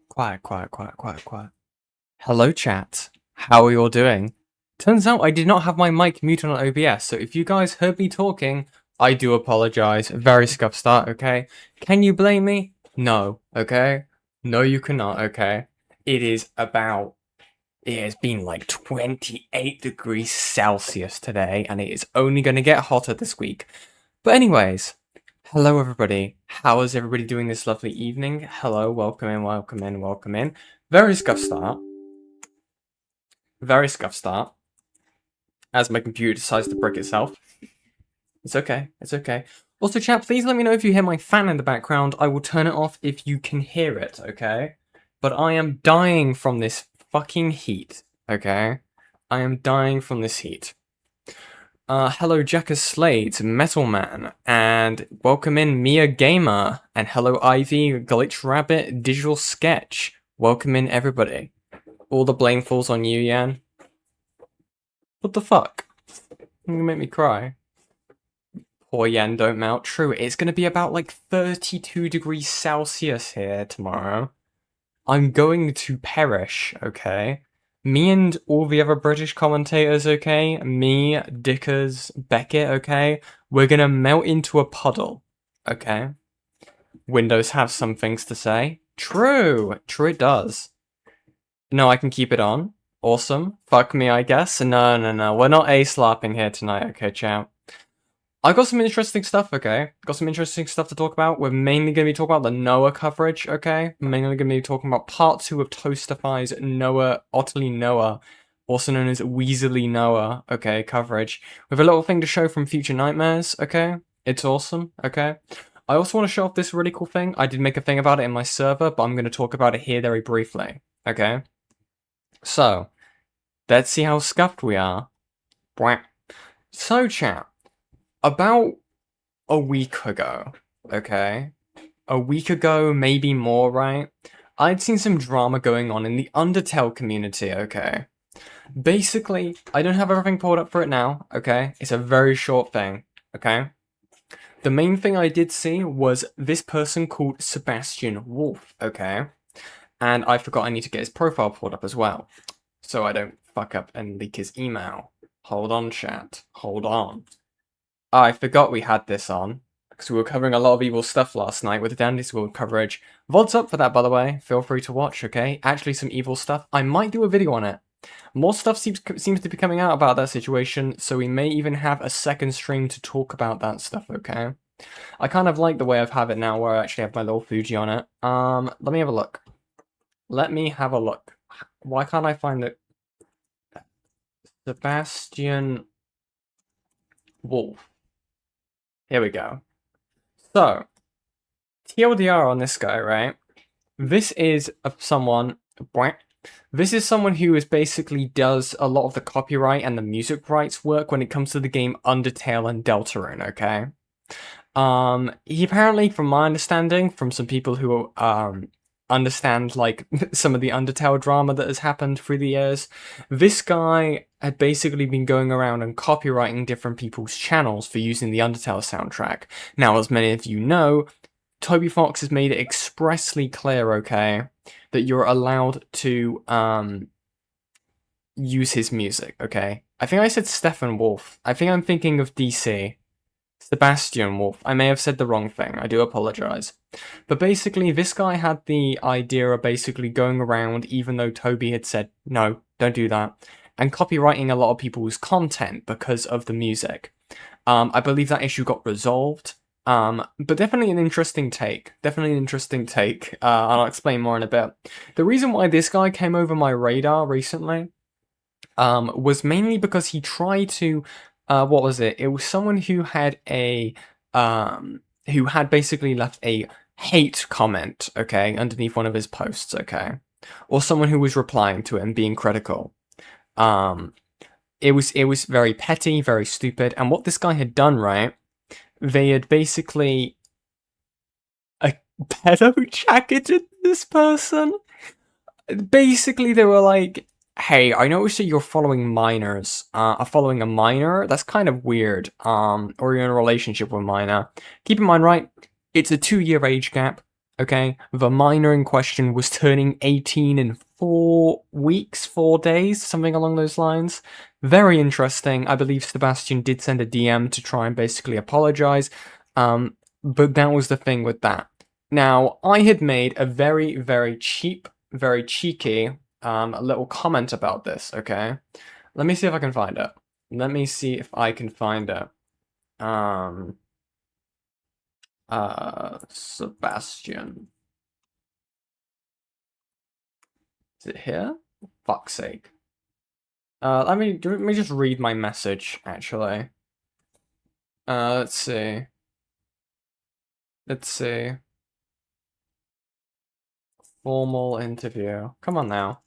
Quiet, quiet, quiet, quiet, quiet. Hello, chat. How are you all doing? Turns out I did not have my mic muted on OBS, so if you guys heard me talking, I do apologize. Very scuffed start, okay? Can you blame me? No, okay? No, you cannot, okay? It has been like 28 degrees Celsius today, and it is only going to get hotter this week. But anyways, hello everybody. How is everybody doing this lovely evening? Hello, welcome in, welcome in, welcome in. Very scuffed start. Very scuffed start. As my computer decides to brick itself. It's okay, it's okay. Also, chat, please let me know if you hear my fan in the background. I will turn it off if you can hear it, okay? But I am dying from this fucking heat, okay? I am dying from this heat. Hello Jacker Slade, Metal Man, and welcome in Mia Gamer, and hello Ivy, Glitch Rabbit, Digital Sketch. Welcome in everybody. All the blame falls on you, Yan. What the fuck? You're gonna make me cry. Poor Yan, don't melt. True, it's gonna be about like 32 degrees Celsius here tomorrow. I'm going to perish, okay? Me and all the other British commentators, okay? Me, Dickers, Beckett, okay? We're gonna melt into a puddle, okay? Windows have some things to say. True! True it does. No, I can keep it on. Awesome. Fuck me, I guess. No. We're not A-slapping here tonight, okay, chat? I got some interesting stuff, okay? Got some interesting stuff to talk about. We're mainly going to be talking about the Noah coverage, okay? Mainly going to be talking about part 2 of Toastify's Noah, OtterlyNoah, also known as WeasleyNoah, okay, coverage. We have a little thing to show from Future Nightmares, okay? It's awesome, okay? I also want to show off this really cool thing. I did make a thing about it in my server, but I'm going to talk about it here very briefly, okay? So, let's see how scuffed we are. So, chat. About a week ago, okay? A week ago, maybe more, right? I'd seen some drama going on in the Undertale community, okay? Basically, I don't have everything pulled up for it now, okay? It's a very short thing, okay? The main thing I did see was this person called Sebastian Wolf, okay? And I forgot I need to get his profile pulled up as well, so I don't fuck up and leak his email. Hold on, chat. Hold on. Oh, I forgot we had this on, because we were covering a lot of evil stuff last night with the Dandy's World coverage. VOD's up for that, by the way. Feel free to watch, okay? Actually, some evil stuff. I might do a video on it. More stuff seems to be coming out about that situation, so we may even have a second stream to talk about that stuff, okay? I kind of like the way I have it now, where I actually have my little Fuji on it. Let me have a look. Let me have a look. Why can't I find it? Sebastian Wolf. Here we go. So, TLDR on this guy, right? This is someone. This is someone who basically does a lot of the copyright and the music rights work when it comes to the game Undertale and Deltarune, okay? He apparently, from my understanding, from some people who understand like some of the Undertale drama that has happened through the years, this guy had basically been going around and copywriting different people's channels for using the Undertale soundtrack. Now, as many of you know, Toby Fox has made it expressly clear, okay, that you're allowed to use his music, okay? I think I said Stephen Wolf. I think I'm thinking of DC. Sebastian Wolf. I may have said the wrong thing. I do apologize. But basically, this guy had the idea of basically going around, even though Toby had said, no, don't do that, and copywriting a lot of people's content because of the music. I believe that issue got resolved. But definitely an interesting take. I'll explain more in a bit. The reason why this guy came over my radar recently was mainly because he tried to what was it? It was someone who had basically left a hate comment, okay, underneath one of his posts, okay, or someone who was replying to it and being critical. It was very petty, very stupid, and what this guy had done, right? They had basically pedo-jacketed this person. Basically, they were like, hey, I noticed that you're following minors. Following a minor? That's kind of weird. Or you're in a relationship with a minor. Keep in mind, right, it's a 2-year age gap. Okay, the minor in question was turning 18 in 4 weeks, 4 days, something along those lines. Very interesting. I believe Sebastian did send a DM to try and basically apologize, but that was the thing with that. Now, I had made a very, very cheap, very cheeky little comment about this, okay? Let me see if I can find it. Let me see if I can find it. Sebastian. Is it here? Fuck's sake. Let me just read my message, actually. Let's see. Let's see. Formal interview. Come on now.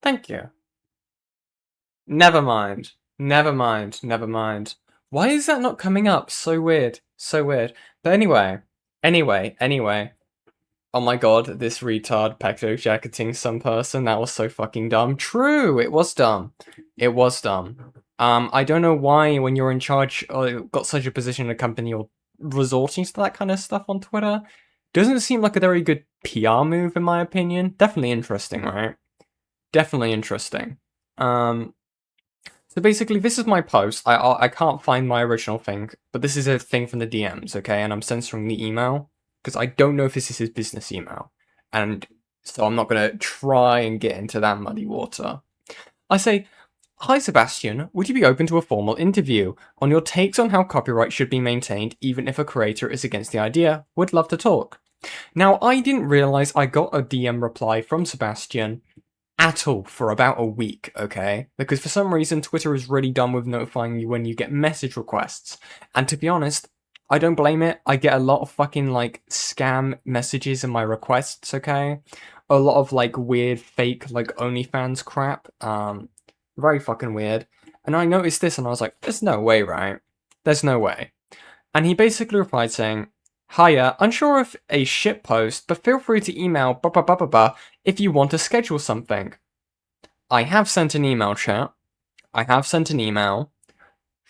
Thank you. Never mind. Never mind. Never mind. Why is that not coming up? So weird. So weird. But anyway. Oh my god, this retard pecto jacketing some person, that was so fucking dumb. True, it was dumb. It was dumb. I don't know why when you're in charge or got such a position in a company you're resorting to that kind of stuff on Twitter. Doesn't seem like a very good PR move in my opinion. Definitely interesting, right? Definitely interesting. So basically, this is my post. I can't find my original thing, but this is a thing from the DMs, okay? And I'm censoring the email because I don't know if this is his business email, and so I'm not gonna try and get into that muddy water. I say, "Hi Sebastian, would you be open to a formal interview on your takes on how copyright should be maintained, even if a creator is against the idea? Would love to talk." Now, I didn't realize I got a DM reply from Sebastian at all for about a week, okay? Because for some reason, Twitter is really done with notifying you when you get message requests. And to be honest, I don't blame it. I get a lot of fucking, like, scam messages in my requests, okay? A lot of, like, weird, fake, like, OnlyFans crap. Very fucking weird. And I noticed this and I was like, there's no way, right? There's no way. And he basically replied saying, "Hiya, unsure of a shit post, but feel free to email if you want to schedule something." I have sent an email, chat. I have sent an email.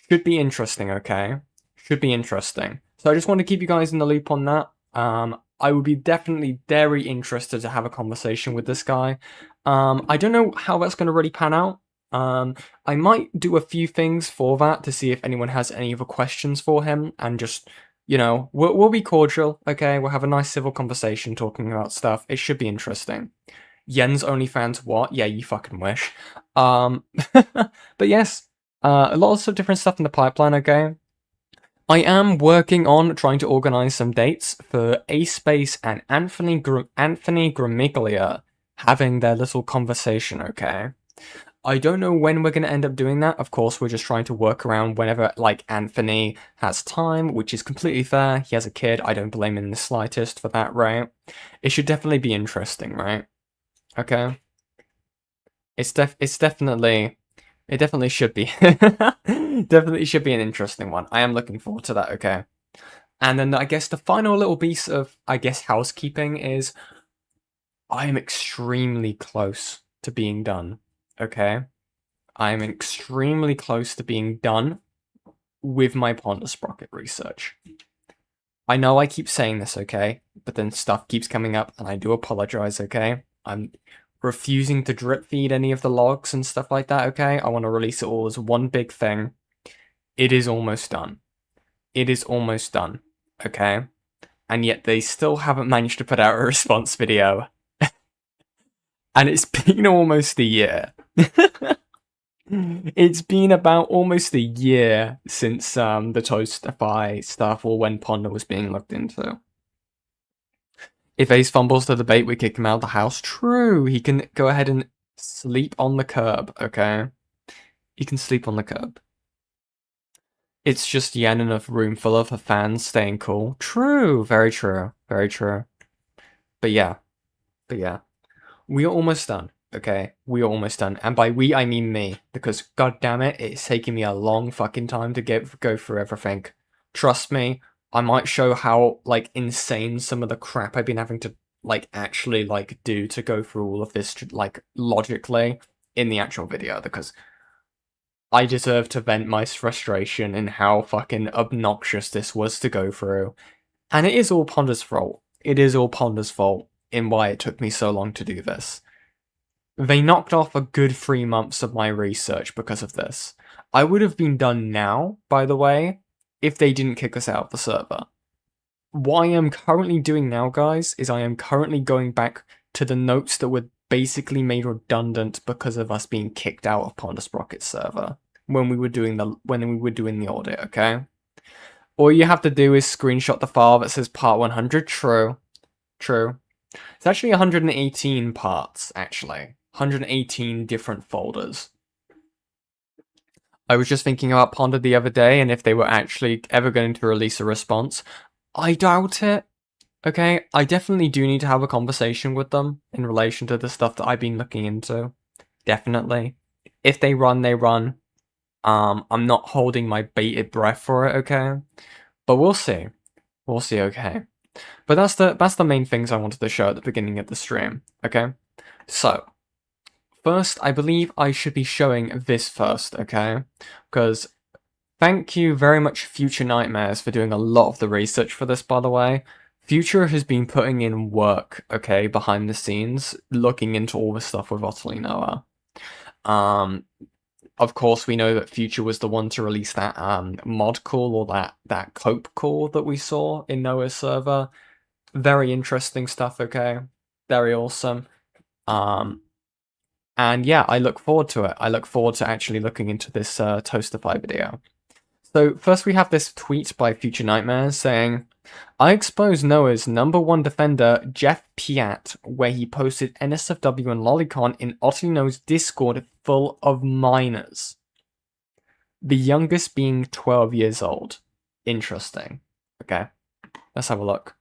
Should be interesting, okay? Should be interesting. So I just want to keep you guys in the loop on that. I would be definitely very interested to have a conversation with this guy. I don't know how that's going to really pan out. I might do a few things for that to see if anyone has any other questions for him and just, you know, we'll be cordial, okay? We'll have a nice civil conversation talking about stuff. It should be interesting. Yen's OnlyFans, what? Yeah, you fucking wish. But yes, a lot of different stuff in the pipeline, okay? I am working on trying to organize some dates for A-Space and Anthony Gramiglia having their little conversation, okay? I don't know when we're going to end up doing that. Of course, we're just trying to work around whenever, like, Anthony has time, which is completely fair. He has a kid. I don't blame him in the slightest for that, right? It should definitely be interesting, right? Okay? It definitely should be. Definitely should be an interesting one. I am looking forward to that, okay? And then I guess the final little piece of, I guess, housekeeping is I am extremely close to being done. Okay, I'm extremely close to being done with my Ponder Sprocket research. I know I keep saying this, okay, but then stuff keeps coming up, and I do apologize, okay? I'm refusing to drip feed any of the logs and stuff like that, okay? I want to release it all as one big thing. It is almost done. It is almost done, okay? And yet they still haven't managed to put out a response video. And it's been almost a year. It's been about almost a year since the Toastify stuff or when Ponder was being looked into. If Ace fumbles the debate, we kick him out of the house. True, he can go ahead and sleep on the curb, okay? He can sleep on the curb. It's just Yen enough room full of her fans staying cool. True, very true, very true. But yeah. We are almost done, okay? We are almost done. And by we, I mean me. Because, god damn it, it's taking me a long fucking time to go through everything. Trust me, I might show how, like, insane some of the crap I've been having to, like, actually, like, do to go through all of this, like, logically in the actual video. Because I deserve to vent my frustration in how fucking obnoxious this was to go through. And it is all Ponder's fault. It is all Ponder's fault in why it took me so long to do this. They knocked off a good 3 months of my research because of this. I would have been done now, by the way, if they didn't kick us out of the server. What I am currently doing now, guys, is I am currently going back to the notes that were basically made redundant because of us being kicked out of Ponder Sprocket's server when we were doing the audit, okay? All you have to do is screenshot the file that says part 100. True. It's actually 118 parts, actually. 118 different folders. I was just thinking about Ponder the other day and if they were actually ever going to release a response. I doubt it. Okay, I definitely do need to have a conversation with them in relation to the stuff that I've been looking into. Definitely. If they run, they run. I'm not holding my bated breath for it, okay? But we'll see. We'll see, okay? But that's the main things I wanted to show at the beginning of the stream, okay? So, first, I believe I should be showing this first, okay? Because thank you very much, Future Nightmares, for doing a lot of the research for this, by the way. Future has been putting in work, okay, behind the scenes, looking into all the stuff with OtterlyNoah. Of course, we know that Future was the one to release that mod call or that cope call that we saw in Noah's server. Very interesting stuff, okay? Very awesome. And yeah, I look forward to it. I look forward to actually looking into this Toastify video. So first we have this tweet by Future Nightmares saying, I exposed Noah's #1 defender, Jeff Piat, where he posted NSFW and Lolicon in OtterlyNoah's Discord full of minors. The youngest being 12 years old. Interesting. Okay, let's have a look.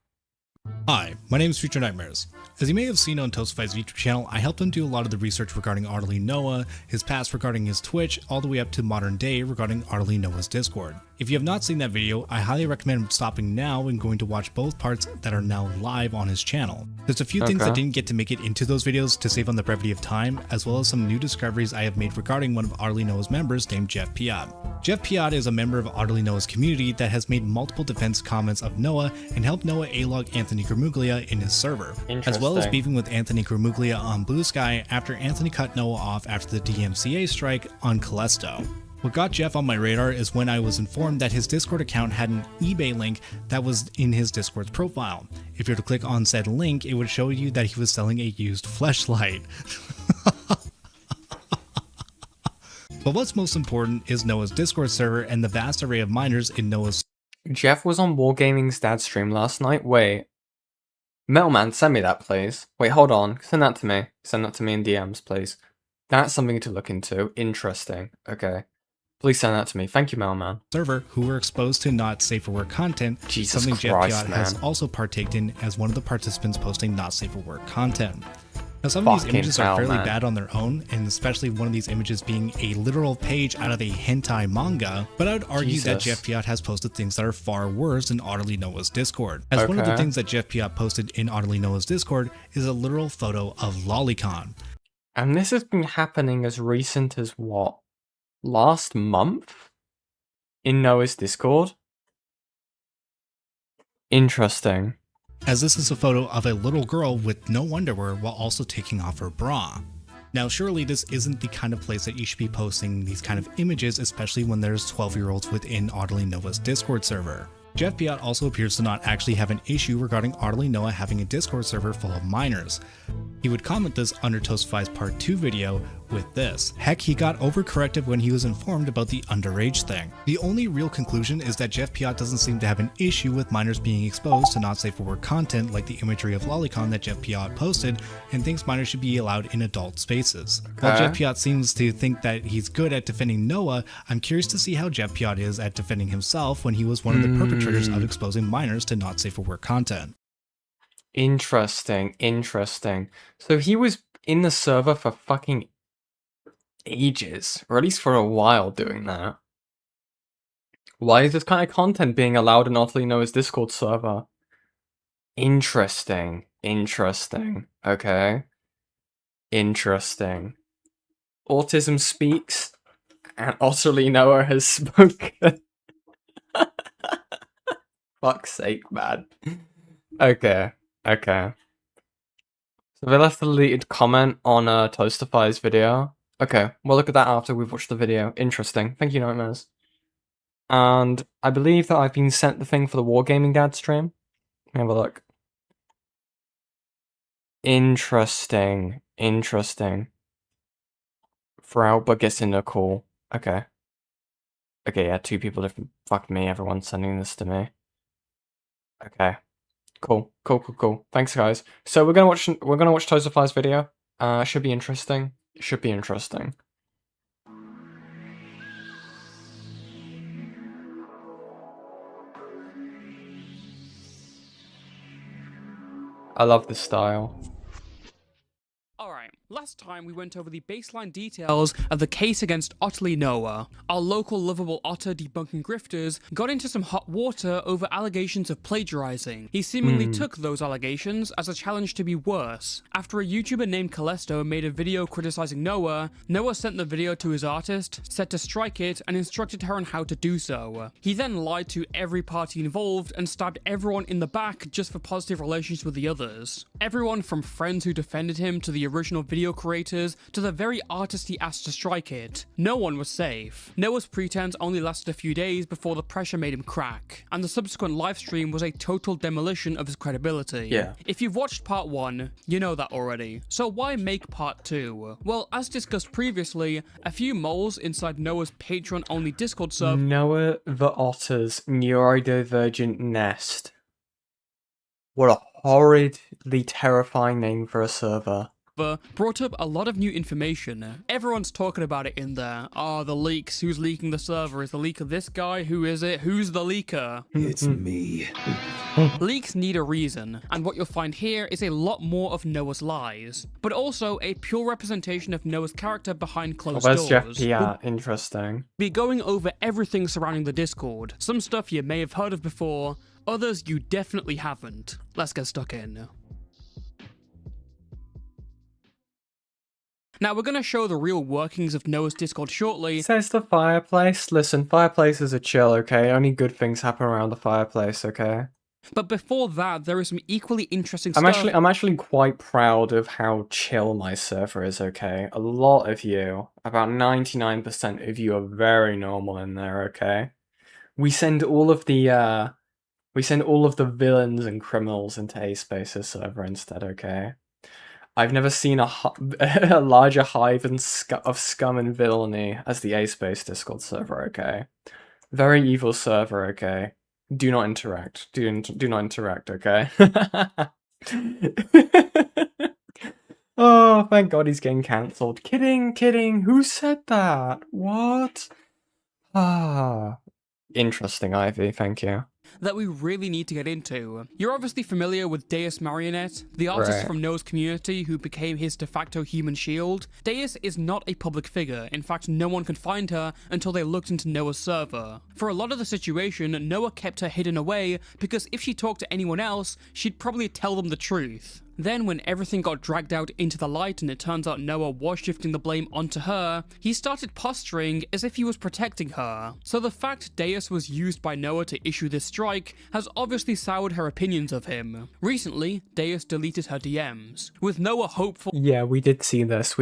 Hi, my name is Future Nightmares. As you may have seen on Toastify's YouTube channel, I helped him do a lot of the research regarding OtterlyNoah, his past regarding his Twitch, all the way up to modern day regarding OtterlyNoah's Discord. If you have not seen that video, I highly recommend stopping now and going to watch both parts that are now live on his channel. There's a few things that didn't get to make it into those videos to save on the brevity of time, as well as some new discoveries I have made regarding one of OtterlyNoah's members named Jeff Piat. Jeff Piat is a member of OtterlyNoah's community that has made multiple defense comments of Noah and helped Noah A-log Anthony Gramuglia in his server, as well as beefing with Anthony Gramuglia on Blue Sky after Anthony cut Noah off after the DMCA strike on Callisto. What got Jeff on my radar is when I was informed that his Discord account had an eBay link that was in his Discord's profile. If you were to click on said link, it would show you that he was selling a used fleshlight. But what's most important is Noah's Discord server and the vast array of minors in Noah's. Jeff was on Wargaming's dad's stream last night. Wait. Metalman, send me that, please. Wait, hold on. Send that to me. Send that to me in DMs, please. That's something to look into. Interesting. Okay. Please send that to me. Thank you, Metalman. Server, who were exposed to not safe for work content, Jesus something Christ, Jeff Piat has also partaked in as one of the participants posting not safe for work content. Now, some of these images are fairly bad on their own, and especially one of these images being a literal page out of a hentai manga, but I would argue that Jeff Piat has posted things that are far worse in OtterlyNoah's Discord. As one of the things that Jeff Piat posted in OtterlyNoah's Discord is a literal photo of Lolicon. And this has been happening as recent as what? Last month? In Noah's Discord? Interesting. As this is a photo of a little girl with no underwear while also taking off her bra. Now surely this isn't the kind of place that you should be posting these kind of images, especially when there's 12-year-olds within OtterlyNoah's Discord server. Jeff Piat also appears to not actually have an issue regarding OtterlyNoah having a Discord server full of minors. He would comment this under Toastify's part 2 video with this. Heck, he got overcorrected when he was informed about the underage thing. The only real conclusion is that Jeff Piat doesn't seem to have an issue with minors being exposed to not safe for work content like the imagery of Lolicon that Jeff Piat posted, and thinks minors should be allowed in adult spaces. While Jeff Piat seems to think that he's good at defending Noah, I'm curious to see how Jeff Piat is at defending himself when he was one of the perpetrators of exposing minors to not safe for work content. Interesting. So he was in the server for fucking ages, or at least for a while doing that. Why is this kind of content being allowed in OtterlyNoah's Discord server? Interesting. Okay. Interesting. Autism speaks, And OtterlyNoah has spoken. Fuck's sake, man. Okay. So they left a deleted comment on Toastify's video. Okay, we'll look at that after we've watched the video. Interesting. Thank you, Nightmares. And I believe that I've been sent the thing for the Wargaming Dad stream. Let me have a look. Interesting. Frau, but gets in a call. Okay. Okay, yeah, 2 people different. Fuck me, everyone's sending this to me. Okay. Cool. Thanks, guys. So we're gonna watch Toastify's video. Should be interesting. I love this style. Alright, last time we went over the baseline details of the case against OtterlyNoah. Our local lovable otter debunking grifters got into some hot water over allegations of plagiarizing. He seemingly took those allegations as a challenge to be worse. After a YouTuber named Callisto made a video criticizing Noah, Noah sent the video to his artist, said to strike it, and instructed her on how to do so. He then lied to every party involved and stabbed everyone in the back just for positive relations with the others. Everyone from friends who defended him to the original video creators to the very artist he asked to strike it. No one was safe. Noah's pretense only lasted a few days before the pressure made him crack, and the subsequent livestream was a total demolition of his credibility. Yeah. If you've watched part 1, you know that already, so why make part 2? Well, as discussed previously, a few moles inside Noah's Patreon-only Discord server Noah the Otter's neurodivergent nest. What a horridly terrifying name for a server. brought up a lot of new information. Everyone's talking about it in there. Oh, the leaks. Who's leaking the server? Is the leaker this guy? Who is it? Who's the leaker? It's me. Leaks need a reason, and what you'll find here is a lot more of Noah's lies, but also a pure representation of Noah's character behind closed Where's doors. Jeff P at? Interesting. Be going over everything surrounding the Discord. Some stuff you may have heard of before, others you definitely haven't. Let's get stuck in. Now, we're going to show the real workings of Noah's Discord shortly. Says the fireplace. Listen, fireplaces are chill, okay? Only good things happen around the fireplace, okay? But before that, there is some equally interesting I'm stuff. actually quite proud of how chill my server is, okay? A lot of you, about 99% of you are very normal in there, okay? We send all of the villains and criminals into A-Space's server instead, okay? I've never seen a larger hive of scum and villainy as the A-Space Discord server, okay? Very evil server, okay? Do not interact. Do not interact, okay? Oh, thank God he's getting cancelled. Kidding. Who said that? What? Ah. Interesting, Ivy. Thank you. That we really need to get into. You're obviously familiar with Deus Marionette, the artist Right. from Noah's community who became his de facto human shield. Deus is not a public figure. In fact, no one could find her until they looked into Noah's server. For a lot of the situation, Noah kept her hidden away because if she talked to anyone else, she'd probably tell them the truth. Then when everything got dragged out into the light and it turns out Noah was shifting the blame onto her, he started posturing as if he was protecting her. So the fact Deus was used by Noah to issue this strike has obviously soured her opinions of him. Recently, Deus deleted her DMs, with Noah hopeful Yeah, we did see this.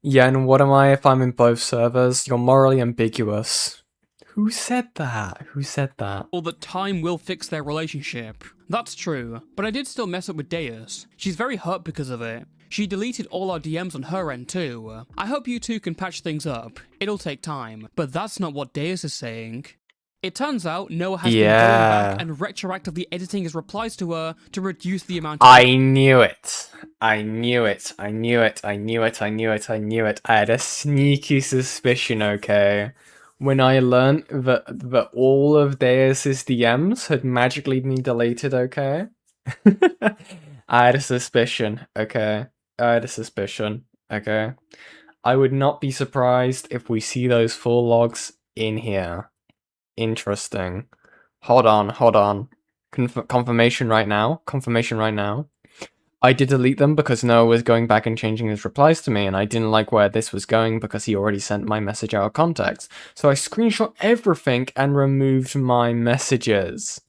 Yeah, and what am I if I'm in both servers? You're morally ambiguous. Who said that? that time will fix their relationship. That's true, but I did still mess up with Deus. She's very hurt because of it. She deleted all our DMs on her end too. I hope you two can patch things up. It'll take time, but that's not what Deus is saying. It turns out Noah has been going back and retroactively editing his replies to her to reduce the amount of— I knew it. I had a sneaky suspicion, okay? When I learnt that all of Deus's DMs had magically been deleted, okay? I had a suspicion, okay? I would not be surprised if we see those full logs in here. Interesting. Hold on. Confirmation right now. I did delete them because Noah was going back and changing his replies to me, and I didn't like where this was going because he already sent my message out of context. So I screenshot everything and removed my messages.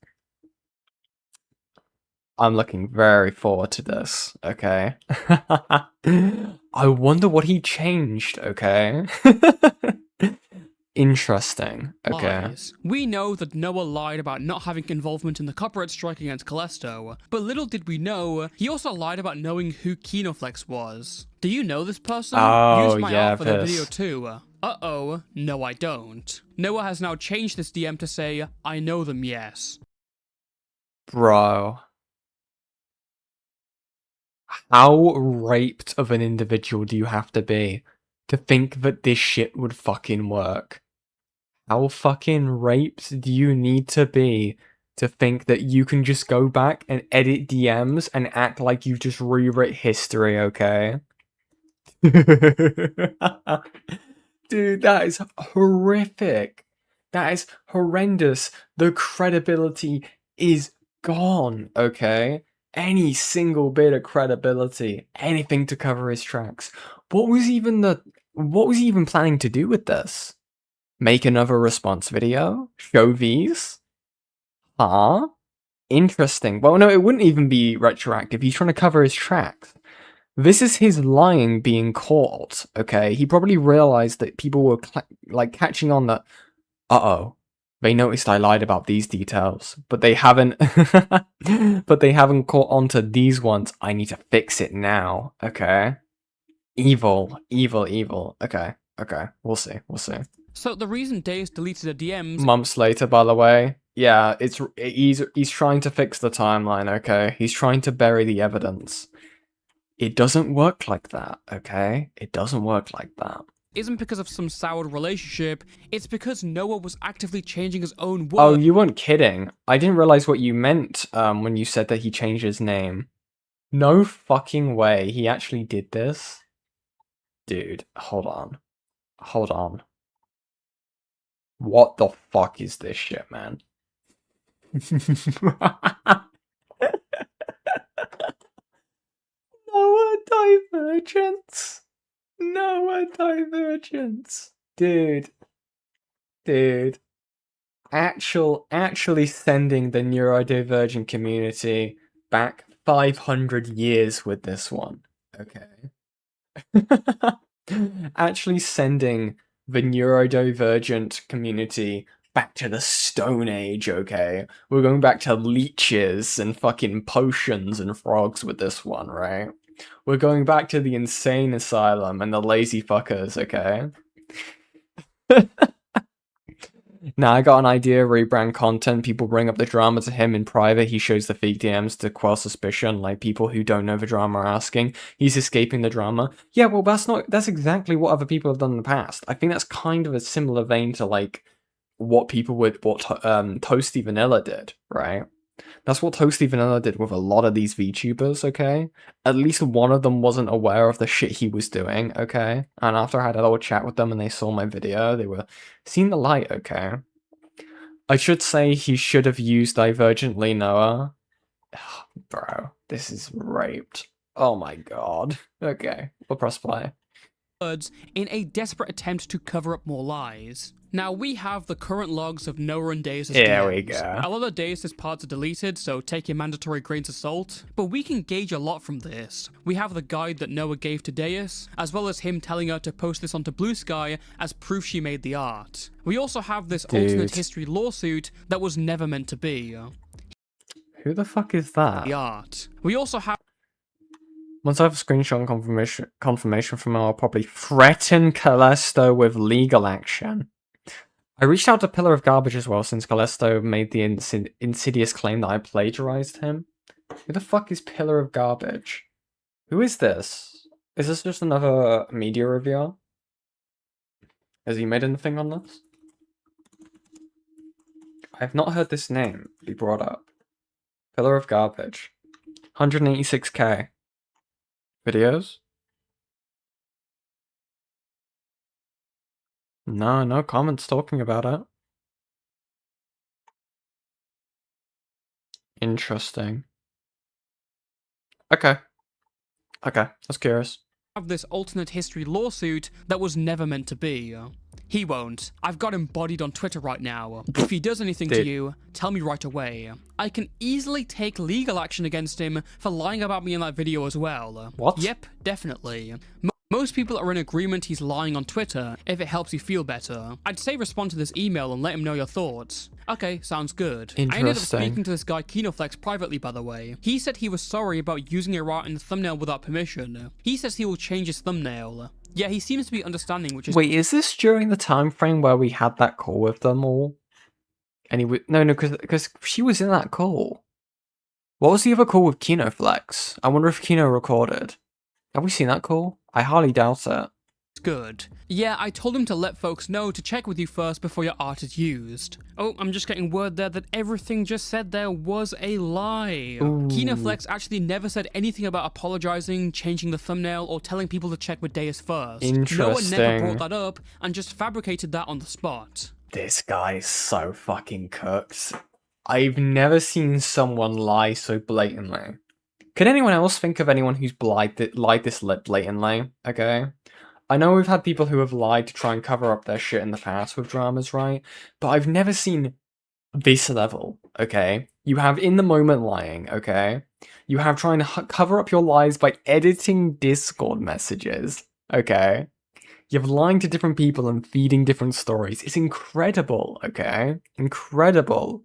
I'm looking very forward to this, okay? I wonder what he changed, okay? Interesting, okay. Lies. We know that Noah lied about not having involvement in the copyright strike against Callisto, but little did we know, he also lied about knowing who Kinoflex was. Do you know this person? Oh, Use my yeah, art for the piss. video too. Uh-oh, no I don't. Noah has now changed this DM to say, I know them, yes. Bro. How raped of an individual do you have to be to think that this shit would fucking work? How fucking raped do you need to be to think that you can just go back and edit DMs and act like you just rewrote history, okay? Dude, that is horrific. That is horrendous. The credibility is gone, okay? Any single bit of credibility, anything to cover his tracks. What was he even planning to do with this? Make another response video? Show these? Huh? Interesting. Well, no, it wouldn't even be retroactive. He's trying to cover his tracks. This is his lying being caught, okay? He probably realized that people were, catching on that, uh-oh, they noticed I lied about these details, but they haven't, but they haven't caught on to these ones. I need to fix it now, okay? Evil, evil, evil. Okay, we'll see. So the reason Deus deleted the DMs Months later, by the way, yeah, he's trying to fix the timeline, okay? He's trying to bury the evidence. It doesn't work like that, okay? It doesn't work like that. isn't because of some soured relationship, it's because Noah was actively changing his own Oh, words. you weren't kidding. I didn't realize what you meant when you said that he changed his name. No fucking way he actually did this. Dude, hold on. What the fuck is this shit, man? Noah divergence. Dude. Actually sending the neurodivergent community back 500 years with this one. Okay. Actually sending the neurodivergent community back to the Stone Age, okay? We're going back to leeches and fucking potions and frogs with this one, right? We're going back to the insane asylum and the lazy fuckers, okay? Now I got an idea, rebrand content, people bring up the drama to him in private, he shows the fake DMs to quell suspicion, like people who don't know the drama are asking, he's escaping the drama. Yeah, well that's exactly what other people have done in the past. I think that's kind of a similar vein to like what Toasty Vanilla did, right? That's what Toasty Vanilla did with a lot of these VTubers, okay? At least one of them wasn't aware of the shit he was doing, okay? And after I had a little chat with them and they saw my video, they were seeing the light, okay? I should say he should have used Divergently Noah. Bro, this is raped. Oh my god. Okay, we'll press play. In a desperate attempt to cover up more lies. Now we have the current logs of Noah and Deus' Here we DMs. go. A lot of Deus' parts are deleted, so take your mandatory grains of salt, but we can gauge a lot from this. We have the guide that Noah gave to Deus, as well as him telling her to post this onto Blue Sky as proof she made the art. We also have this alternate history lawsuit that was never meant to be. Who the fuck is that? The art. We also have Once I have a screenshot and confirmation from him, I'll probably threaten Callisto with legal action. I reached out to Pillar of Garbage as well, since Callisto made the insidious claim that I plagiarized him. Who the fuck is Pillar of Garbage? Who is this? Is this just another media reviewer? Has he made anything on this? I have not heard this name be brought up. Pillar of Garbage. 186k. Videos? No comments talking about it. Interesting. Okay. Okay, I was curious. Have this alternate history lawsuit that was never meant to be. He won't. I've got him bodied on Twitter right now. If he does anything to Dude. you, tell me right away. I can easily take legal action against him for lying about me in that video as well. What? Yep, definitely. Most people are in agreement he's lying on Twitter, if it helps you feel better. I'd say respond to this email and let him know your thoughts. Okay, sounds good. I ended up Interesting. speaking to this guy KinoFlex privately, by the way. He said he was sorry about using a rat in the thumbnail without permission. He says he will change his thumbnail. Yeah, he seems to be understanding, which is— Wait, is this during the time frame where we had that call with them all? And he would no, because she was in that call. What was the other call with KinoFlex? I wonder if Kino recorded. Have we seen that call? I highly doubt it. good. Yeah, I told him to let folks know to check with you first before your art is used. Oh, I'm just getting word there that everything just said there was a lie. Ooh. KinoFlex actually never said anything about apologizing, changing the thumbnail, or telling people to check with Deus first. No one never Interesting. brought that up and just fabricated that on the spot. This guy's so fucking cooked. I've never seen someone lie so blatantly. Can anyone else think of anyone who's lied this blatantly? Okay. I know we've had people who have lied to try and cover up their shit in the past with dramas, right? But I've never seen this level, okay? You have in the moment lying, okay? You have trying to cover up your lies by editing Discord messages, okay? You have lying to different people and feeding different stories. It's incredible, okay? Incredible.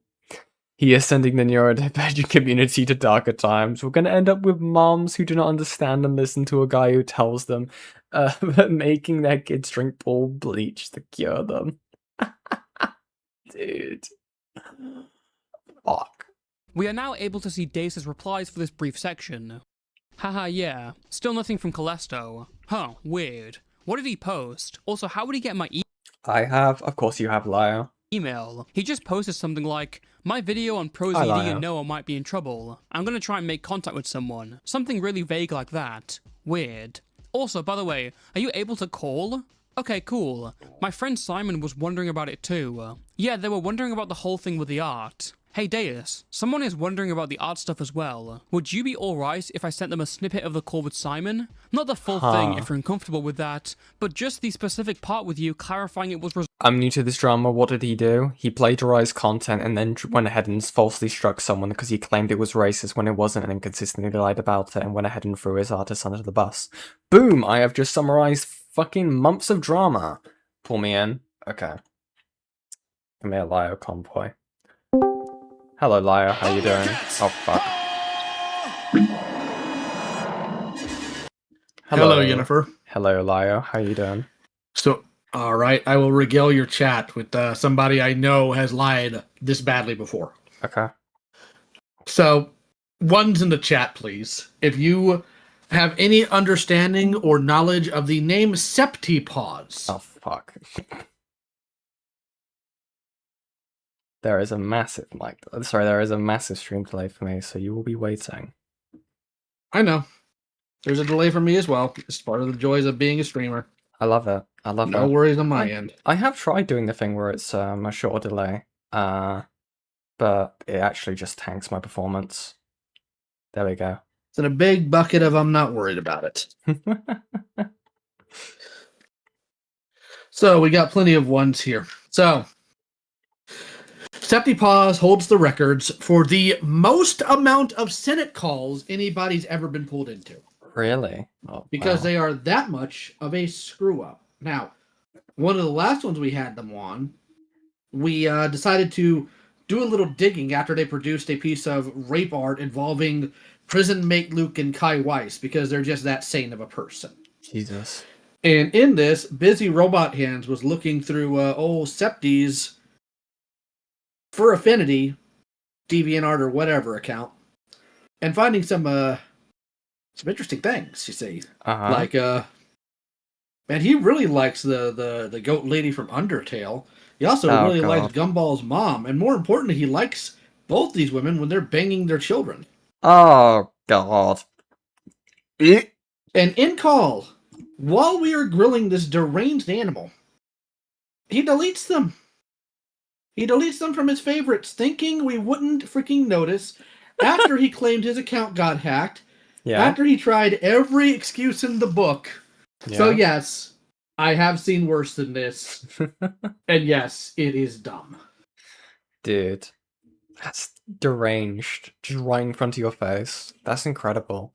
He is sending the neurodivergent community to darker times. We're going to end up with moms who do not understand and listen to a guy who tells them making their kids drink pool bleach to cure them. Dude. Fuck. We are now able to see Deus's replies for this brief section. Haha, yeah. Still nothing from Calesto. Huh, weird. What did he post? Also, how would he get my I have. Of course you have, liar. email? He just posted something like, my video on Pros Hi, ED Lyle. and Noah might be in trouble. I'm gonna try and make contact with someone. Something really vague like that. Weird. Also, by the way, are you able to call? Okay, cool. My friend Simon was wondering about it too. Yeah, they were wondering about the whole thing with the art. Hey Deus, someone is wondering about the art stuff as well. Would you be alright if I sent them a snippet of the call with Simon? Not the full thing if you're uncomfortable with that, but just the specific part with you clarifying it was I'm new to this drama. What did he do? He plagiarized content and then went ahead and falsely struck someone because he claimed it was racist when it wasn't and inconsistently lied about it and went ahead and threw his artist under the bus. Boom! I have just summarized fucking months of drama. Pull me in. Okay. Come here, Lio Convoy. Hello, Lio. How you doing? Oh, fuck. Hello, Jennifer. Hello, Lio. How you doing? So, all right, I will regale your chat with somebody I know has lied this badly before. Okay. So, ones in the chat, please. If you have any understanding or knowledge of the name Septipause. Oh, fuck. There is a massive stream delay for me, so you will be waiting. I know. There's a delay for me as well. It's part of the joys of being a streamer. I love it. I love it. No worries on my end. I have tried doing the thing where it's a shorter delay, but it actually just tanks my performance. There we go. It's in a big bucket of I'm not worried about it. So we got plenty of ones here. So Septipause holds the records for the most amount of Senate calls anybody's ever been pulled into. Really? Oh, Because wow. they are that much of a screw up. Now, one of the last ones we had them on, we decided to do a little digging after they produced a piece of rape art involving prison mate Luke and Kai Weiss because they're just that sane of a person. Jesus. And in this, Busy Robot Hands was looking through old Septi's for Affinity, DeviantArt or whatever account, and finding some interesting things, you see. Uh-huh. Like, man, he really likes the goat lady from Undertale. He also really likes Gumball's mom, and more importantly, he likes both these women when they're banging their children. Oh, God. And in call, while we are grilling this deranged animal, he deletes them. He deletes them from his favorites, thinking we wouldn't freaking notice after he claimed his account got hacked Yeah. After he tried every excuse in the book. Yeah. So yes, I have seen worse than this. And yes, it is dumb. Dude, that's deranged. Just right in front of your face. That's incredible.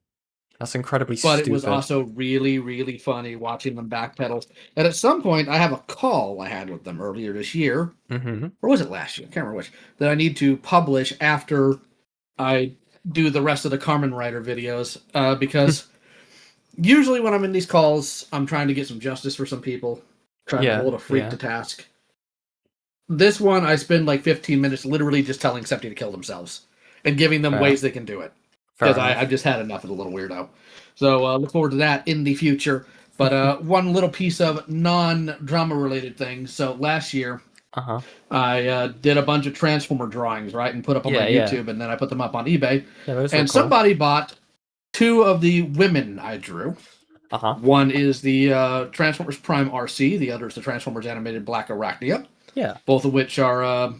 That's incredibly But stupid. it was also really, really funny watching them backpedal. And at some point, I have a call I had with them earlier this year, Mm-hmm. or was it last year? I can't remember which. That I need to publish after I do the rest of the Carmen Rider videos, because usually when I'm in these calls, I'm trying to get some justice for some people, trying to hold a freak to task. This one, I spend like 15 minutes literally just telling Septi to kill themselves and giving them ways they can do it. Because I've just had enough of the little weirdo. So look forward to that in the future. But one little piece of non-drama related thing. So last year, I did a bunch of Transformer drawings, right? And put up on my YouTube, and then I put them up on eBay. And somebody bought 2 of the women I drew. One is the Transformers Prime RC. The other is the Transformers Animated Black Arachnia. Yeah. Both of which are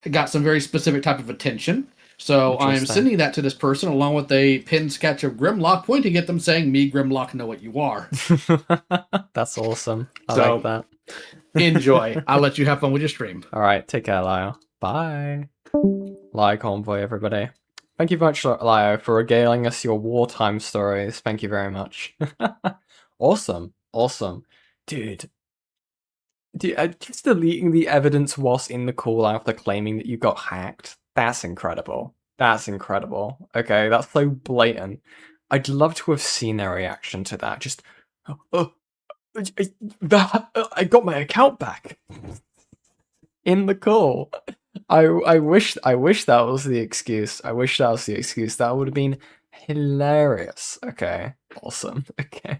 got some very specific type of attention. So I'm sending that to this person along with a pinned sketch of Grimlock pointing at them saying, "Me, Grimlock, know what you are." That's awesome. I like that. Enjoy. I'll let you have fun with your stream. All right. Take care, Lio. Bye. Lio Convoy, everybody. Thank you very much, Lio, for regaling us your wartime stories. Thank you very much. Awesome. Awesome. Dude, just deleting the evidence whilst in the call after claiming that you got hacked. That's incredible. That's incredible. Okay, that's so blatant. I'd love to have seen their reaction to that. Just, I got my account back in the call. I wish that was the excuse. I wish that was the excuse. That would have been hilarious. Okay, awesome. Okay,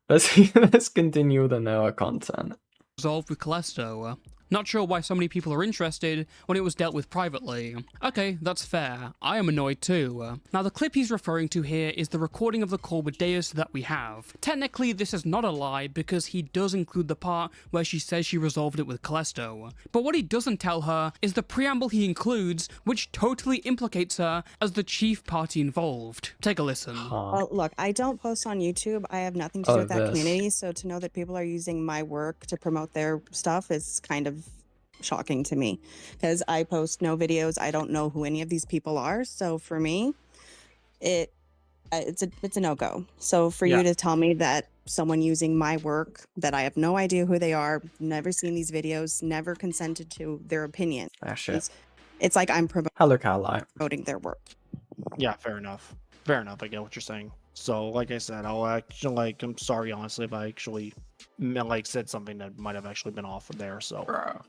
let's continue with the Noah content. Resolved with Callisto. Not sure why so many people are interested when it was dealt with privately. Okay, that's fair. I am annoyed too. Now the clip he's referring to here is the recording of the call with Deus that we have. Technically this is not a lie because he does include the part where she says she resolved it with Callisto. But what he doesn't tell her is the preamble he includes, which totally implicates her as the chief party involved. Take a listen. Well, look, I don't post on YouTube. I have nothing to do with that community, so to know that people are using my work to promote their stuff is kind of shocking to me, because I post no videos. I don't know who any of these people are, so for me, it's a no-go. So for you to tell me that someone using my work that I have no idea who they are, never seen these videos, never consented to their opinion, it's like I'm promoting their work. Yeah, fair enough. Fair enough. I get what you're saying. So, like I said, I'll actually I'm sorry, honestly, if I actually said something that might have actually been off of there. So.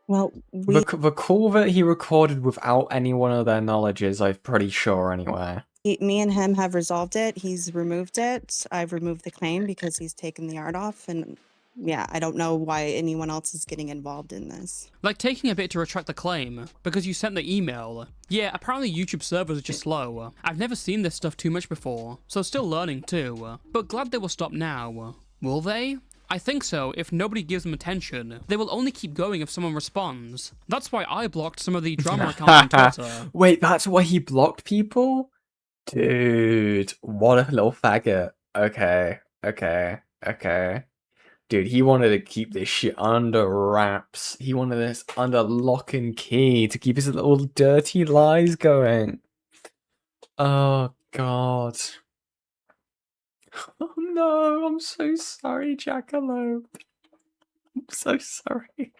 Well, the call that he recorded without anyone of their knowledge is, I'm pretty sure, anyway. Me and him have resolved it. He's removed it. I've removed the claim because he's taken the art off, and yeah, I don't know why anyone else is getting involved in this. Like taking a bit to retract the claim, because you sent the email. Yeah, apparently YouTube servers are just slow. I've never seen this stuff too much before, so still learning too. But glad they will stop now. Will they? I think so. If nobody gives them attention, they will only keep going if someone responds. That's why I blocked some of the drama accounts on Twitter. Wait, that's why he blocked people? Dude, what a little faggot. Okay. Dude, he wanted to keep this shit under wraps. He wanted this under lock and key to keep his little dirty lies going. Oh, God. Oh no, I'm so sorry, Jackalope. I'm so sorry.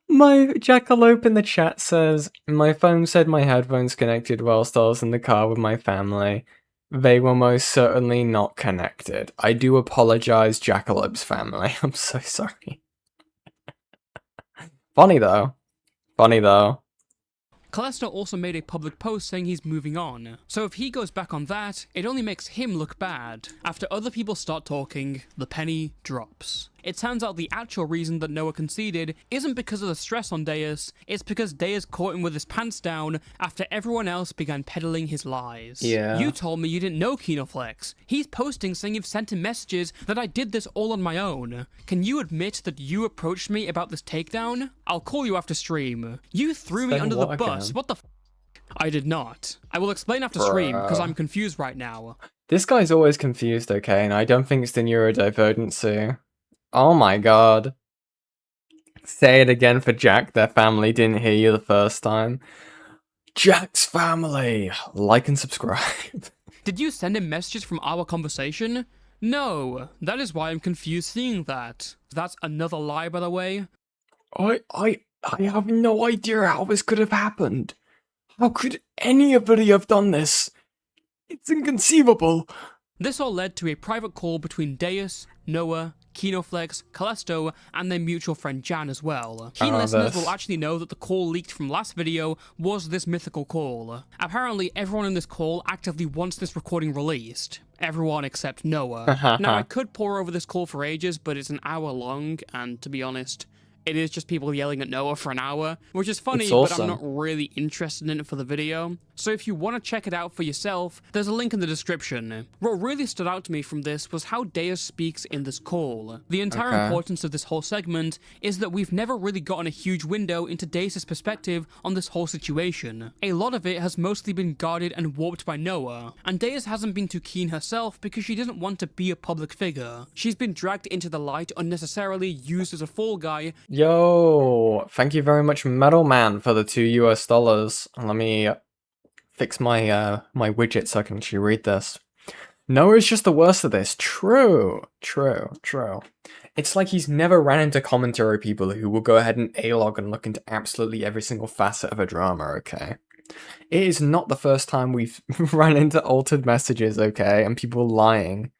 My Jackalope in the chat says, my phone said my headphones connected whilst I was in the car with my family. They were most certainly not connected. I do apologize, Jackalope's family. I'm so sorry. Funny though. Callisto also made a public post saying he's moving on, so if he goes back on that, it only makes him look bad. After other people start talking, the penny drops. It turns out the actual reason that Noah conceded isn't because of the stress on Deus, it's because Deus caught him with his pants down after everyone else began peddling his lies. Yeah. You told me you didn't know Kinoflex. He's posting saying you've sent him messages that I did this all on my own. Can you admit that you approached me about this takedown? I'll call you after stream. You threw me under the bus. What the f? I did not. I will explain after stream, because I'm confused right now. This guy's always confused, okay, and I don't think it's the neurodivergency. Oh my god. Say it again for Jack, their family didn't hear you the first time. Jack's family! Like and subscribe. Did you send him messages from our conversation? No, that is why I'm confused seeing that. That's another lie, by the way. I have no idea how this could have happened. How could anybody have done this? It's inconceivable. This all led to a private call between Deus, Noah, Kinoflex, Callisto, and their mutual friend Jan as well. Keen listeners will actually know that the call leaked from last video was this mythical call. Apparently, everyone in this call actively wants this recording released. Everyone except Noah. Now, I could pour over this call for ages, but it's an hour long, and to be honest, it is just people yelling at Noah for an hour, which is funny, but I'm not really interested in it for the video. So if you want to check it out for yourself, there's a link in the description. What really stood out to me from this was how Deus speaks in this call. The entire importance of this whole segment is that we've never really gotten a huge window into Deus' perspective on this whole situation. A lot of it has mostly been guarded and warped by Noah, and Deus hasn't been too keen herself because she doesn't want to be a public figure. She's been dragged into the light unnecessarily, used as a fall guy. Yo, thank you very much, Metal Man, for the $2. Let me fix my my widget so I can actually read this. Noah's just the worst at this. True. It's like he's never ran into commentary people who will go ahead and A-log and look into absolutely every single facet of a drama, okay? It is not the first time we've run into altered messages, okay, and people lying.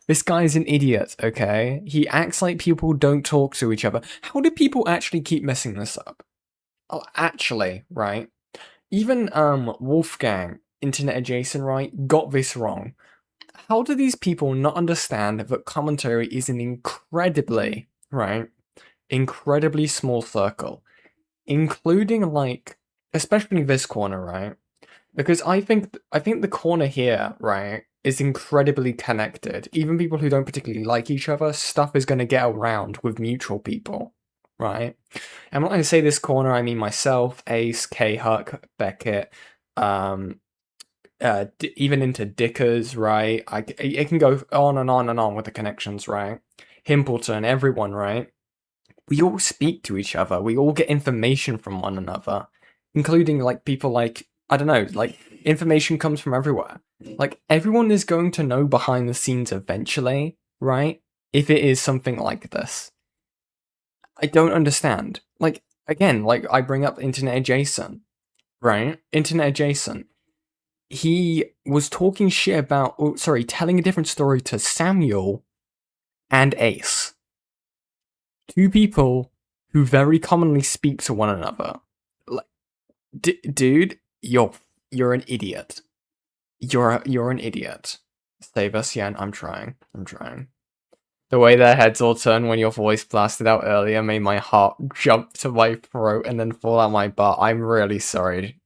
This guy's an idiot, okay? He acts like people don't talk to each other. How do people actually keep messing this up? Oh, actually, right? Even Wolfgang, Internet Adjacent, right, got this wrong. How do these people not understand that commentary is an incredibly, right, incredibly small circle, including, like, especially this corner, right? Because I think the corner here, right, is incredibly connected. Even people who don't particularly like each other, stuff is going to get around with mutual people, right? And when I say this corner, I mean myself, Ace, K-Huck, Beckett, even into Dickers, right? It can go on and on and on with the connections, right? Himpleton, everyone, right? We all speak to each other. We all get information from one another, including, like, people like, I don't know, like, information comes from everywhere. Like, everyone is going to know behind the scenes eventually, right? If it is something like this. I don't understand. Like, again, like, I bring up Internet Adjacent, right? Internet Adjacent. He was talking shit about, telling a different story to Samuel and Ace. Two people who very commonly speak to one another. Like, dude, you're an idiot. You're an idiot. Save us, yeah, I'm trying. The way their heads all turn when your voice blasted out earlier made my heart jump to my throat and then fall out my butt. I'm really sorry.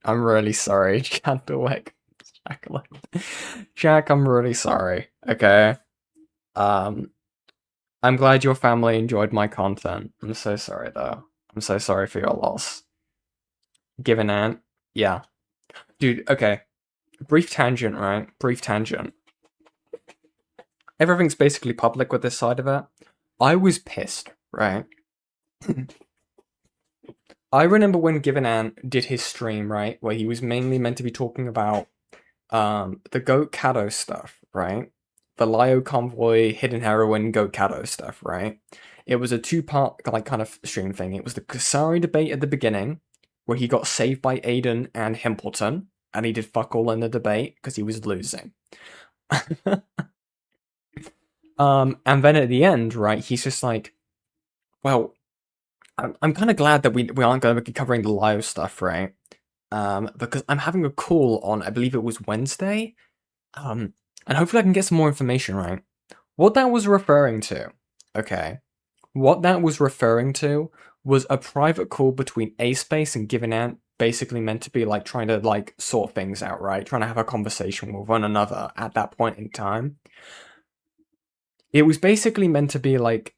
Jack, I'm really sorry. Okay. I'm glad your family enjoyed my content. I'm so sorry though. I'm so sorry for your loss. Give an ant. Yeah. Dude, okay. Brief tangent, right? Everything's basically public with this side of it. I was pissed, right? I remember when Given Ant did his stream, right? Where he was mainly meant to be talking about the Goat Cato stuff, right? The Lio Convoy, Hidden Heroine, Goat Cato stuff, right? It was a two-part, like, kind of stream thing. It was the Kasari debate at the beginning, where he got saved by Aiden and Himpleton, and he did fuck all in the debate because he was losing. And then at the end, right, he's just like, well, I'm kind of glad that we aren't going to be covering the Lio stuff, right? Because I'm having a call on, I believe it was Wednesday, and hopefully I can get some more information, right? What that was referring to, okay, was a private call between A-Space and Given Ant, basically meant to be, like, trying to, like, sort things out, right? Trying to have a conversation with one another at that point in time. It was basically meant to be, like,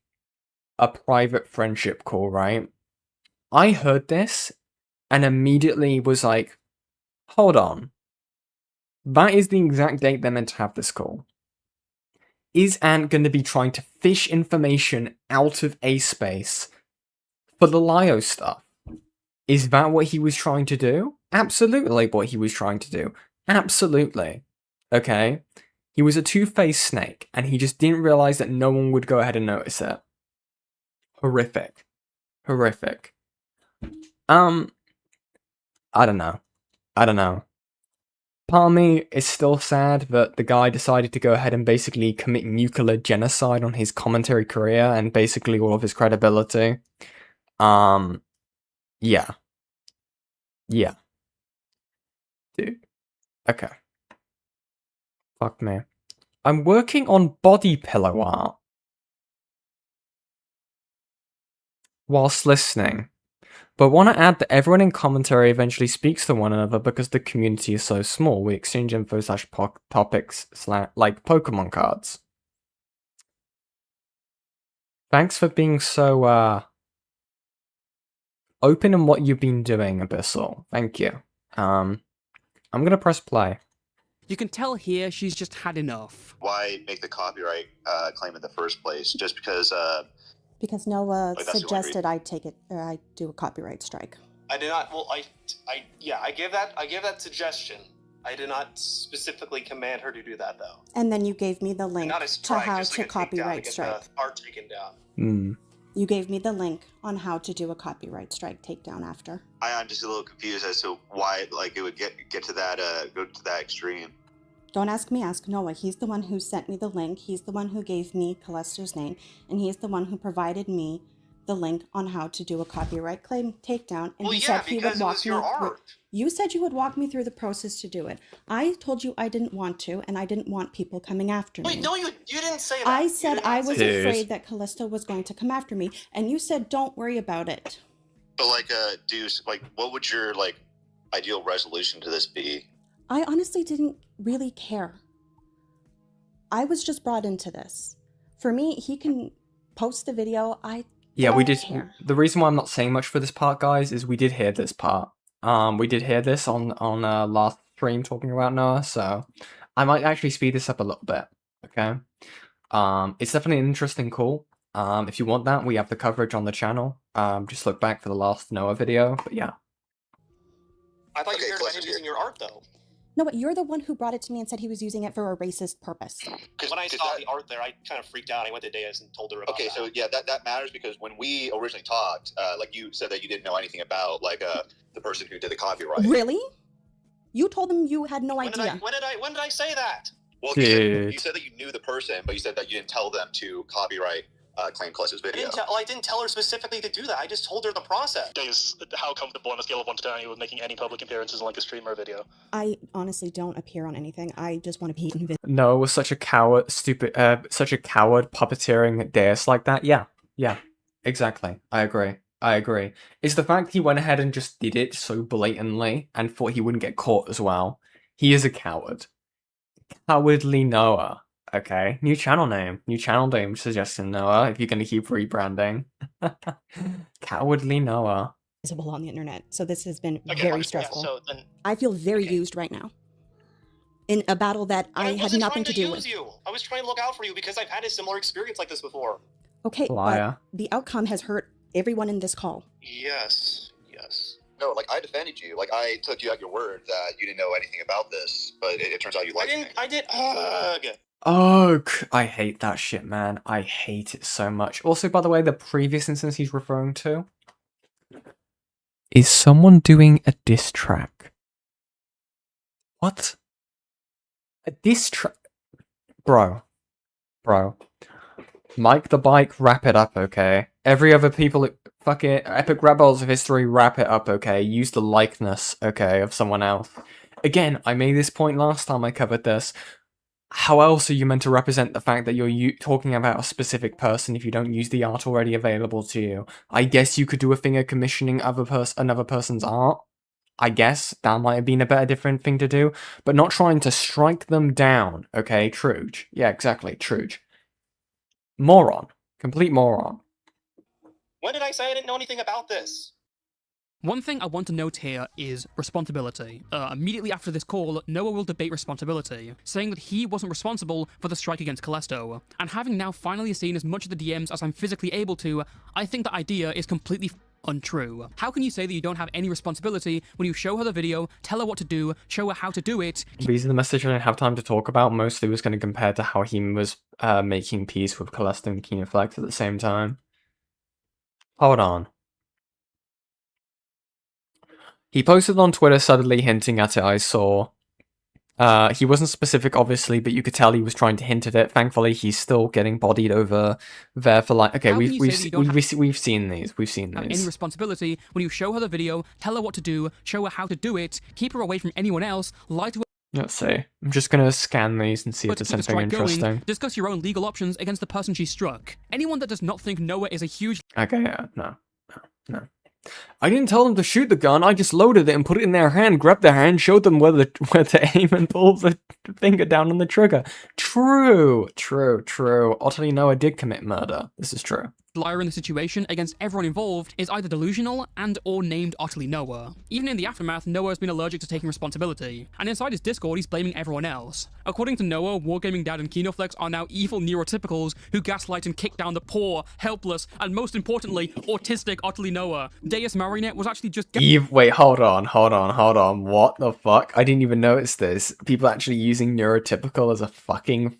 a private friendship call, right? I heard this, and immediately was like, Hold on. That is the exact date they're meant to have this call. Is Ant going to be trying to fish information out of A-Space for the Lio stuff? Is that what he was trying to do? Absolutely what he was trying to do. Absolutely. Okay? He was a two-faced snake, and he just didn't realize that no one would go ahead and notice it. Horrific. Horrific. I don't know. Part of me is still sad that the guy decided to go ahead and basically commit nuclear genocide on his commentary career and basically all of his credibility. Yeah. Yeah. Dude. Okay. Fuck me. I'm working on body pillow art whilst listening, but want to add that everyone in commentary eventually speaks to one another because the community is so small. We exchange info / topics like Pokemon cards. Thanks for being so open in what you've been doing, Abyssal. Thank you. I'm gonna press play. You can tell here she's just had enough. Why make the copyright claim in the first place? Just because Because Noah that's the only suggested I take it, or I do a copyright strike. I did not. Well, I gave that suggestion. I did not specifically command her to do that, though. And then you gave me the link Not a to strike, how just to like a takedown, copyright get strike. the art taken down. You gave me the link on how to do a copyright strike takedown after. I'm just a little confused as to why it would get to that go to that extreme. Don't ask me, ask Noah. He's the one who sent me the link. He's the one who gave me Calester's name, and he's the one who provided me the link on how to do a copyright claim takedown. And Well, he yeah, said he would because it walk was me your through. art. You said you would walk me through the process to do it. I told you I didn't want to, and I didn't want people coming after me. Wait, no, you didn't say that. I You said did I not was say that. afraid that Callisto was going to come after me, and you said don't worry about it. But Deuce, what would your ideal resolution to this be? I honestly didn't really care. I was just brought into this. For me, he can post the video. Yeah, we don't did. care. The reason why I'm not saying much for this part, guys, is we did hear this part. We did hear this on last stream talking about Noah, so I might actually speed this up a little bit. Okay. It's definitely an interesting call. If you want that, we have the coverage on the channel. Just look back for the last Noah video. But yeah. I thought you Okay, cared about close him to using your art, though. No, but you're the one who brought it to me and said he was using it for a racist purpose. Because when I saw the art there, I kind of freaked out. I went to Deus and told her about Okay, that. so yeah, that matters because when we originally talked, you said that you didn't know anything about the person who did the copyright. Really? You told him you had no when idea. did I say that? Well, Dude. you said that you knew the person, but you said that you didn't tell them to copyright claim Callisto's video. I didn't tell her specifically to do that. I just told her the process. Deus, how comfortable on a scale of 1 to 10 are you with making any public appearances in a stream or video? I honestly don't appear on anything. I just want to be invisible. Noah was such a coward, such a coward puppeteering Deus like that. Yeah, exactly. I agree. It's the fact he went ahead and just did it so blatantly and thought he wouldn't get caught as well. He is a coward. Cowardly Noah. Okay, new channel name suggestion, Noah, if you're going to keep rebranding. Cowardly Noah. On the internet. So this has been Okay, very yeah, stressful. so then I feel very Okay. used right now. In a battle that I had wasn't nothing trying to do use with. you. I was trying to look out for you because I've had a similar experience like this before. Okay, Liar. but the outcome has hurt everyone in this call. Yes. No, I defended you. I took you at your word that you didn't know anything about this, but it turns out you liked me. I did. Ugh, I hate that shit, man. I hate it so much. Also, by the way, the previous instance he's referring to is someone doing a diss track. What? A diss track? Bro. Mike the Bike, wrap it up, okay? Every other people, fucking Epic Rebels of History, wrap it up, okay? Use the likeness, okay, of someone else. Again, I made this point last time I covered this. How else are you meant to represent the fact that you're talking about a specific person if you don't use the art already available to you? I guess you could do a thing of commissioning another person's art. I guess that might have been a different thing to do, but not trying to strike them down, okay, Truge? Yeah, exactly, Truge. Moron. Complete moron. When did I say I didn't know anything about this? One thing I want to note here is responsibility. Immediately after this call, Noah will debate responsibility, saying that he wasn't responsible for the strike against Callisto. And having now finally seen as much of the DMs as I'm physically able to, I think the idea is completely untrue. How can you say that you don't have any responsibility when you show her the video, tell her what to do, show her how to do it? These are the messages I didn't have time to talk about. Mostly was going to compare to how he was making peace with Callisto and Kinoflex at the same time. Hold on. He posted on Twitter subtly hinting at it, I saw. He wasn't specific, obviously, but you could tell he was trying to hint at it. Thankfully, he's still getting bodied over there for like. Okay, we've seen these. We've seen Have these. any responsibility when you show her the video, tell her what to do, show her how to do it, keep her away from anyone else, lie to her. Let's see. I'm just gonna scan these and see if there's anything interesting. Discuss your own legal options against the person she struck. Anyone that does not think Noah is a huge. Okay, yeah, no. I didn't tell them to shoot the gun. I just loaded it and put it in their hand, grabbed their hand, showed them where to aim and pull the finger down on the trigger. True. OtterlyNoah did commit murder. This is true. Liar in the situation against everyone involved is either delusional and or named OtterlyNoah. Even in the aftermath, Noah has been allergic to taking responsibility, and inside his Discord he's blaming everyone else. According to Noah, Wargaming Dad and Kinoflex are now evil neurotypicals who gaslight and kick down the poor, helpless, and most importantly, autistic OtterlyNoah. Deus Marinette was actually just Wait, hold on. What the fuck? I didn't even notice this. People actually using neurotypical as a fucking...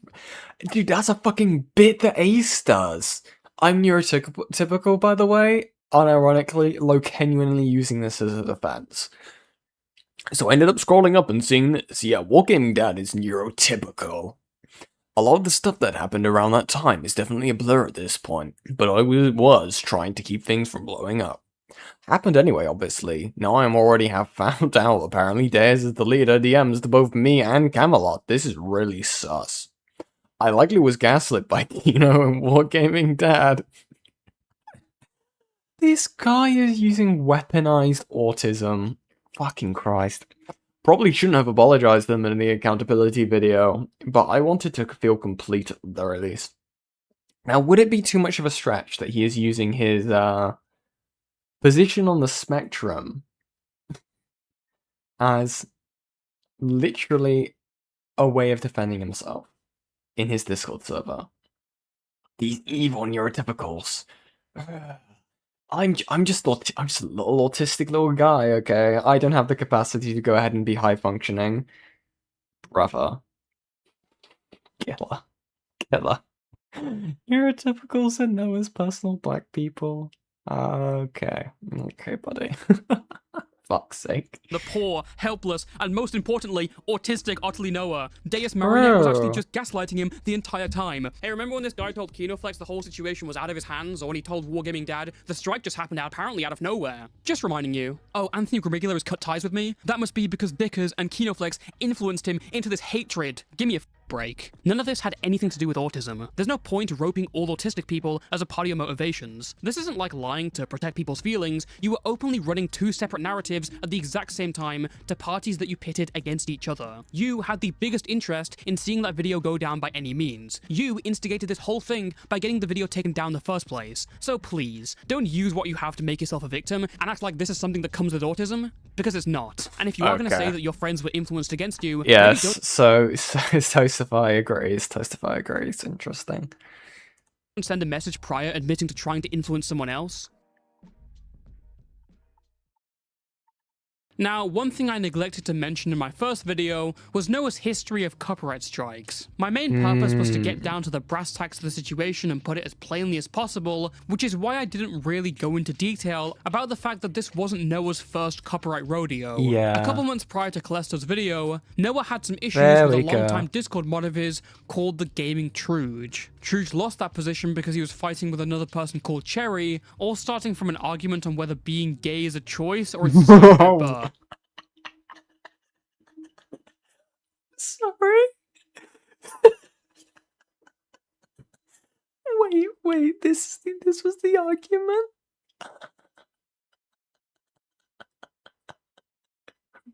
Dude, that's a fucking bit that Ace does. I'm neurotypical, by the way, unironically, genuinely using this as a defense. So I ended up scrolling up and seeing this. Yeah, Wargaming Dad is neurotypical. A lot of the stuff that happened around that time is definitely a blur at this point, but I was trying to keep things from blowing up. Happened anyway, obviously. Now I already have found out, apparently Dares is the leader DMs to both me and Camelot. This is really sus. I likely was gaslit by Kino and Wargaming Dad. This guy is using weaponized autism. Fucking Christ. Probably shouldn't have apologized to them in the accountability video, but I wanted to feel complete at the very least. Now, would it be too much of a stretch that he is using his position on the spectrum as literally a way of defending himself in his Discord server? These evil neurotypicals. I'm just a little autistic little guy, okay? I don't have the capacity to go ahead and be high functioning. Brother. Killer. Neurotypicals are Noah's personal black people. Okay, buddy. Fuck's sake. The poor, helpless, and most importantly, autistic OtterlyNoah. Deus Marinette was actually just gaslighting him the entire time. Hey, remember when this guy told Kinoflex the whole situation was out of his hands, or when he told Wargaming Dad the strike just happened apparently out of nowhere? Just reminding you. Oh, Anthony Gramigula has cut ties with me? That must be because Dickers and Kinoflex influenced him into this hatred. Give me a break. None of this had anything to do with autism. There's no point roping all autistic people as a part of your motivations. This isn't like lying to protect people's feelings. You were openly running two separate narratives at the exact same time to parties that you pitted against each other. You had the biggest interest in seeing that video go down by any means. You instigated this whole thing by getting the video taken down in the first place. So please, don't use what you have to make yourself a victim and act like this is something that comes with autism, because it's not. And if you are going to say that your friends were influenced against you... Yes, so Toastify agrees. Interesting. Send a message prior admitting to trying to influence someone else. Now, one thing I neglected to mention in my first video was Noah's history of copyright strikes. My main purpose was to get down to the brass tacks of the situation and put it as plainly as possible, which is why I didn't really go into detail about the fact that this wasn't Noah's first copyright rodeo. Yeah. A couple months prior to Callisto's video, Noah had some issues with a long-time Discord mod of his called the Gaming Truge. Truge lost that position because he was fighting with another person called Cherry, all starting from an argument on whether being gay is a choice or it's a Sorry. Wait, this was the argument?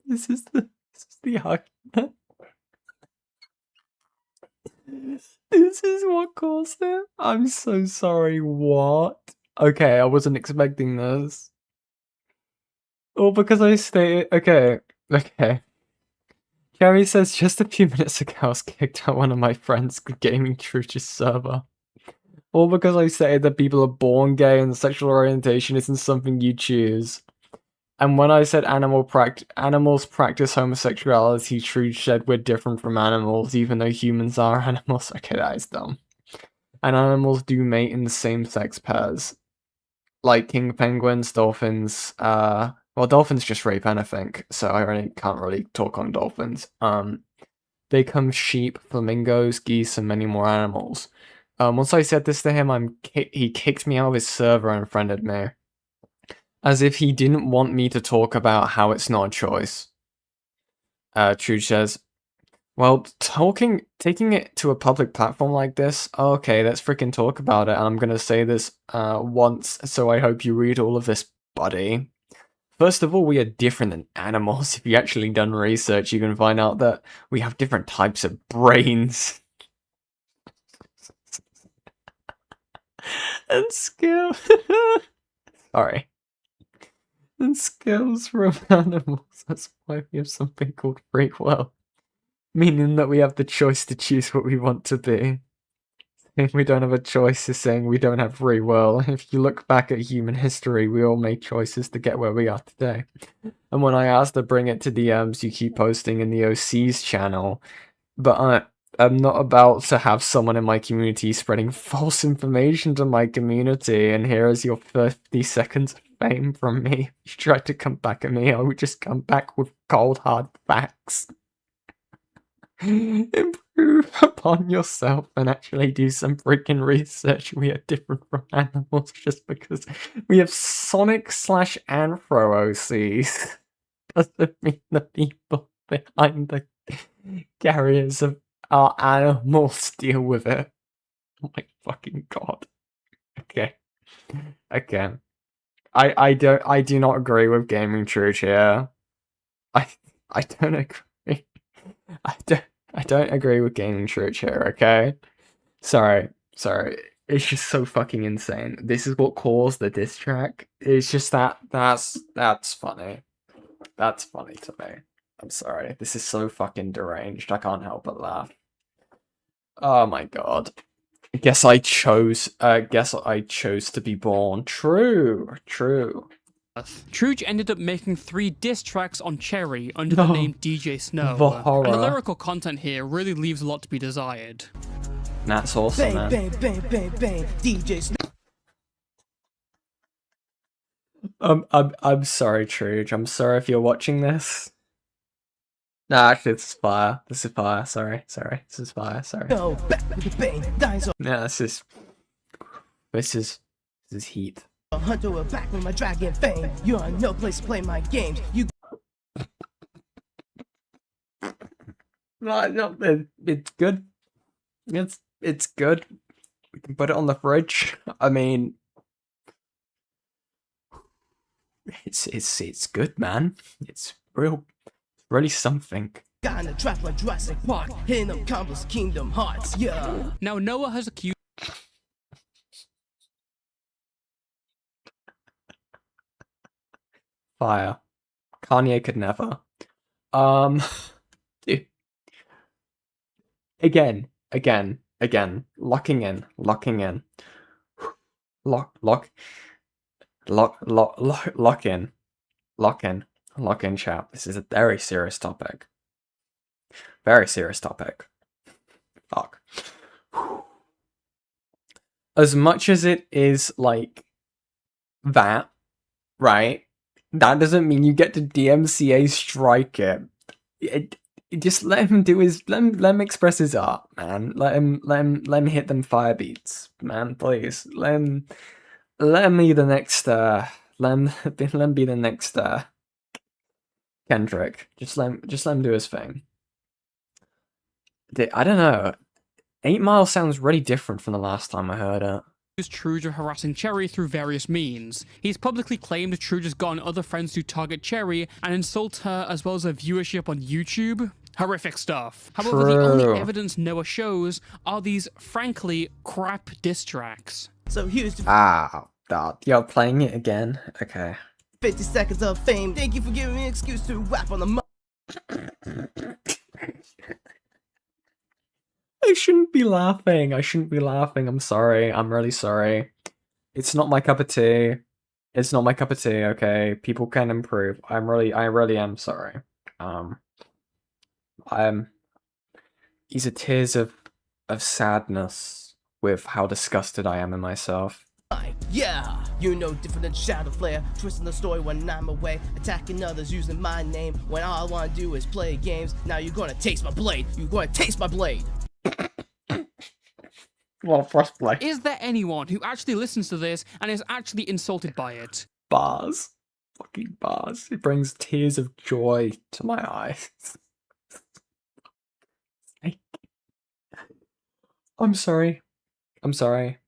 This is the argument? This is what caused it? I'm so sorry, what? Okay, I wasn't expecting this. All because I stated. Okay. Gary says just a few minutes ago I was kicked out one of my friends' gaming Truge's server. All because I stated that people are born gay and sexual orientation isn't something you choose. And when I said animals practice homosexuality, Truge said we're different from animals, even though humans are animals. Okay, that is dumb. And animals do mate in the same sex pairs. Like king penguins, dolphins, well, dolphins just rape anything, so I really can't really talk on dolphins. They come sheep, flamingos, geese, and many more animals. Once I said this to him, he kicked me out of his server and friended me. As if he didn't want me to talk about how it's not a choice. Truge says, well, taking it to a public platform like this, okay, let's freaking talk about it. And I'm gonna say this once, so I hope you read all of this, buddy. First of all, we are different than animals. If you actually done research, you can find out that we have different types of brains. And skill. Sorry. And skills from animals. That's why we have something called free will. Meaning that we have the choice to choose what we want to be. Saying we don't have a choice is saying we don't have free will. If you look back at human history, we all made choices to get where we are today. And when I asked to bring it to DMs, you keep posting in the OC's channel. But I'm not about to have someone in my community spreading false information to my community, and here is your 50 seconds of fame from me. If you tried to come back at me, I would just come back with cold hard facts. Improve upon yourself and actually do some freaking research. We are different from animals just because we have Sonic/Anthro OCs. Doesn't mean the people behind the carriers of our animals deal with it. Oh my fucking god. Okay. Again. I do not agree with Gaming Truge here. I don't agree. I don't agree with Gaming Truge here, okay? Sorry. It's just so fucking insane. This is what caused the diss track. It's just that's funny. That's funny to me. I'm sorry. This is so fucking deranged. I can't help but laugh. Oh my god. Guess I chose to be born. True. Truge ended up making 3 diss tracks on Cherry under the name DJ Snow. The horror. And the lyrical content here really leaves a lot to be desired. That's awesome, man. Bang, DJ Snow. I'm sorry, Truge. I'm sorry if you're watching this. Nah, actually, this is fire. Sorry. This is fire. Sorry. Go back with the bang, dinosaur. Yeah, this is heat. Hunter will back with my dragon fame. You're in no place to play my games. You. No, it's good. It's good. We can put it on the fridge. I mean, it's good, man. It's really something. Got in a trap like Jurassic Park, hitting them combos, Kingdom Hearts, yeah. Now Noah has accused Fire. Kanye could never. Dude. Again. Locking in. Lock in. Lock in, chat. This is a very serious topic. Fuck. As much as it is like that, right? That doesn't mean you get to DMCA strike it. Just let him do his. Let him express his art, man. Let him hit them fire beats, man. Please, let him be the next. Let him be the next. Kendrick. Just let him do his thing. I don't know. 8 Mile sounds really different from the last time I heard it. Truge of harassing Cherry through various means. He's publicly claimed Truge has gotten other friends to target Cherry and insult her as well as her viewership on YouTube. Horrific stuff. However, the only evidence Noah shows are these, frankly, crap diss tracks. So here's you're playing it again? Okay. 50 seconds of fame. Thank you for giving me an excuse to rap on the mic. I shouldn't be laughing. I shouldn't be laughing. I'm sorry. I'm really sorry. It's not my cup of tea. It's not my cup of tea, okay? People can improve. I really am sorry. These are tears of sadness with how disgusted I am in myself. Yeah, you're no different than Shadow Flare, twisting the story when I'm away, attacking others using my name, when all I wanna do is play games. Now you're gonna taste my blade. You're gonna taste my blade. Well, first play. Is there anyone who actually listens to this and is actually insulted by it? Bars. Fucking bars. It brings tears of joy to my eyes. I'm sorry. I'm sorry.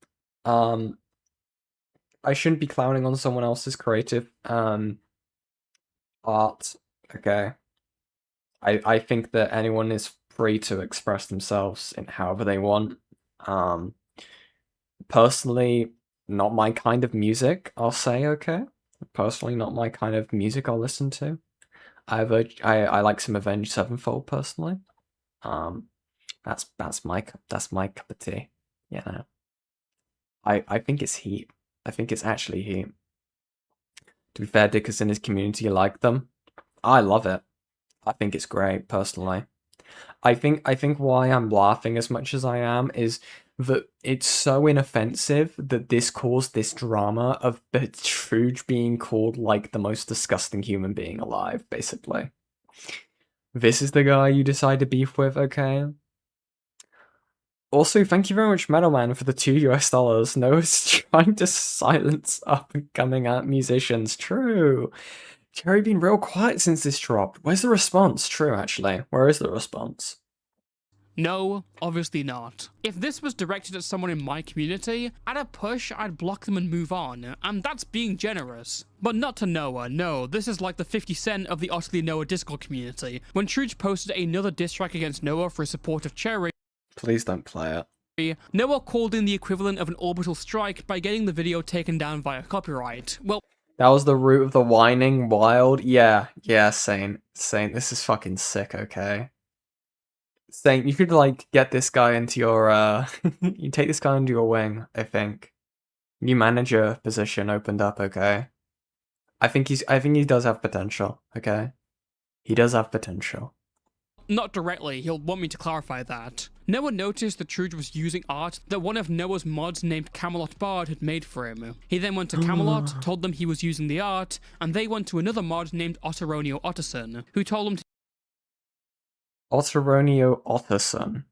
I shouldn't be clowning on someone else's creative art. Okay. I think that anyone is free to express themselves in however they want. Personally, not my kind of music, I'll say, okay? Personally, not my kind of music I'll listen to. I like some Avenged Sevenfold personally. That's my cup of tea, you know. I think it's heat. I think it's actually heat. To be fair, Dickers and his community like them. I love it. I think it's great, personally. I think why I'm laughing as much as I am is that it's so inoffensive that this caused this drama of Petruge being called like the most disgusting human being alive, basically. This is the guy you decide to beef with, okay? Also, thank you very much, Metalman, for the $2 US. Noah's trying to silence up-and-coming musicians. True. Jerry been real quiet since this dropped. Where's the response? True, actually. Where is the response? No, obviously not. If this was directed at someone in my community, at a push, I'd block them and move on, and that's being generous. But not to Noah, no, this is like the 50 Cent of the OtterlyNoah Discord community. When Truge posted another diss track against Noah for his support of Cherry, please don't play it. Noah called in the equivalent of an orbital strike by getting the video taken down via copyright. Well, that was the root of the whining wild. Yeah, Saint, this is fucking sick, okay? Saint, you could, like, get this guy into your, you take this guy under your wing, I think. New manager position opened up, okay? I think he does have potential, okay? He does have potential. Not directly, he'll want me to clarify that. Noah noticed that Truge was using art that one of Noah's mods named Camelot Bard had made for him. He then went to Camelot, told them he was using the art, and they went to another mod named OtterlyNoah Otterson, who told him to OtterlyNoah Otterson.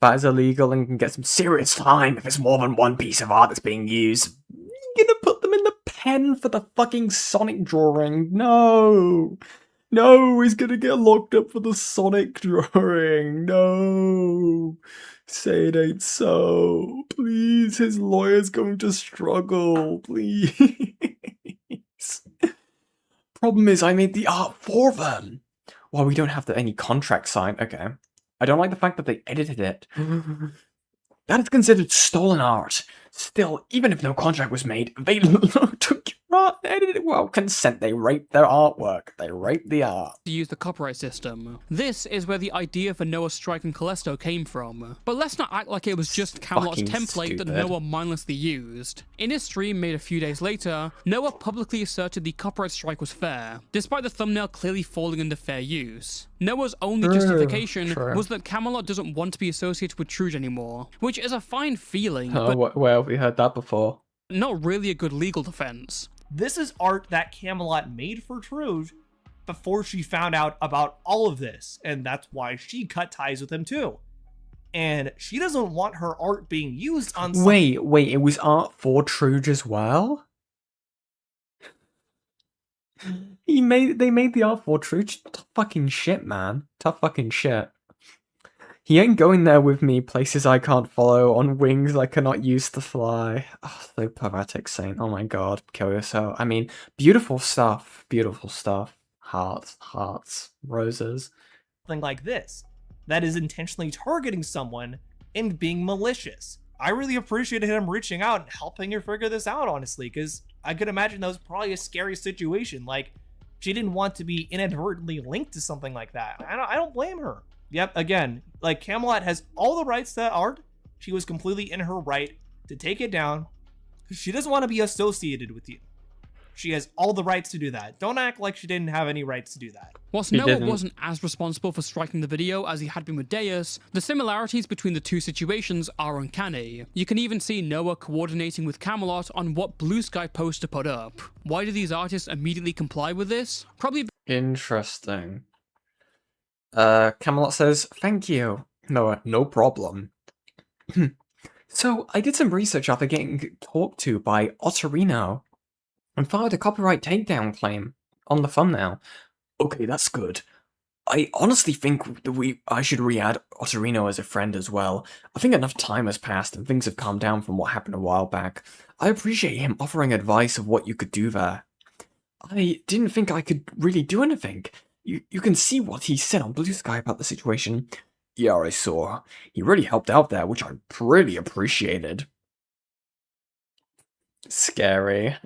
That is illegal and can get some serious fine if it's more than one piece of art that's being used. You're gonna put them in the pen for the fucking Sonic drawing? No! No, he's gonna get locked up for the Sonic drawing. No. Say it ain't so. Please, his lawyer's going to struggle. Please. Problem is, I made the art for them. Well, we don't have any contract signed. Okay. I don't like the fact that they edited it. That is considered stolen art. Still, even if no contract was made, they took your art and edited it without consent. They raped their artwork. They raped the art. To use the copyright system. This is where the idea for Noah's strike and Callisto came from. But let's not act like it was just Camelot's template that Noah mindlessly used. In his stream made a few days later, Noah publicly asserted the copyright strike was fair, despite the thumbnail clearly falling under fair use. Noah's only justification was that Camelot doesn't want to be associated with Truge anymore, which is a fine feeling, but where have we heard that before? Not really a good legal defense. This is art that Camelot made for Truge before she found out about all of this, and that's why she cut ties with him too. And she doesn't want her art being used on Wait, it was art for Truge as well? They made the art for Truge? Tough fucking shit, man. Tough fucking shit. He ain't going there with me, places I can't follow, on wings I cannot use to fly. Oh, so poetic, Saint. Oh my god, kill yourself. I mean, beautiful stuff. Beautiful stuff. Hearts, roses. Something like this, that is intentionally targeting someone and being malicious. I really appreciated him reaching out and helping her figure this out, honestly, because I could imagine that was probably a scary situation. Like, she didn't want to be inadvertently linked to something like that. I don't blame her. Yep, again, like, Camelot has all the rights to art. She was completely in her right to take it down. She doesn't want to be associated with you. She has all the rights to do that. Don't act like she didn't have any rights to do that. Whilst Noah wasn't as responsible for striking the video as he had been with Deus, the similarities between the two situations are uncanny. You can even see Noah coordinating with Camelot on what Blue Sky post to put up. Why do these artists immediately comply with this? Probably Interesting. Camelot says, "Thank you, Noah, no problem." So, I did some research after getting talked to by OtterlyNoah and filed a copyright takedown claim on the thumbnail. Okay, that's good. I honestly think that I should re-add OtterlyNoah as a friend as well. I think enough time has passed and things have calmed down from what happened a while back. I appreciate him offering advice of what you could do there. I didn't think I could really do anything. You can see what he said on Blue Sky about the situation. Yeah, I saw. He really helped out there, which I really appreciated. Scary.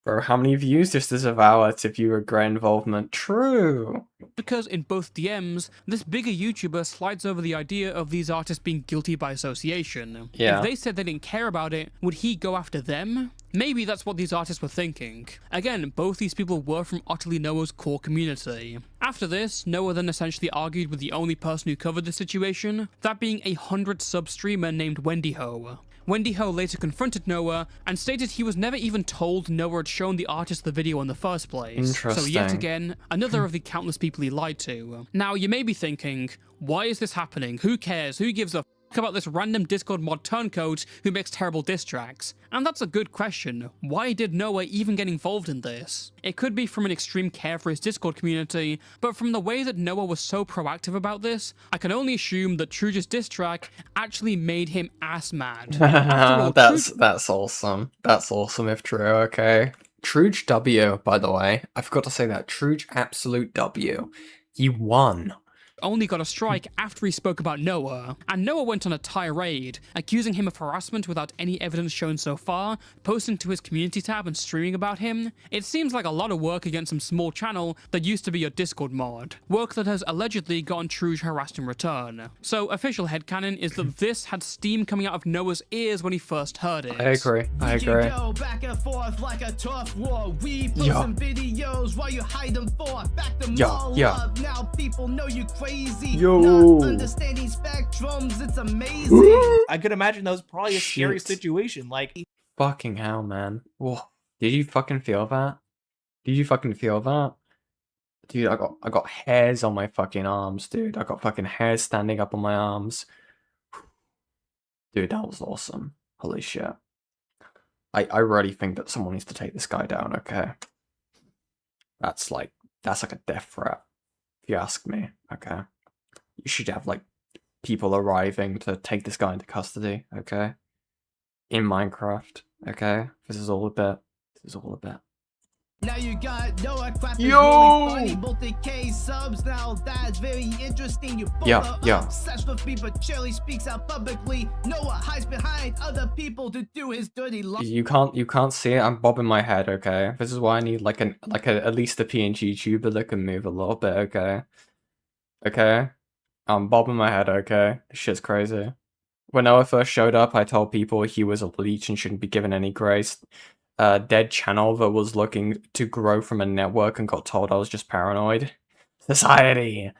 Bro, how many views just as of hours if you regret involvement? True. because in both DMs, this bigger YouTuber slides over the idea of these artists being guilty by association. Yeah. If they said they didn't care about it, would he go after them? Maybe that's what these artists were thinking. Again, both these people were from OtterlyNoah's core community. After this, Noah then essentially argued with the only person who covered the situation, that being a 100-sub streamer named WendyHo. WendyHo later confronted Noah and stated he was never even told Noah had shown the artist the video in the first place. So yet again, another of the countless people he lied to. Now you may be thinking, why is this happening? Who cares? Who gives a about this random Discord mod turncoat who makes terrible diss tracks? And that's a good question. Why did Noah even get involved in this? It could be from an extreme care for his Discord community, but from the way that Noah was so proactive about this, I can only assume that Truge's diss track actually made him ass mad. All, that's awesome. That's awesome if true, okay. Truge W, by the way. I forgot to say that. Truge absolute W. He won. Only got a strike after he spoke about Noah, and Noah went on a tirade, accusing him of harassment without any evidence shown so far, posting to his community tab and streaming about him. It seems like a lot of work against some small channel that used to be your Discord mod. Work that has allegedly gotten Truge harassed in return. So official headcanon is that this had steam coming out of Noah's ears when he first heard it. I agree. I agree. Go back and forth like a tough war. We post some videos while you hide them for. Back them all up. Now people know you crazy. Yo. Not understanding spectrums, it's amazing. I could imagine that was probably a scary situation. Like, fucking hell, man. Whoa. Did you fucking feel that? Did you fucking feel that? Dude, I got hairs on my fucking arms, dude. I got fucking hairs standing up on my arms. Dude, that was awesome. Holy shit. I really think that someone needs to take this guy down, okay? That's like a death threat. If you ask me, okay? You should have, like, people arriving to take this guy into custody, okay? In Minecraft, okay? This is all a bit. This is all a bit. Now you got Noah clapping really funny, multi-K subs, now that's very interesting. You obsessed with me, but Charlie speaks out publicly. Noah hides behind other people to do his dirty laundry. You can't see it. I'm bobbing my head, okay? This is why I need at least a PNG tuber that can move a little bit, okay? Okay? I'm bobbing my head, okay? This shit's crazy. When Noah first showed up, I told people he was a leech and shouldn't be given any grace. Dead channel that was looking to grow from a network and got told I was just paranoid. Society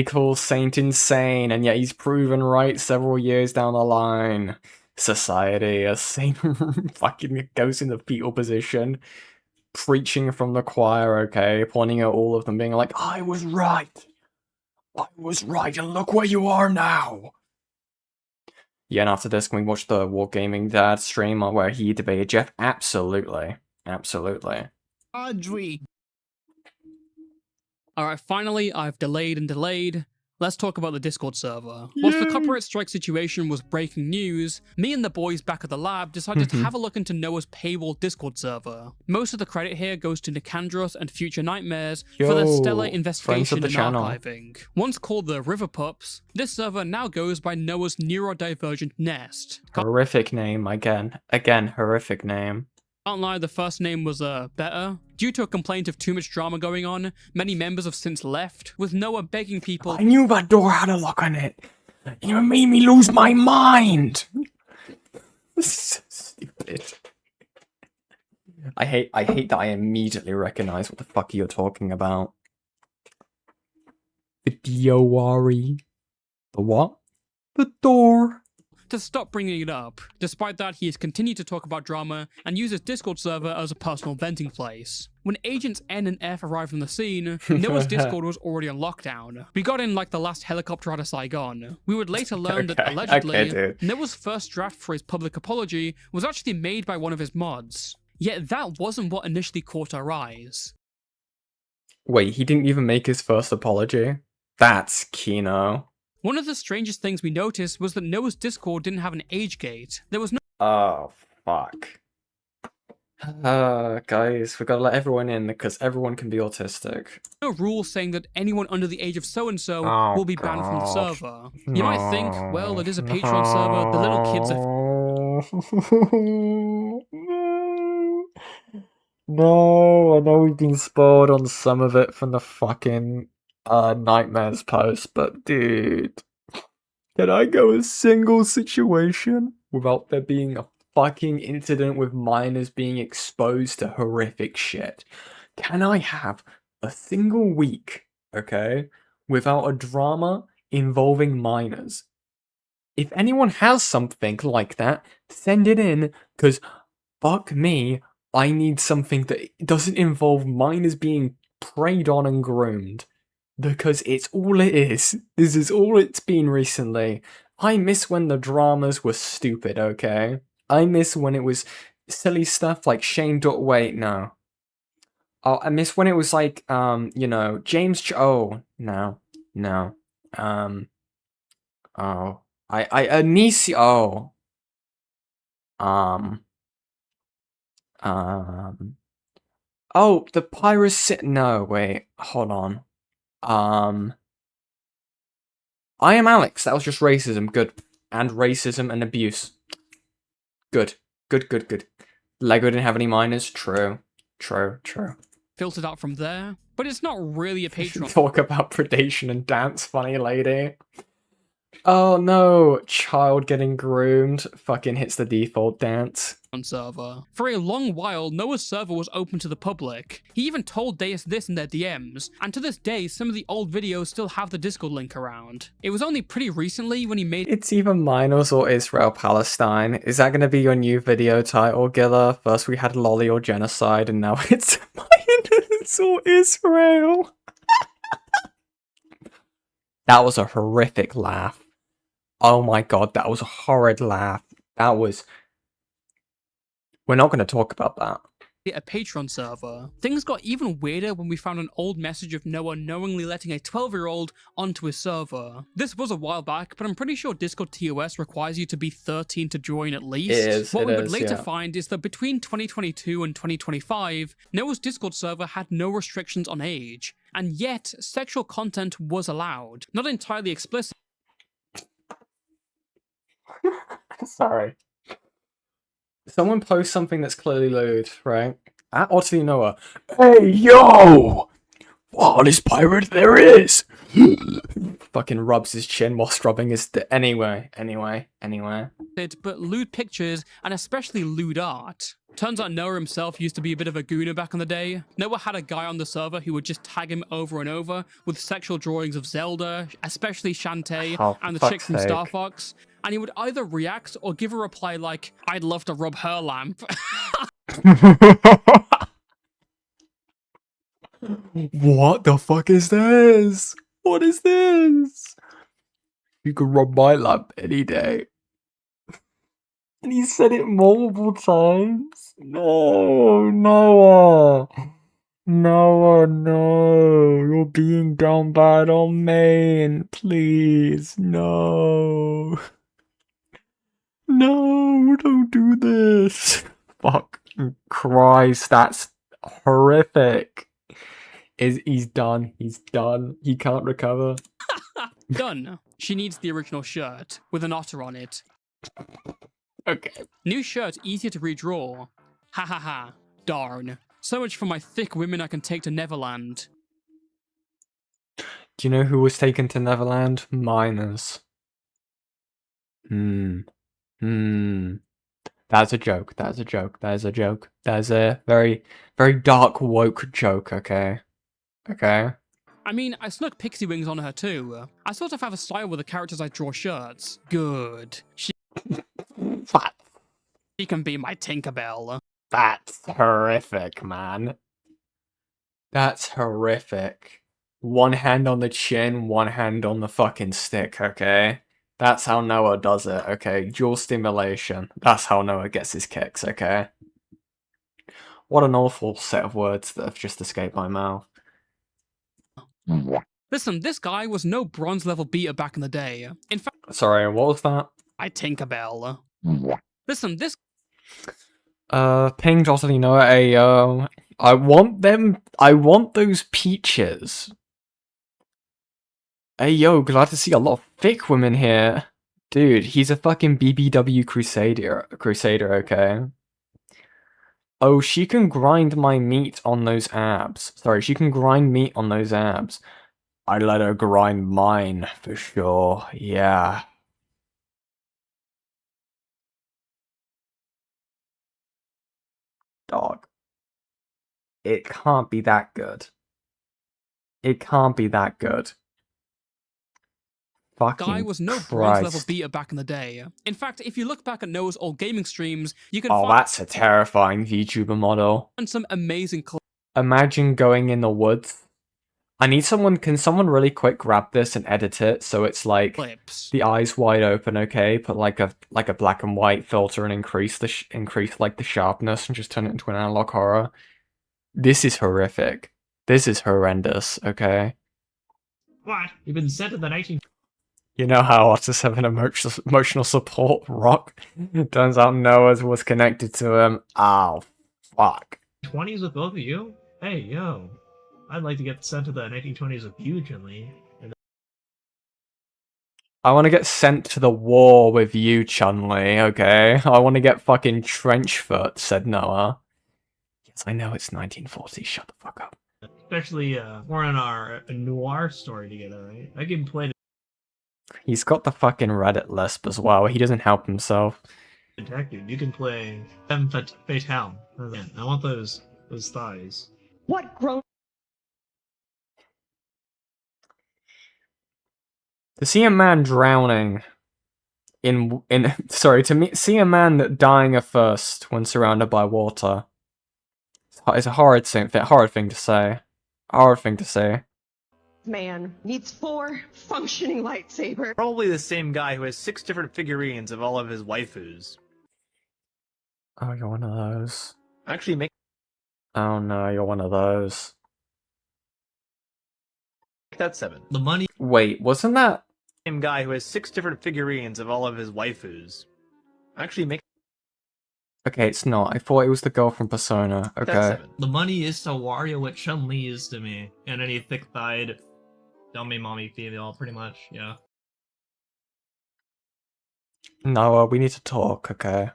calls Saint insane, and yet he's proven right several years down the line. Society, a Saint fucking goes in the fetal position, preaching from the choir, okay, pointing at all of them, being like, I was right, and look where you are now. Yeah, and after this, can we watch the Wargaming Dad stream where he debated Jeff? Absolutely. Absolutely. Audrey. Alright, finally, I've delayed and delayed. Let's talk about the Discord server. Once the copyright strike situation was breaking news, me and the boys back at the lab decided to have a look into Noah's paywall Discord server. Most of the credit here goes to Nicandros and Future Nightmares for their stellar investigation and archiving. Once called the River Pups, this server now goes by Noah's neurodivergent nest. Horrific name, again, horrific name. Can't lie, the first name was better. Due to a complaint of too much drama going on, many members have since left, with Noah begging people— I knew that door had a lock on it. You made me lose my mind. This is so stupid. I hate that I immediately recognize what the fuck you're talking about. Video worry. The what? The door. To stop bringing it up. Despite that, he has continued to talk about drama and uses Discord server as a personal venting place. When agents N and F arrived on the scene, Noah's Discord was already on lockdown. We got in like the last helicopter out of Saigon. We would later learn that allegedly, Noah's first draft for his public apology was actually made by one of his mods. Yet that wasn't what initially caught our eyes. Wait, he didn't even make his first apology? That's Kino. One of the strangest things we noticed was that Noah's Discord didn't have an age gate. There was no— Oh, fuck. Guys, we gotta let everyone in because everyone can be autistic. no rule saying that anyone under the age of so-and-so will be banned from the server. You might think, well, it is a Patreon server, the little kids are— No, I know we've been spoiled on some of it from the fucking Nightmares post, but dude, can I go a single situation without there being a fucking incident with minors being exposed to horrific shit? Can I have a single week, okay, without a drama involving minors? If anyone has something like that, send it in, because fuck me, I need something that doesn't involve minors being preyed on and groomed. Because it's all it is. This is all it's been recently. I miss when the dramas were stupid, okay? I miss when it was silly stuff like Shane. Wait, no. Oh, I miss when it was like, you know, James. Oh, no. Oh, Anicia. Oh. Oh, the piracy. No, wait. Hold on. I am Alex. That was just racism. Good. And racism and abuse. Good. Lego didn't have any minors. True. filtered out from there, but it's not really a Patreon. Talk about predation and dance, funny lady. Oh no, child getting groomed fucking hits the default dance. Server. For a long while, Noah's server was open to the public. He even told Deus this in their DMs, and to this day, some of the old videos still have the Discord link around. It was only pretty recently when he made— It's either minors or Israel-Palestine. Is that gonna be your new video title, Gilla? First we had lolly or genocide, and now it's minors or Israel. That was a horrific laugh. Oh my god, that was a horrid laugh. That was... We're not going to talk about that. A Patreon server. Things got even weirder when we found an old message of Noah knowingly letting a 12-year-old onto his server. This was a while back, but I'm pretty sure Discord TOS requires you to be 13 to join at least. What we would later find is that between 2022 and 2025, Noah's Discord server had no restrictions on age, and yet sexual content was allowed. Not entirely explicit. Sorry. Someone posts something that's clearly lewd, right? At OtterlyNoah. Hey, yo! Hardest pirate there is! Fucking rubs his chin while scrubbing his... Anyway. But lewd pictures, and especially lewd art. Turns out Noah himself used to be a bit of a gooner back in the day. Noah had a guy on the server who would just tag him over and over with sexual drawings of Zelda, especially Shantae, and the chick from Star Fox. And he would either react or give a reply like, "I'd love to rub her lamp." What the fuck is this? What is this? You could rub my lamp any day. And he said it multiple times. No, Noah. No, no, you're being down bad on Maine. Please, no. No, don't do this. Fuck Christ, that's horrific. He's done. He's done. He can't recover. Done. She needs the original shirt with an otter on it. Okay. New shirt easier to redraw. Ha ha ha. Darn. So much for my thick women I can take to Neverland. Do you know who was taken to Neverland? Miners. That's a joke. That's a joke. That's a joke. That's a very, very dark woke joke, okay? Okay? I mean, I snuck pixie wings on her too. I sort of have a style with the characters I draw shirts. Good. She can be my Tinkerbell. That's horrific, man. That's horrific. One hand on the chin, one hand on the fucking stick, okay? That's how Noah does it, okay? Dual stimulation. That's how Noah gets his kicks, okay? What an awful set of words that have just escaped my mouth. Listen, this guy was no bronze level beater back in the day. In fact, sorry, what was that? I Tinkerbell. Listen, this pinged OtterlyNoah, I want those peaches. Hey yo, glad to see a lot of thick women here. Dude, he's a fucking BBW crusader, okay? Oh, she can grind my meat on those abs. Sorry, she can grind meat on those abs. I let her grind mine, for sure, yeah. Dog. It can't be that good. It can't be that good. Fucking guy was no Christ. bronze level beater back in the day. In fact, if you look back at Noah's old gaming streams, you can find that's a terrifying VTuber model. Some amazing imagine going in the woods. Can someone really quick grab this and edit it so it's like clips. The eyes wide open, okay? Put like a black and white filter and increase like the sharpness and just turn it into an analog horror. This is horrific. This is horrendous, okay? What? You've been sent to the 19... You know how artists have an emotional support rock? Turns out Noah's was connected to him. Oh, fuck. 20s with both of you? Hey, yo. I'd like to get sent to the 1920s with you, Chun-Li. I want to get sent to the war with you, Chun-Li, okay? I want to get fucking trenchfoot, said Noah. Yes, I know it's 1940, shut the fuck up. Especially, we're in our noir story together, right? I can play... He's got the fucking Reddit lisp as well, he doesn't help himself. Detective, you can play Femme Fatale. I want those thighs. What grown... To see a man drowning see a man dying of thirst when surrounded by water. It's a horrid thing to say. Hard thing to say. Man needs 4 functioning lightsabers. Probably the same guy who has 6 different figurines of all of his waifus. Oh, you're one of those. Actually, make... Oh no, you're one of those. That's 7. The money... Wait, wasn't that... Same guy who has 6 different figurines of all of his waifus. Actually, make... Okay, it's not. I thought it was the girl from Persona. Okay. The money is to Wario what Chun-Li is to me. And any thick-thighed, dummy mommy female, pretty much, yeah. Noah, we need to talk, okay?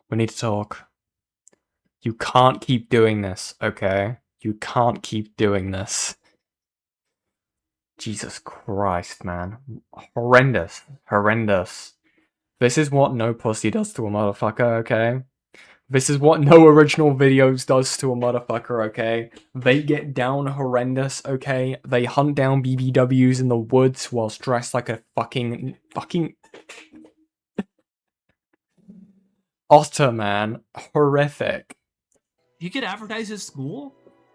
We need to talk. You can't keep doing this, okay? You can't keep doing this. Jesus Christ, man. Horrendous. Horrendous. This is what no pussy does to a motherfucker, okay? This is what no original videos does to a motherfucker, okay? They get down horrendous, okay? They hunt down BBWs in the woods whilst dressed like a fucking... otter, man. Horrific. You could advertise his school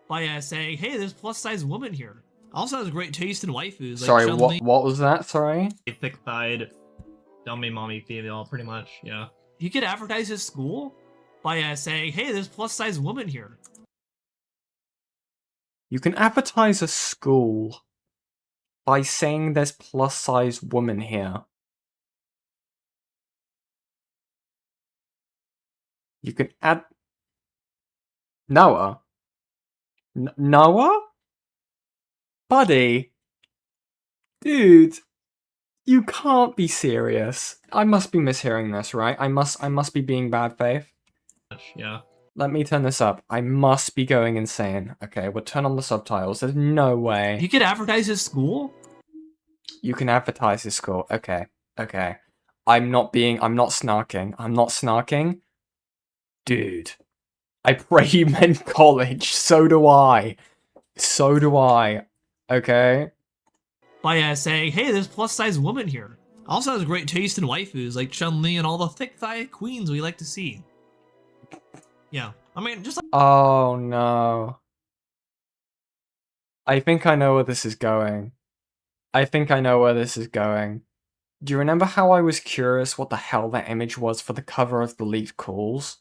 by saying, hey, there's plus-size woman here. Also has great taste in waifus. Like Sorry, what was that? Sorry? Thick-thighed, dummy mommy female, pretty much, yeah. You could advertise his school by saying, hey, there's plus-size woman here. You can advertise a school by saying there's plus-size women here. You can add... Noah? Noah? Buddy? Dude, you can't be serious. I must be mishearing this, right? I must be being bad faith. Yeah. Let me turn this up. I must be going insane. Okay, we'll turn on the subtitles. There's no way. You could advertise his school? You can advertise his school. Okay, okay. I'm not snarking. I'm not snarking. Dude. I pray you meant college. So do I. So do I. Okay? By saying, hey, there's plus-size woman here. Also has great taste in waifus, like Chun-Li and all the thick-thigh queens we like to see. Yeah, I mean, just like... Oh, no. I think I know where this is going. I think I know where this is going. Do you remember how I was curious what the hell that image was for the cover of the leaked calls?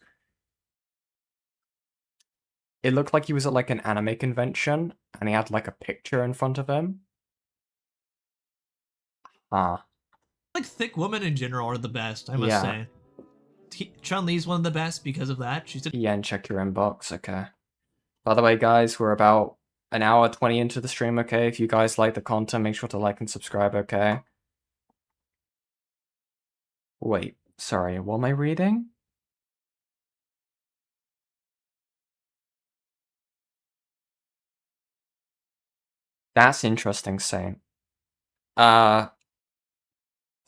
It looked like he was at like an anime convention, and he had like a picture in front of him. Ah. Like, thick women in general are the best, I must say. Chun-Li's one of the best because of that. She's Yeah, and check your inbox, okay. By the way, guys, we're about an hour 20 into the stream, okay? If you guys like the content, make sure to like and subscribe, okay? Wait, sorry, what am I reading? That's interesting, Saint.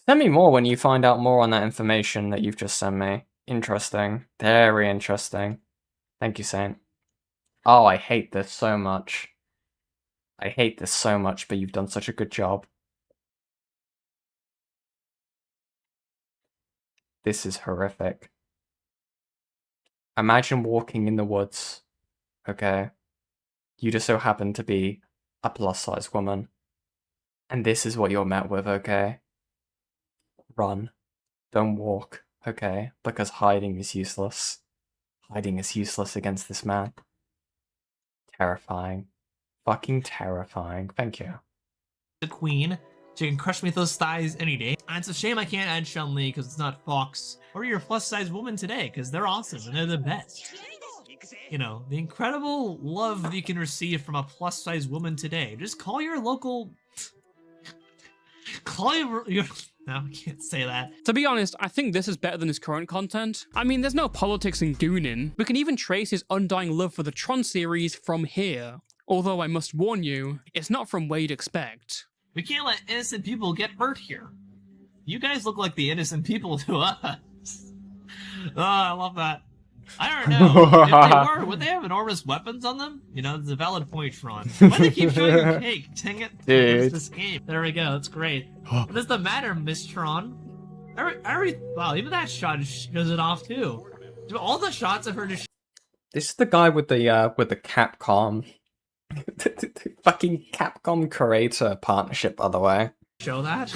Send me more when you find out more on that information that you've just sent me. Interesting. Very interesting. Thank you, Saint. Oh, I hate this so much. I hate this so much, but you've done such a good job. This is horrific. Imagine walking in the woods, okay? You just so happen to be a plus-size woman. And this is what you're met with, okay? Run. Don't walk, okay? Because hiding is useless. Hiding is useless against this man. Terrifying. Fucking terrifying. Thank you. the queen. She can crush me with those thighs any day. And it's a shame I can't add Chun-Li because it's not Fox or your plus-size woman today because they're awesome and they're the best. You know, the incredible love you can receive from a plus-size woman today. Just call your local... Call your... No, I can't say that. To be honest, I think this is better than his current content. I mean, there's no politics in Goonin. We can even trace his undying love for the Tron series from here. Although I must warn you, it's not from where you'd expect. We can't let innocent people get hurt here. You guys look like the innocent people to us. Oh, I love that. I don't know. If they were, would they have enormous weapons on them? You know, it's a valid point, Tron. Why do they keep showing your cake? Dang it. Dude. This game. There we go. That's great. What does the matter, Miss Tron? Wow, even that shot shows it off, too. All the shots of her just... This is the guy with the Capcom... the fucking Capcom creator partnership, by the way. Show that?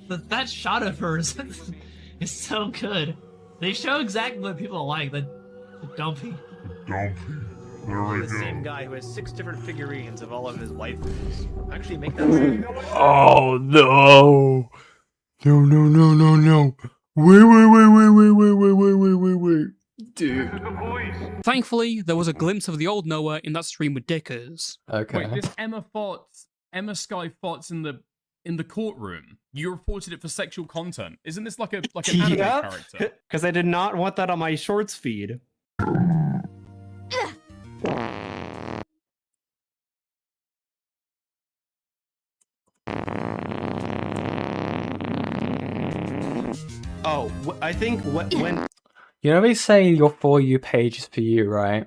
That shot of hers is so good. They show exactly what people like. The dumpy. The same guy who has 6 different figurines of all of his waifus. Actually, make that. Oh no! No! Wait! Dude. Thankfully, there was a glimpse of the old Noah in that stream with Dickers. Okay. Wait, this Emma Sky Fox in the courtroom. You reported it for sexual content. Isn't this like an anime character? Because I did not want that on my shorts feed. Oh, I think when... You know they say your For You page is for you, right?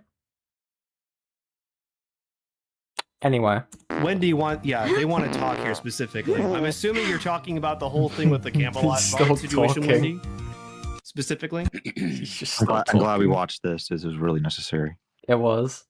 Anyway. When do you want... Yeah, they want to talk here specifically. I'm assuming you're talking about the whole thing with the Camelot bar situation, Wendy? Specifically? I'm glad we watched this. This was really necessary. It was.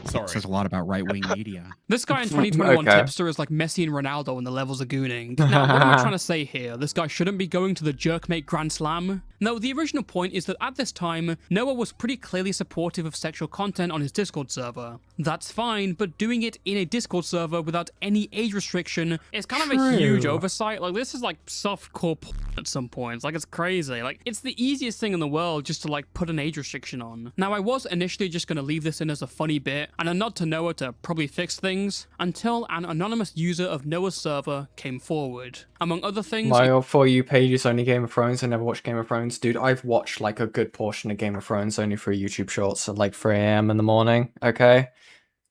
Sorry. It says a lot about right-wing media. This guy in 2021 Okay. tipster is like Messi and Ronaldo in the levels of gooning. Now, what am I trying to say here? This guy shouldn't be going to the Jerkmate Grand Slam? No, the original point is that at this time, Noah was pretty clearly supportive of sexual content on his Discord server. that's fine, but doing it in a Discord server without any age restriction is kind of a huge oversight. Like, this is like softcore porn at some points. Like, it's crazy. Like, it's the easiest thing in the world just to like put an age restriction on. Now, I was initially just gonna leave this in as a funny bit and a nod to Noah to probably fix things until an anonymous user of Noah's server came forward. Among other things, My For You page is only Game of Thrones. I never watched Game of Thrones. Dude, I've watched like a good portion of Game of Thrones only through YouTube shorts at like 3 AM in the morning, okay?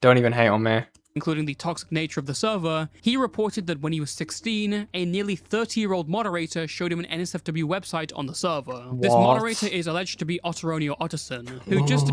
Don't even hate on me. Including the toxic nature of the server, he reported that when he was 16, a nearly 30-year-old moderator showed him an NSFW website on the server. This moderator is alleged to be OtterlyNoah Otterson, who just...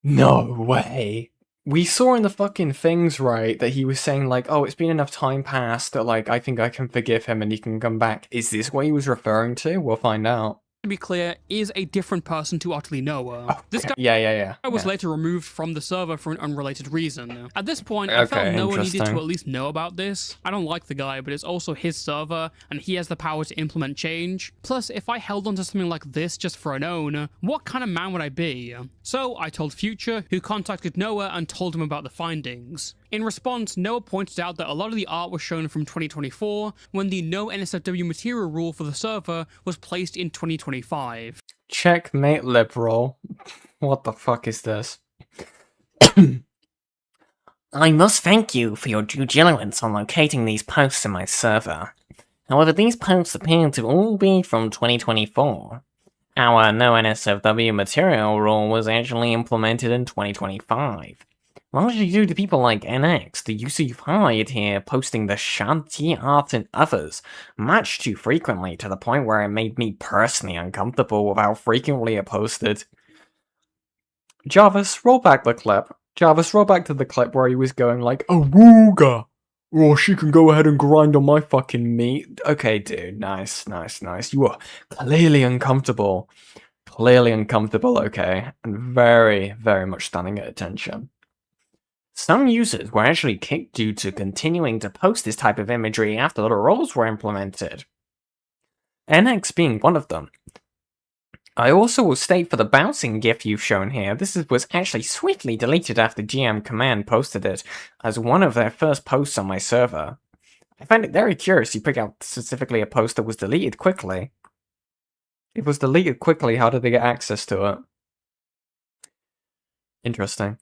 No way. We saw in the fucking things, right, that he was saying, like, oh, it's been enough time past that, like, I think I can forgive him and he can come back. Is this what he was referring to? We'll find out. To be clear, is a different person to OtterlyNoah. Okay. This guy, was later removed from the server for an unrelated reason. At this point, I felt Noah needed to at least know about this. I don't like the guy, but it's also his server, and he has the power to implement change. Plus, if I held onto something like this just for an own, what kind of man would I be? So I told Future, who contacted Noah and told him about the findings. In response, Noah pointed out that a lot of the art was shown from 2024, when the no NSFW material rule for the server was placed in 2025. Checkmate liberal. What the fuck is this? I must thank you for your due diligence on locating these posts in my server. However, these posts appear to all be from 2024. Our no NSFW material rule was actually implemented in 2025. Largely due to people like NX, the user you've hired here posting the shanty art and others much too frequently to the point where it made me personally uncomfortable with how frequently it posted. Jarvis, roll back the clip. Jarvis, roll back to the clip where he was going like, Awooga! Oh, she can go ahead and grind on my fucking meat. Okay, dude, nice. You are clearly uncomfortable. Okay? And very, very much standing at attention. Some users were actually kicked due to continuing to post this type of imagery after the rules were implemented. NX being one of them. I also will state for the bouncing gif you've shown here, this was actually swiftly deleted after GM Command posted it as one of their first posts on my server. I find it very curious you pick out specifically a post that was deleted quickly. It was deleted quickly, how did they get access to it? Interesting.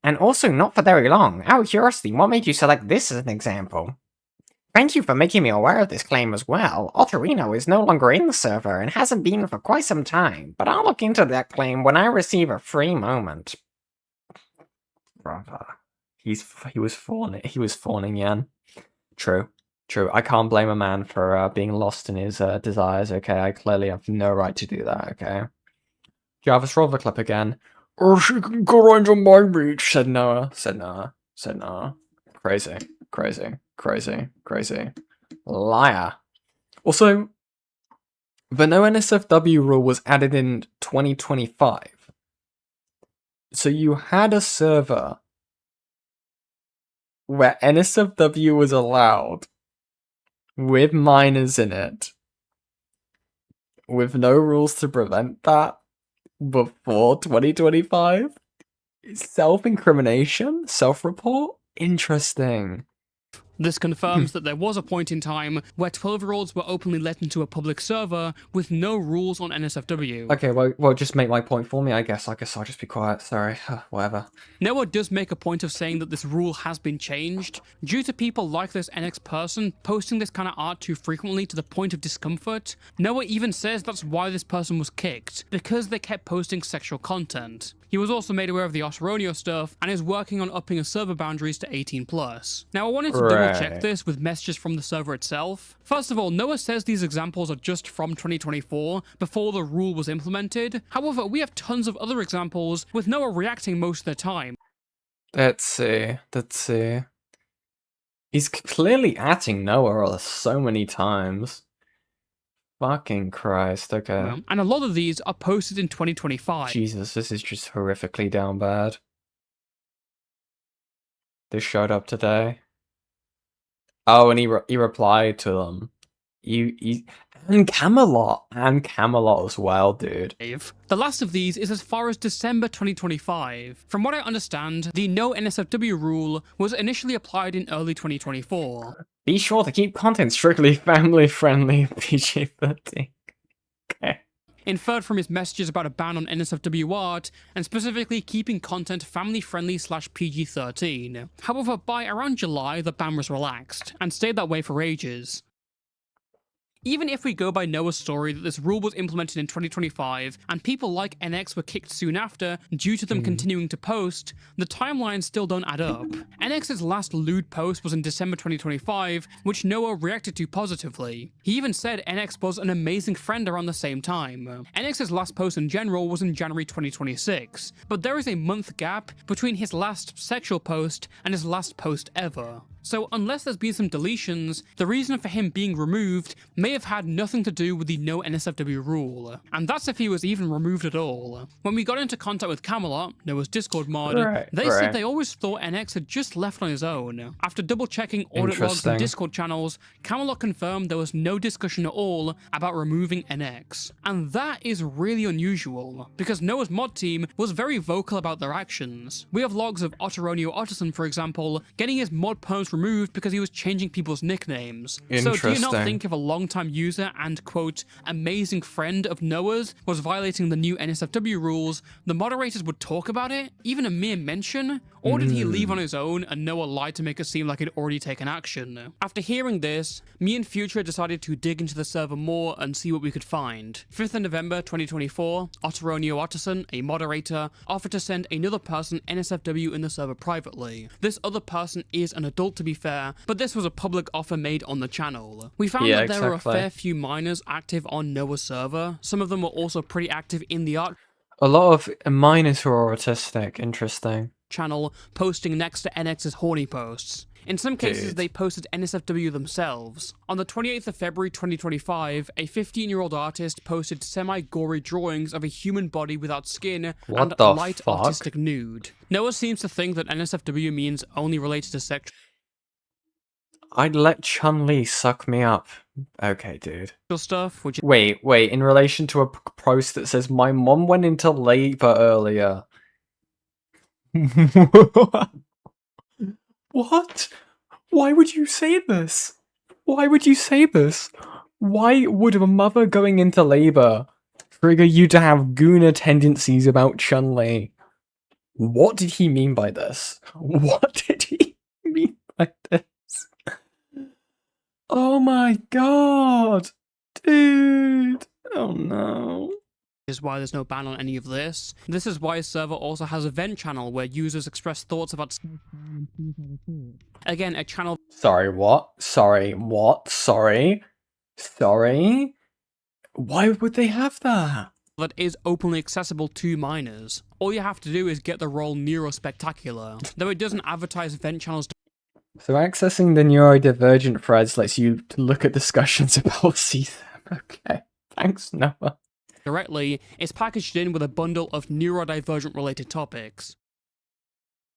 And also, not for very long. Out of curiosity, what made you select this as an example? Thank you for making me aware of this claim as well. OtterlyNoah is no longer in the server and hasn't been for quite some time, but I'll look into that claim when I receive a free moment. Brother. He was fawning, Yan. True. I can't blame a man for being lost in his desires, okay? I clearly have no right to do that, okay? Jarvis, roll the clip again. Or she can grind on my meat, said Noah. Crazy. Liar. Also, the no NSFW rule was added in 2025. So you had a server where NSFW was allowed with minors in it, with no rules to prevent that. Before 2025? Self-incrimination? Self-report? Interesting. This confirms that there was a point in time where 12-year-olds were openly let into a public server with no rules on NSFW. Okay, well, just make my point for me, I guess. I'll just be quiet, sorry. Whatever. Noah does make a point of saying that this rule has been changed, due to people like this NX person posting this kind of art too frequently to the point of discomfort. Noah even says that's why this person was kicked, because they kept posting sexual content. He was also made aware of the OtterlyNoah stuff, and is working on upping his server boundaries to 18+. Now, I wanted to double-check this with messages from the server itself. First of all, Noah says these examples are just from 2024, before the rule was implemented. However, we have tons of other examples, with Noah reacting most of the time. Let's see. He's clearly atting Noah so many times. Fucking Christ, okay. And a lot of these are posted in 2025. Jesus, this is just horrifically down bad. This showed up today. Oh, and he replied to them. And Camelot as well, dude. The last of these is as far as December 2025. From what I understand, the no NSFW rule was initially applied in early 2024. Be sure to keep content strictly family friendly, PG-13. Okay. Inferred from his messages about a ban on NSFW art, and specifically keeping content family-friendly / PG-13. However, by around July, the ban was relaxed, and stayed that way for ages. Even if we go by Noah's story that this rule was implemented in 2025, and people like NX were kicked soon after due to them continuing to post, the timelines still don't add up. NX's last lewd post was in December 2025, which Noah reacted to positively. He even said NX was an amazing friend around the same time. NX's last post in general was in January 2026, but there is a month gap between his last sexual post and his last post ever. So unless there's been some deletions, the reason for him being removed may have had nothing to do with the no NSFW rule. And that's if he was even removed at all. When we got into contact with Camelot, Noah's Discord mod, they said they always thought NX had just left on his own. After double checking audit logs and Discord channels, Camelot confirmed there was no discussion at all about removing NX. And that is really unusual, because Noah's mod team was very vocal about their actions. We have logs of OtterlyNoah, for example, getting his mod post removed because he was changing people's nicknames. So do you not think if a long-time user and, quote, amazing friend of Noah's was violating the new NSFW rules, the moderators would talk about it? Even a mere mention? Or did he leave on his own and Noah lied to make it seem like he'd already taken action? After hearing this, me and Future decided to dig into the server more and see what we could find. 5th of November 2024, OtterlyNoah, a moderator, offered to send another person NSFW in the server privately. This other person is an adult to be fair, but this was a public offer made on the channel. We found that there were a fair few minors active on Noah's server. Some of them were also pretty active in the art. A lot of minors who are autistic, interesting. Channel posting next to NX's horny posts. In some cases, they posted NSFW themselves. On the 28th of February 2025, a 15-year-old artist posted semi-gory drawings of a human body without skin and light artistic nude. Noah seems to think that NSFW means only related to sex. I'd let Chun-Li suck me up. Okay, dude. Stuff, which wait, in relation to a post that says, my mom went into labor earlier. What? Why would you say this? Why would you say this? Why would a mother going into labor trigger you to have gooner tendencies about Chun-Li? What did he mean by this? What did he mean by this? Oh my god! Dude! Oh no. Is why there's no ban on any of this. This is why his server also has a vent channel where users express thoughts about... Again, a channel... Sorry, what? Sorry, what? Sorry? Why would they have that? That is openly accessible to minors. All you have to do is get the role Neurospectacular, though it doesn't advertise vent channels. So accessing the neurodivergent threads lets you look at discussions about CSAM. Okay, thanks, Noah. Directly, it's packaged in with a bundle of neurodivergent related topics.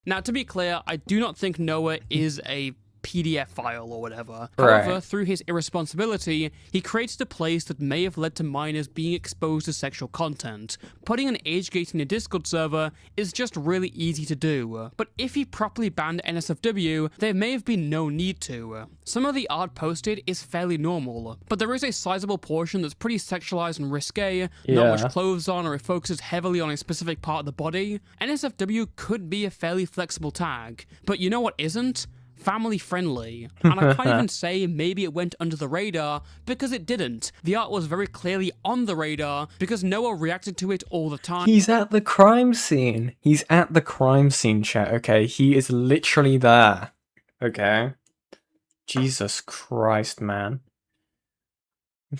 Now, to be clear, I do not think Noah is a PDF file or whatever. However, through his irresponsibility, he created a place that may have led to minors being exposed to sexual content. Putting an age gate in a Discord server is just really easy to do. But if he properly banned NSFW, there may have been no need to. Some of the art posted is fairly normal, but there is a sizable portion that's pretty sexualized and risque, not much clothes on, or it focuses heavily on a specific part of the body. NSFW could be a fairly flexible tag, but you know what isn't? Family friendly. And I can't even say maybe it went under the radar, because it didn't. The art was very clearly on the radar, because Noah reacted to it all the time. He's at the crime scene. He's at the crime scene, chat, okay? He is literally there. Okay? Jesus Christ, man.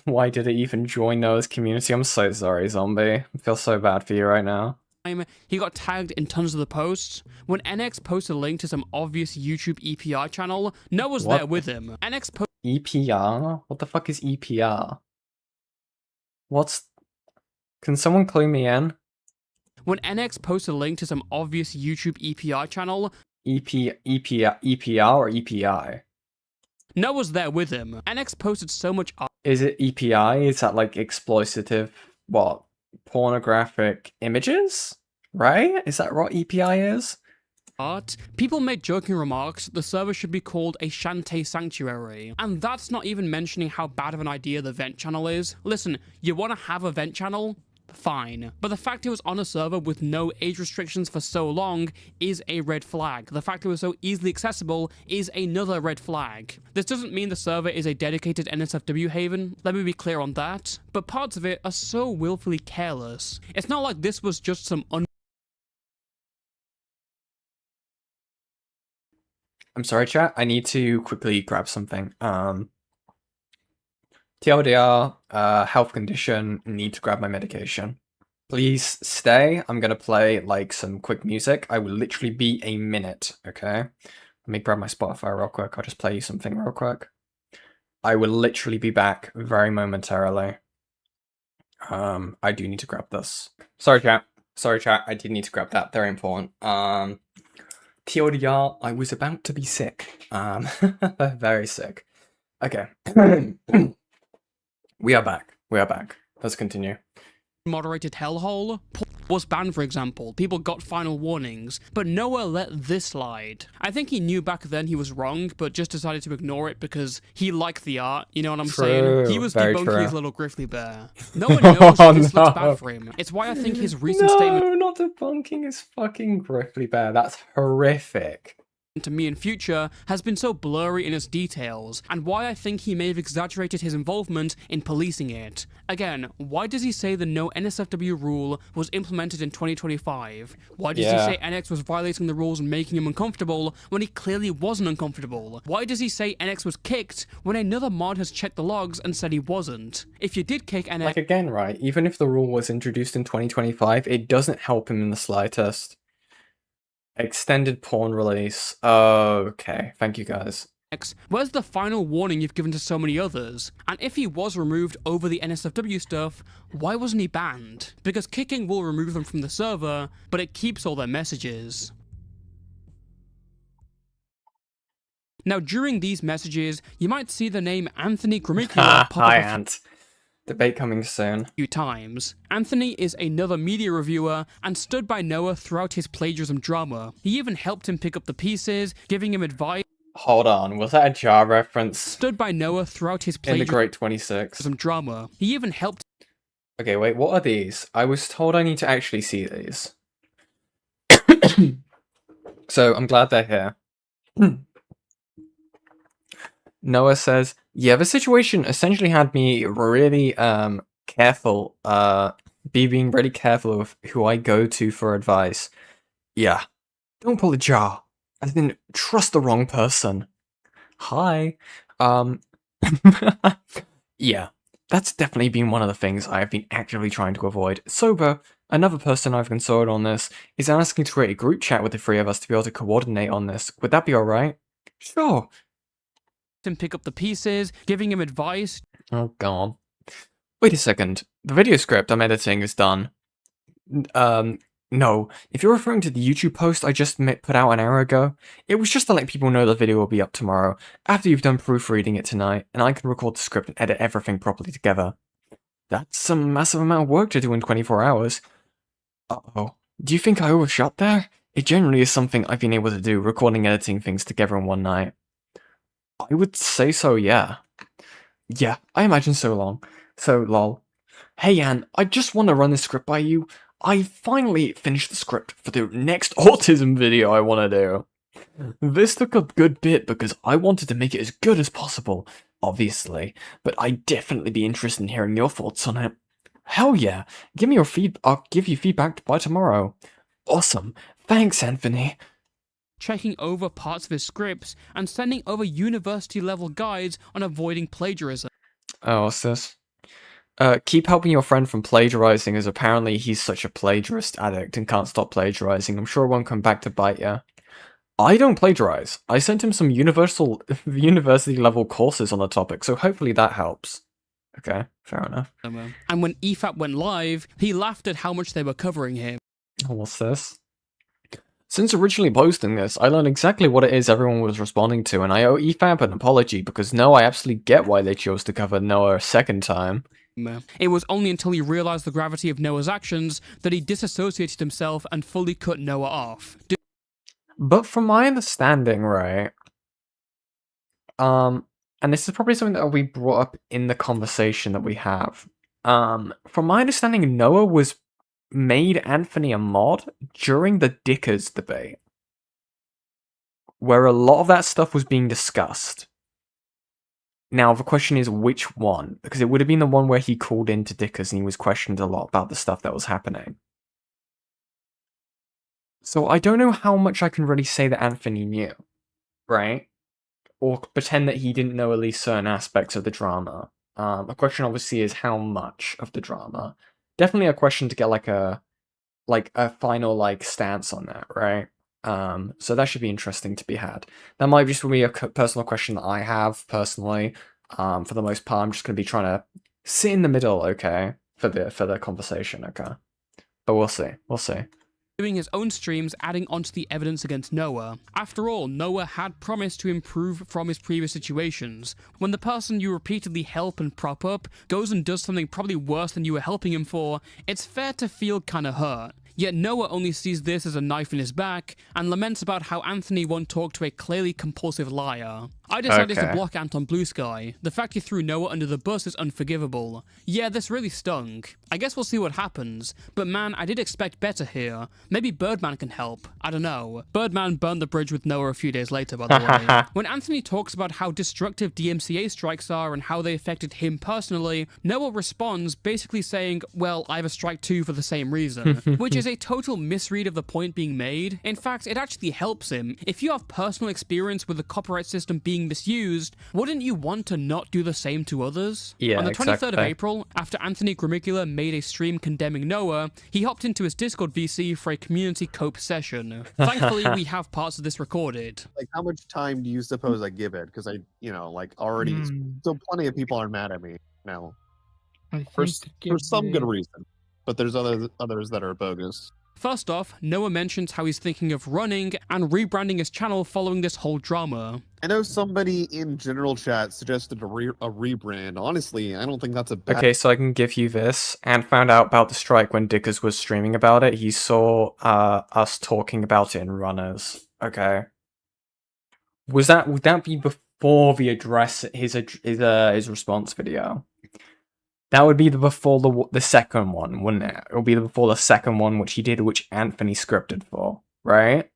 Why did it even join Noah's community? I'm so sorry, Zombie. I feel so bad for you right now. He got tagged in tons of the posts. When NX posted a link to some obvious YouTube EPR channel, Noah's there with him. NX posted EPR? What the fuck is EPR? Can someone clue me in? When NX posted a link to some obvious YouTube EPR channel... EPR or EPI? Noah's there with him. NX posted so much art. Is it EPI? Is that like exploitative, what, pornographic images? Right? Is that what EPI is? People made joking remarks that the server should be called a Shantae Sanctuary, and that's not even mentioning how bad of an idea the vent channel is. Listen, you want to have a vent channel? Fine. But the fact it was on a server with no age restrictions for so long is a red flag. The fact it was so easily accessible is another red flag. This doesn't mean the server is a dedicated NSFW haven, let me be clear on that, but parts of it are so willfully careless. It's not like this was just some I'm sorry, chat. I need to quickly grab something. TLDR, health condition, need to grab my medication. Please stay. I'm gonna play like some quick music. I will literally be a minute, okay? Let me grab my Spotify real quick. I'll just play you something real quick. I will literally be back very momentarily. I do need to grab this. Sorry, chat. Sorry, chat. I did need to grab that. Very important. TLDR, I was about to be sick. Very sick. Okay. We are back. We are back. Let's continue. moderated hellhole. Was banned, for example. People got final warnings, but Noah let this slide. I think he knew back then he was wrong, but just decided to ignore it because he liked the art. You know what I'm saying? He was debunking his little grizzly bear. No one knows this looks bad for him. It's why I think his recent statement. No, not debunking his fucking grizzly bear. That's horrific. To me in future has been so blurry in its details, and why I think he may have exaggerated his involvement in policing it. Again, why does he say the no NSFW rule was implemented in 2025? Why does he say NX was violating the rules and making him uncomfortable when he clearly wasn't uncomfortable? Why does he say NX was kicked when another mod has checked the logs and said he wasn't? If you did kick NX— Like again, right, even if the rule was introduced in 2025, it doesn't help him in the slightest. Extended porn release. Okay, thank you guys. Where's the final warning you've given to so many others? And if he was removed over the NSFW stuff, why wasn't he banned? Because kicking will remove them from the server, but it keeps all their messages. Now, during these messages, you might see the name Anthony Grimicula pop up Hi, Ant. Debate coming soon. Few times. Anthony is another media reviewer and stood by Noah throughout his plagiarism drama. He even helped him pick up the pieces, giving him advice. Hold on, was that a jar reference? Stood by Noah throughout his in the Great 26 drama. He even helped. Okay, wait, what are these? I was told I need to actually see these. So I'm glad they're here. Noah says, yeah, the situation essentially had me really careful, being really careful of who I go to for advice. Yeah, don't pull a jar. As in, trust the wrong person. Hi. Yeah, that's definitely been one of the things I have been actively trying to avoid. Sober, another person I've consulted on this, is asking to create a group chat with the three of us to be able to coordinate on this. Would that be alright? Sure. Him pick up the pieces, giving him advice. Oh god. Wait a second. The video script I'm editing is done. No. If you're referring to the YouTube post I just put out an hour ago, it was just to let people know the video will be up tomorrow, after you've done proofreading it tonight, and I can record the script and edit everything properly together. That's a massive amount of work to do in 24 hours. Uh-oh. Do you think I overshot there? It generally is something I've been able to do, recording and editing things together in one night. I would say so, yeah. Yeah, I imagine so long. So, lol. Hey, Ann, I just want to run this script by you. I finally finished the script for the next autism video I want to do. This took a good bit because I wanted to make it as good as possible, obviously, but I'd definitely be interested in hearing your thoughts on it. Hell yeah, give me your I'll give you feedback by tomorrow. Awesome. Thanks, Anthony. Checking over parts of his scripts and sending over university-level guides on avoiding plagiarism. Oh, what's this? Keep helping your friend from plagiarizing, as apparently he's such a plagiarist addict and can't stop plagiarizing. I'm sure it won't come back to bite ya. I don't plagiarize. I sent him some university-level courses on the topic, so hopefully that helps. Okay, fair enough. And when EFAP went live, he laughed at how much they were covering him. Oh, what's this? Since originally posting this, I learned exactly what it is everyone was responding to, and I owe EFAP an apology because no, I absolutely get why they chose to cover Noah a second time. It was only until he realized the gravity of Noah's actions that he disassociated himself and fully cut Noah off. But from my understanding, right, and this is probably something that we brought up in the conversation that we have. From my understanding, Noah was made Anthony a mod during the Dickers debate, where a lot of that stuff was being discussed. Now, the question is which one, because it would have been the one where he called into Dickers and he was questioned a lot about the stuff that was happening. So I don't know how much I can really say that Anthony knew, right? Or pretend that he didn't know at least certain aspects of the drama. A question obviously is how much of the drama. Definitely a question to get like a final stance on that, right? So that should be interesting to be had. That might just be a personal question that I have personally. For the most part, I'm just gonna be trying to sit in the middle, okay, for the conversation, okay. But we'll see. Doing his own streams, adding onto the evidence against Noah. After all, Noah had promised to improve from his previous situations. When the person you repeatedly help and prop up goes and does something probably worse than you were helping him for, it's fair to feel kinda hurt. Yet Noah only sees this as a knife in his back, and laments about how Anthony won't talk to a clearly compulsive liar. I decided to block Ant on Blue Sky. The fact he threw Noah under the bus is unforgivable. Yeah, this really stung. I guess we'll see what happens, but man, I did expect better here. Maybe Birdman can help. I don't know. Birdman burned the bridge with Noah a few days later, by the way. When Anthony talks about how destructive DMCA strikes are and how they affected him personally, Noah responds basically saying, well, I have a strike too for the same reason, which is a total misread of the point being made. In fact, it actually helps him. If you have personal experience with the copyright system being misused, wouldn't you want to not do the same to others? Yeah, On the 23rd exactly. of April, after Anthony Grimigula made a stream condemning Noah, he hopped into his Discord VC for a community cope session. Thankfully, we have parts of this recorded. Like, how much time do you suppose I give it? Because already, so plenty of people are mad at me now. For some good reason. But there's others that are bogus. First off, Noah mentions how he's thinking of running and rebranding his channel following this whole drama. I know somebody in general chat suggested a rebrand. Honestly, I don't think that's a bad... Okay, so I can give you this. And found out about the strike when Dickers was streaming about it. He saw us talking about it in Runners. Okay. Would that be before the address his response video? That would be before the second one, wouldn't it? It would be before the second one, which he did, which Anthony scripted for, right?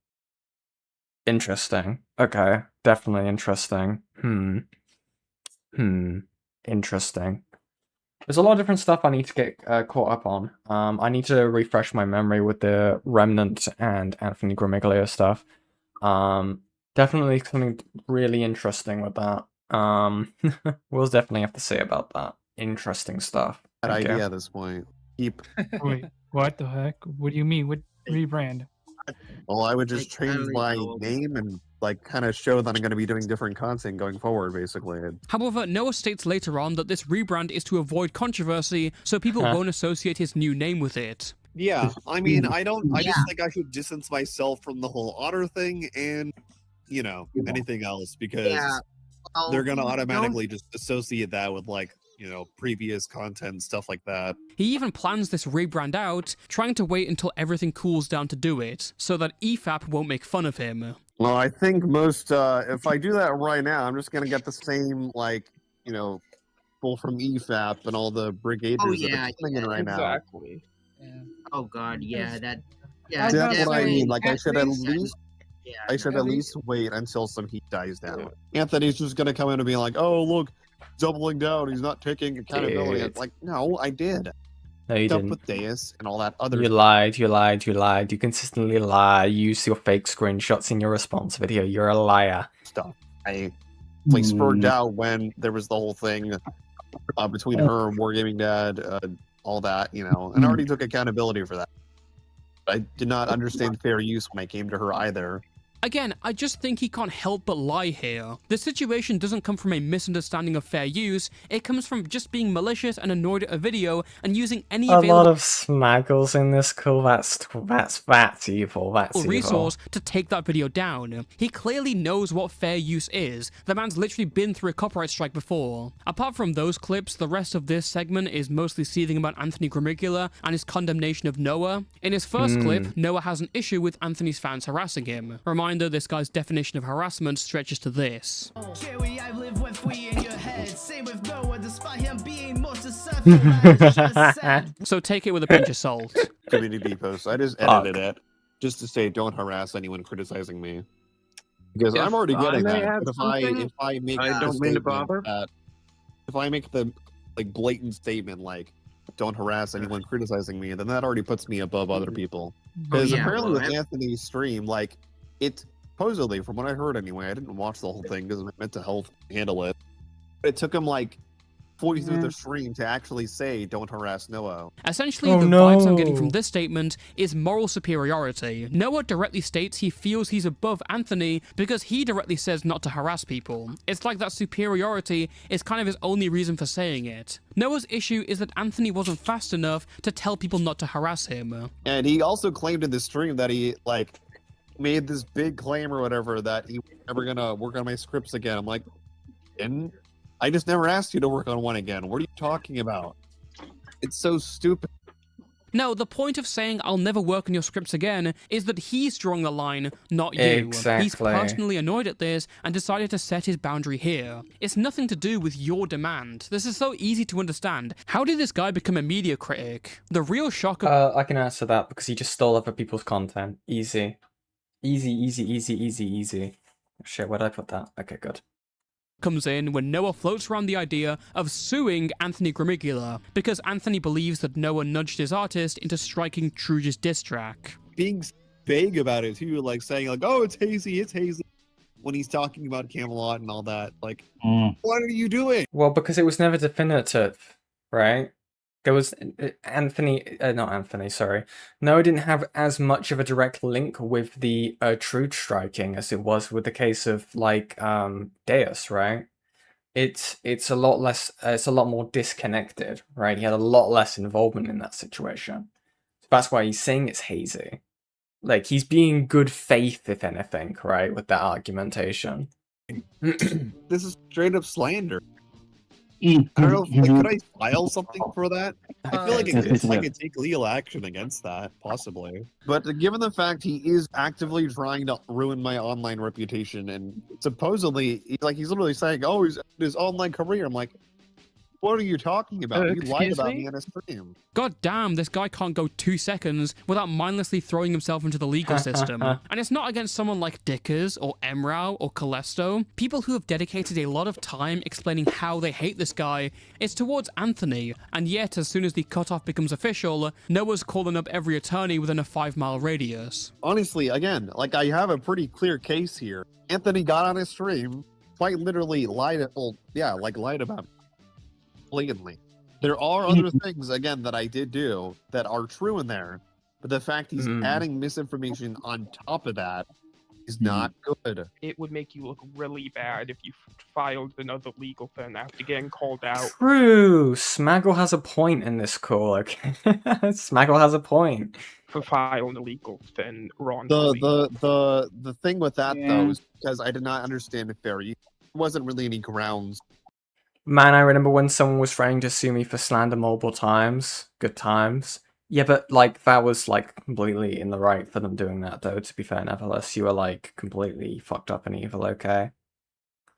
Interesting. Okay, definitely interesting. Interesting. There's a lot of different stuff I need to get caught up on. I need to refresh my memory with the Remnant and Anthony Grimiglia stuff. Definitely something really interesting with that. We'll definitely have to say about that. Interesting stuff. Bad idea at this point. Wait, what the heck? What do you mean? What rebrand? Well, I would just change my name and kind of show that I'm going to be doing different content going forward, basically. However, Noah states later on that this rebrand is to avoid controversy, so people won't associate his new name with it. Yeah, I mean, I just think I should distance myself from the whole Otter thing and, anything else, because they're going to automatically just associate that with, previous content, stuff like that. He even plans this rebrand out, trying to wait until everything cools down to do it, so that EFAP won't make fun of him. Well, I think if I do that right now, I'm just going to get the same, people from EFAP and all the brigaders that are coming in right now. Yeah. Oh god, yeah, that's what I mean. I should at least wait until some heat dies down. Anthony's just going to come in and be like, oh, look, doubling down, he's not taking accountability. It's like, no, I did. No, you didn't. With Deus and all that other You lied. You consistently lie. You use your fake screenshots in your response video. You're a liar. Stuff. I spurred out when there was the whole thing between her and Wargaming Dad, all that, and I already took accountability for that. I did not understand fair use when I came to her either. Again, I just think he can't help but lie here. The situation doesn't come from a misunderstanding of fair use, it comes from just being malicious and annoyed at a video and using any A available lot of smaggles in this call. That's evil. That's evil. resource to take that video down. He clearly knows what fair use is. The man's literally been through a copyright strike before. Apart from those clips, the rest of this segment is mostly seething about Anthony Gramigula and his condemnation of Noah. In his first clip, Noah has an issue with Anthony's fans harassing him. Reminder, this guy's definition of harassment stretches to this. Jerry, I live with free in your head. Same with Noah, despite him being more successful, as just said. So take it with a pinch of salt. Community post. I just edited it just to say don't harass anyone criticizing me. Because I'm already getting that. But if I make I don't mean to bother. If I make the like blatant statement like don't harass anyone criticizing me, then that already puts me above other people. Because apparently with Anthony's stream, like it supposedly, from what I heard anyway, I didn't watch the whole thing because my mental health handle it. It took him like 40 through the stream to actually say don't harass Noah. Essentially, the vibes I'm getting from this statement is moral superiority. Noah directly states he feels he's above Anthony because he directly says not to harass people. It's like that superiority is kind of his only reason for saying it. Noah's issue is that Anthony wasn't fast enough to tell people not to harass him. And he also claimed in the stream that he like made this big claim or whatever that he was never gonna work on my scripts again. I'm like, and I just never asked you to work on one again. What are you talking about? It's so stupid. No, the point of saying I'll never work on your scripts again is that he's drawing the line, not you. Exactly. He's personally annoyed at this and decided to set his boundary here. It's nothing to do with your demand. This is so easy to understand. How did this guy become a media critic? The real shock of I can answer that because he just stole other people's content. Easy. Easy. Shit, where'd I put that? Okay, good. Comes in when Noah floats around the idea of suing Anthony Gramigula because Anthony believes that Noah nudged his artist into striking Truge's diss track. Being vague about it too, like saying like, "Oh, it's hazy," when he's talking about Camelot and all that. Like, what are you doing? Well, because it was never definitive, right? There was not Anthony, sorry. Noah didn't have as much of a direct link with the Truge striking as it was with the case of like Deus, right? It's a lot less, it's a lot more disconnected, right? He had a lot less involvement in that situation. That's why he's saying it's hazy. Like he's being good faith, if anything, right, with that argumentation. This is straight up slander. I don't know, like, could I file something for that? I feel like I could take legal action against that, possibly. But given the fact he is actively trying to ruin my online reputation, and supposedly, he's literally saying, "Oh, his online career," I'm like, what are you talking about? You lied about me in a stream. God damn, this guy can't go 2 seconds without mindlessly throwing himself into the legal system. And it's not against someone like Dickers or Emrau or Calesto, people who have dedicated a lot of time explaining how they hate this guy. It's towards Anthony, and yet as soon as the cutoff becomes official, Noah's calling up every attorney within a 5-mile radius. Honestly, again, like I have a pretty clear case here. Anthony got on his stream, quite literally lied about me. Blatantly. There are other things, again, that I did do that are true in there, but the fact he's adding misinformation on top of that is not good. It would make you look really bad if you filed another legal thing after getting called out. True! Smaggle has a point in this call, okay? Smaggle has a point. For filing a legal thing wrong. The thing with that, though, is because I did not understand it fair. There wasn't really any grounds. Man, I remember when someone was trying to sue me for slander multiple times. Good times. Yeah, but, like, that was, like, completely in the right for them doing that, though, to be fair, nevertheless. You were, like, completely fucked up and evil, okay?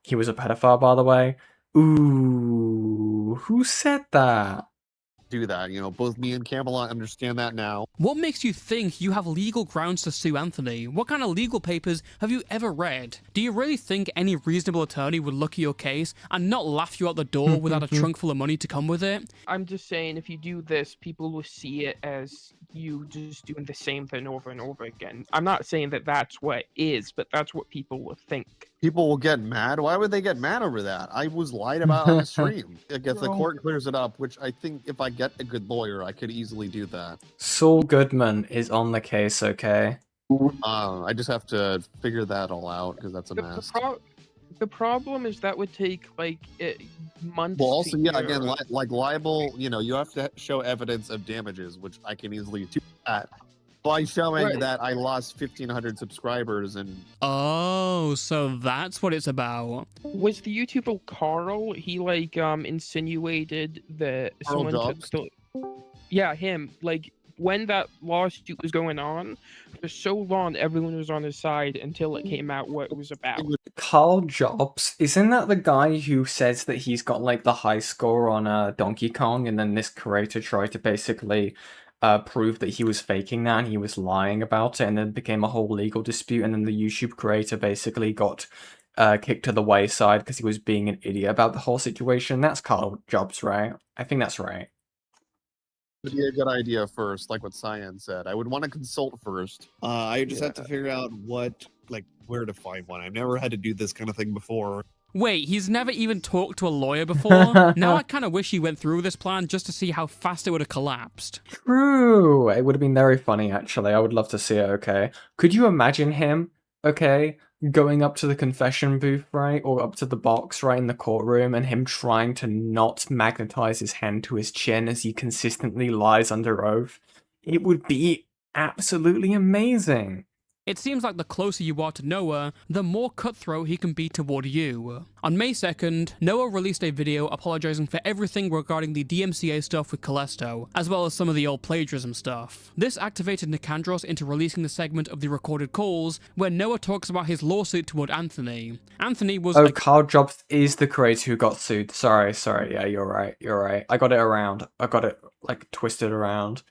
He was a pedophile, by the way. Ooh, who said that? Do that, you know, both me and Camelot understand that now. What makes you think you have legal grounds to sue Anthony? What kind of legal papers have you ever read? Do you really think any reasonable attorney would look at your case and not laugh you out the door without a trunk full of money to come with it? I'm just saying, if you do this, people will see it as you just doing the same thing over and over again. I'm not saying that that's what it is, but that's what people will think. People will get mad? Why would they get mad over that? I was lied about on the stream. I guess the court clears it up, which I think if I get a good lawyer, I could easily do that. Saul Goodman is on the case, okay? I just have to figure that all out because that's a mess. The problem is that would take like months. Well, also, to yeah, hear. again, like libel, you have to show evidence of damages, which I can easily do that by showing Right. that I lost 1,500 subscribers and. Oh, so that's what it's about. Was the YouTuber Carl? He like insinuated that Carl someone took the. Yeah, him. Like when that lawsuit was going on, for so long everyone was on his side until it came out what it was about. Carl Jobs, isn't that the guy who says that he's got like the high score on Donkey Kong, and then this creator tried to basically prove that he was faking that and he was lying about it, and then it became a whole legal dispute, and then the YouTube creator basically got kicked to the wayside because he was being an idiot about the whole situation? That's Carl Jobs, right? I think that's right. Would be a good idea first, like what Cyan said. I would want to consult first. I just have to figure out where to find one. I've never had to do this kind of thing before. Wait, he's never even talked to a lawyer before? Now I kind of wish he went through this plan just to see how fast it would have collapsed. True. It would have been very funny, actually. I would love to see it, okay? Could you imagine him, okay, going up to the confession booth, right? Or up to the box, right, in the courtroom, and him trying to not magnetize his hand to his chin as he consistently lies under oath? It would be absolutely amazing. It seems like the closer you are to Noah, the more cutthroat he can be toward you. On May 2nd, Noah released a video apologizing for everything regarding the DMCA stuff with Callisto, as well as some of the old plagiarism stuff. This activated Nicandros into releasing the segment of the recorded calls where Noah talks about his lawsuit toward Anthony. Anthony was Carl Jobs is the creator who got sued. Sorry, yeah, you're right. I got it around. I got it, like, twisted around.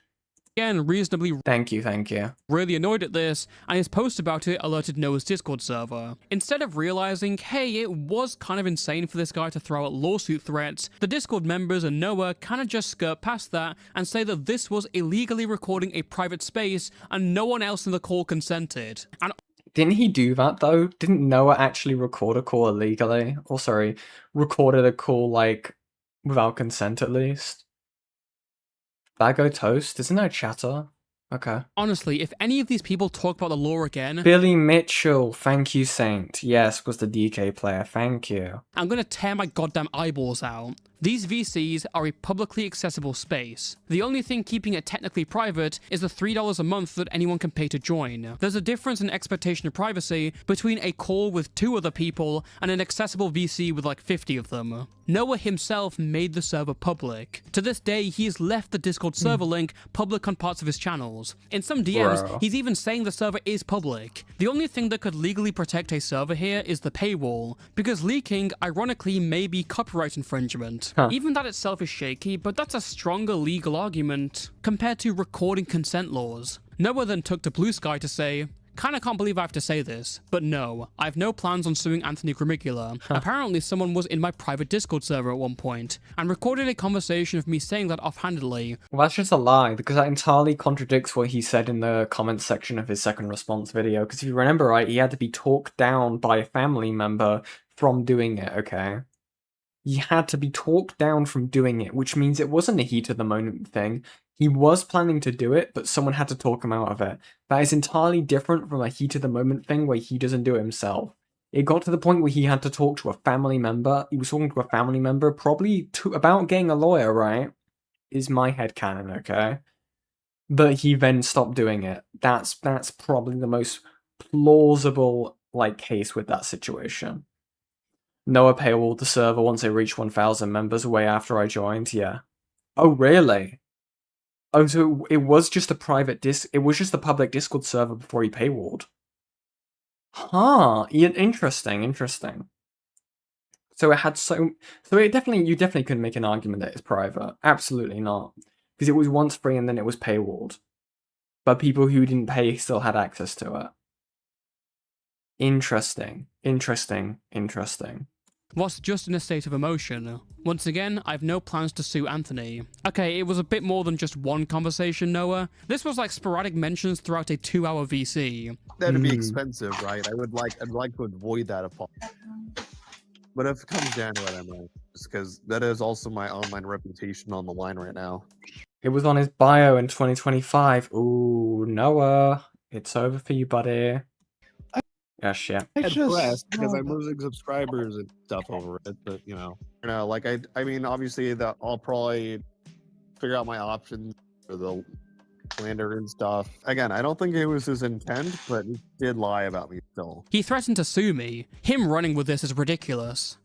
Again, reasonably Thank you. really annoyed at this, and his post about it alerted Noah's Discord server. Instead of realizing, hey, it was kind of insane for this guy to throw out lawsuit threats, the Discord members and Noah kind of just skirt past that and say that this was illegally recording a private space and no one else in the call consented. And Didn't he do that, though? Didn't Noah actually record a call illegally? Or, sorry, recorded a call, like, without consent, at least? Bago Toast? Isn't that a chatter? Okay. honestly, if any of these people talk about the law again, Billy Mitchell, thank you, Saint. Yes, was the DK player, thank you. I'm gonna tear my goddamn eyeballs out. These VCs are a publicly accessible space. The only thing keeping it technically private is the $3 a month that anyone can pay to join. There's a difference in expectation of privacy between a call with 2 other people and an accessible VC with like 50 of them. Noah himself made the server public. To this day, he has left the Discord server link public on parts of his channels. In some DMs, Bro. he's even saying the server is public. The only thing that could legally protect a server here is the paywall, because leaking, ironically, may be copyright infringement. Even that itself is shaky, but that's a stronger legal argument compared to recording consent laws. Noah then took to Blue Sky to say, kinda can't believe I have to say this, but no, I have no plans on suing Anthony Grimigula. Apparently someone was in my private Discord server at one point, and recorded a conversation of me saying that offhandedly. Well, that's just a lie, because that entirely contradicts what he said in the comments section of his second response video, because if you remember right, he had to be talked down by a family member from doing it, okay? He had to be talked down from doing it, which means it wasn't a heat of the moment thing. He was planning to do it, but someone had to talk him out of it. That is entirely different from a heat of the moment thing where he doesn't do it himself. It got to the point where he had to talk to a family member. He was talking to a family member, probably about getting a lawyer, right? Is my headcanon, okay? But he then stopped doing it. That's probably the most plausible, like, case with that situation. Noah paywalled the server once it reached 1,000 members way after I joined, yeah. Oh, really? Oh, so it was just a it was just a public Discord server before he paywalled. Huh, interesting. So it had you definitely couldn't make an argument that it's private. Absolutely not. Because it was once free and then it was paywalled. But people who didn't pay still had access to it. Interesting. Was just in a state of emotion. Once again, I have no plans to sue Anthony. Okay, it was a bit more than just one conversation, Noah. This was like sporadic mentions throughout a 2-hour VC. That'd be expensive, right? I'd like to avoid that if possible. But if it comes down to it, I might. Just because that is also my online reputation on the line right now. It was on his bio in 2025. Ooh, Noah. It's over for you, buddy. Yeah, shit. Depressed because I'm losing subscribers and stuff over it, but like I mean, obviously that I'll probably figure out my options for the slander and stuff. Again, I don't think it was his intent, but he did lie about me still. He threatened to sue me. Him running with this is ridiculous.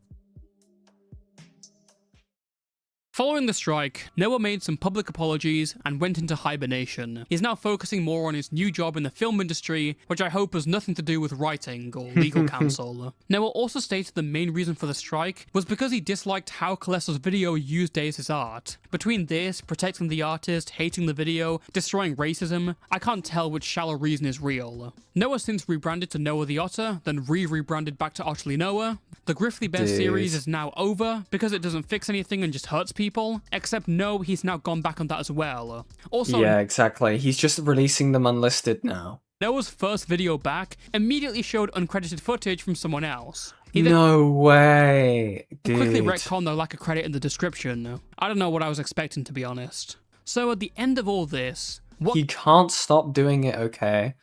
Following the strike, Noah made some public apologies and went into hibernation. He's now focusing more on his new job in the film industry, which I hope has nothing to do with writing or legal counsel. Noah also stated the main reason for the strike was because he disliked how Calesso's video used Dace's art. Between this, protecting the artist, hating the video, destroying racism, I can't tell which shallow reason is real. Noah since rebranded to Noah the Otter, then rebranded back to OtterlyNoah. The Griffly Bear series is now over because it doesn't fix anything and just hurts people, except no, he's now gone back on that as well. Also, yeah, exactly. He's just releasing them unlisted now. Noah's first video back immediately showed uncredited footage from someone else. No way, dude. Quickly retconned their lack of credit in the description. I don't know what I was expecting, to be honest. So at the end of all this, he can't stop doing it, okay?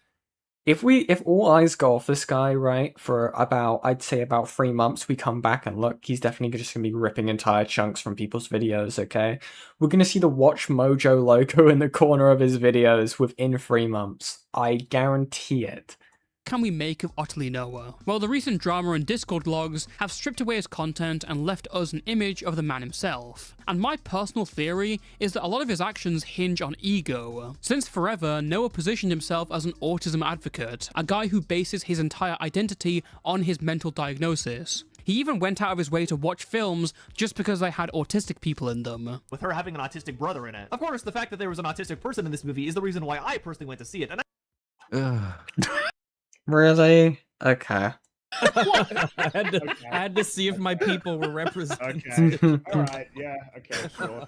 If all eyes go off this guy, right, for I'd say about 3 months, we come back and look, he's definitely just going to be ripping entire chunks from people's videos, okay? We're going to see the Watch Mojo logo in the corner of his videos within 3 months. I guarantee it. Can we make of OtterlyNoah? Well, the recent drama and Discord logs have stripped away his content and left us an image of the man himself. And my personal theory is that a lot of his actions hinge on ego. Since forever, Noah positioned himself as an autism advocate, a guy who bases his entire identity on his mental diagnosis. He even went out of his way to watch films just because they had autistic people in them. With her having an autistic brother in it. Of course, the fact that there was an autistic person in this movie is the reason why I personally went to see it. And Really? Okay. I had to see if my people were represented. Okay. All right. Yeah. Okay. Sure.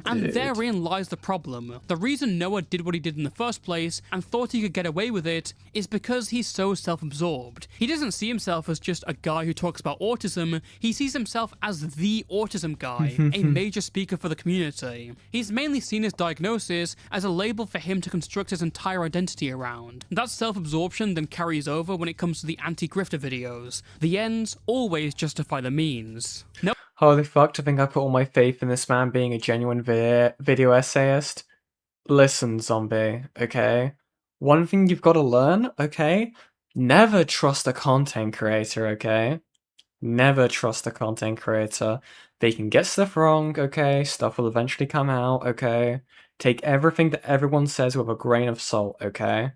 And therein lies the problem. The reason Noah did what he did in the first place and thought he could get away with it is because he's so self-absorbed. He doesn't see himself as just a guy who talks about autism. He sees himself as the autism guy, a major speaker for the community. He's mainly seen his diagnosis as a label for him to construct his entire identity around. That self-absorption then carries over when it comes to the anti-grifter videos. The ends always justify the means. Holy fuck, to think I put all my faith in this man being a genuine video essayist? Listen, zombie, okay? One thing you've got to learn, okay? Never trust a content creator, okay? Never trust a content creator. They can get stuff wrong, okay? Stuff will eventually come out, okay? Take everything that everyone says with a grain of salt, okay?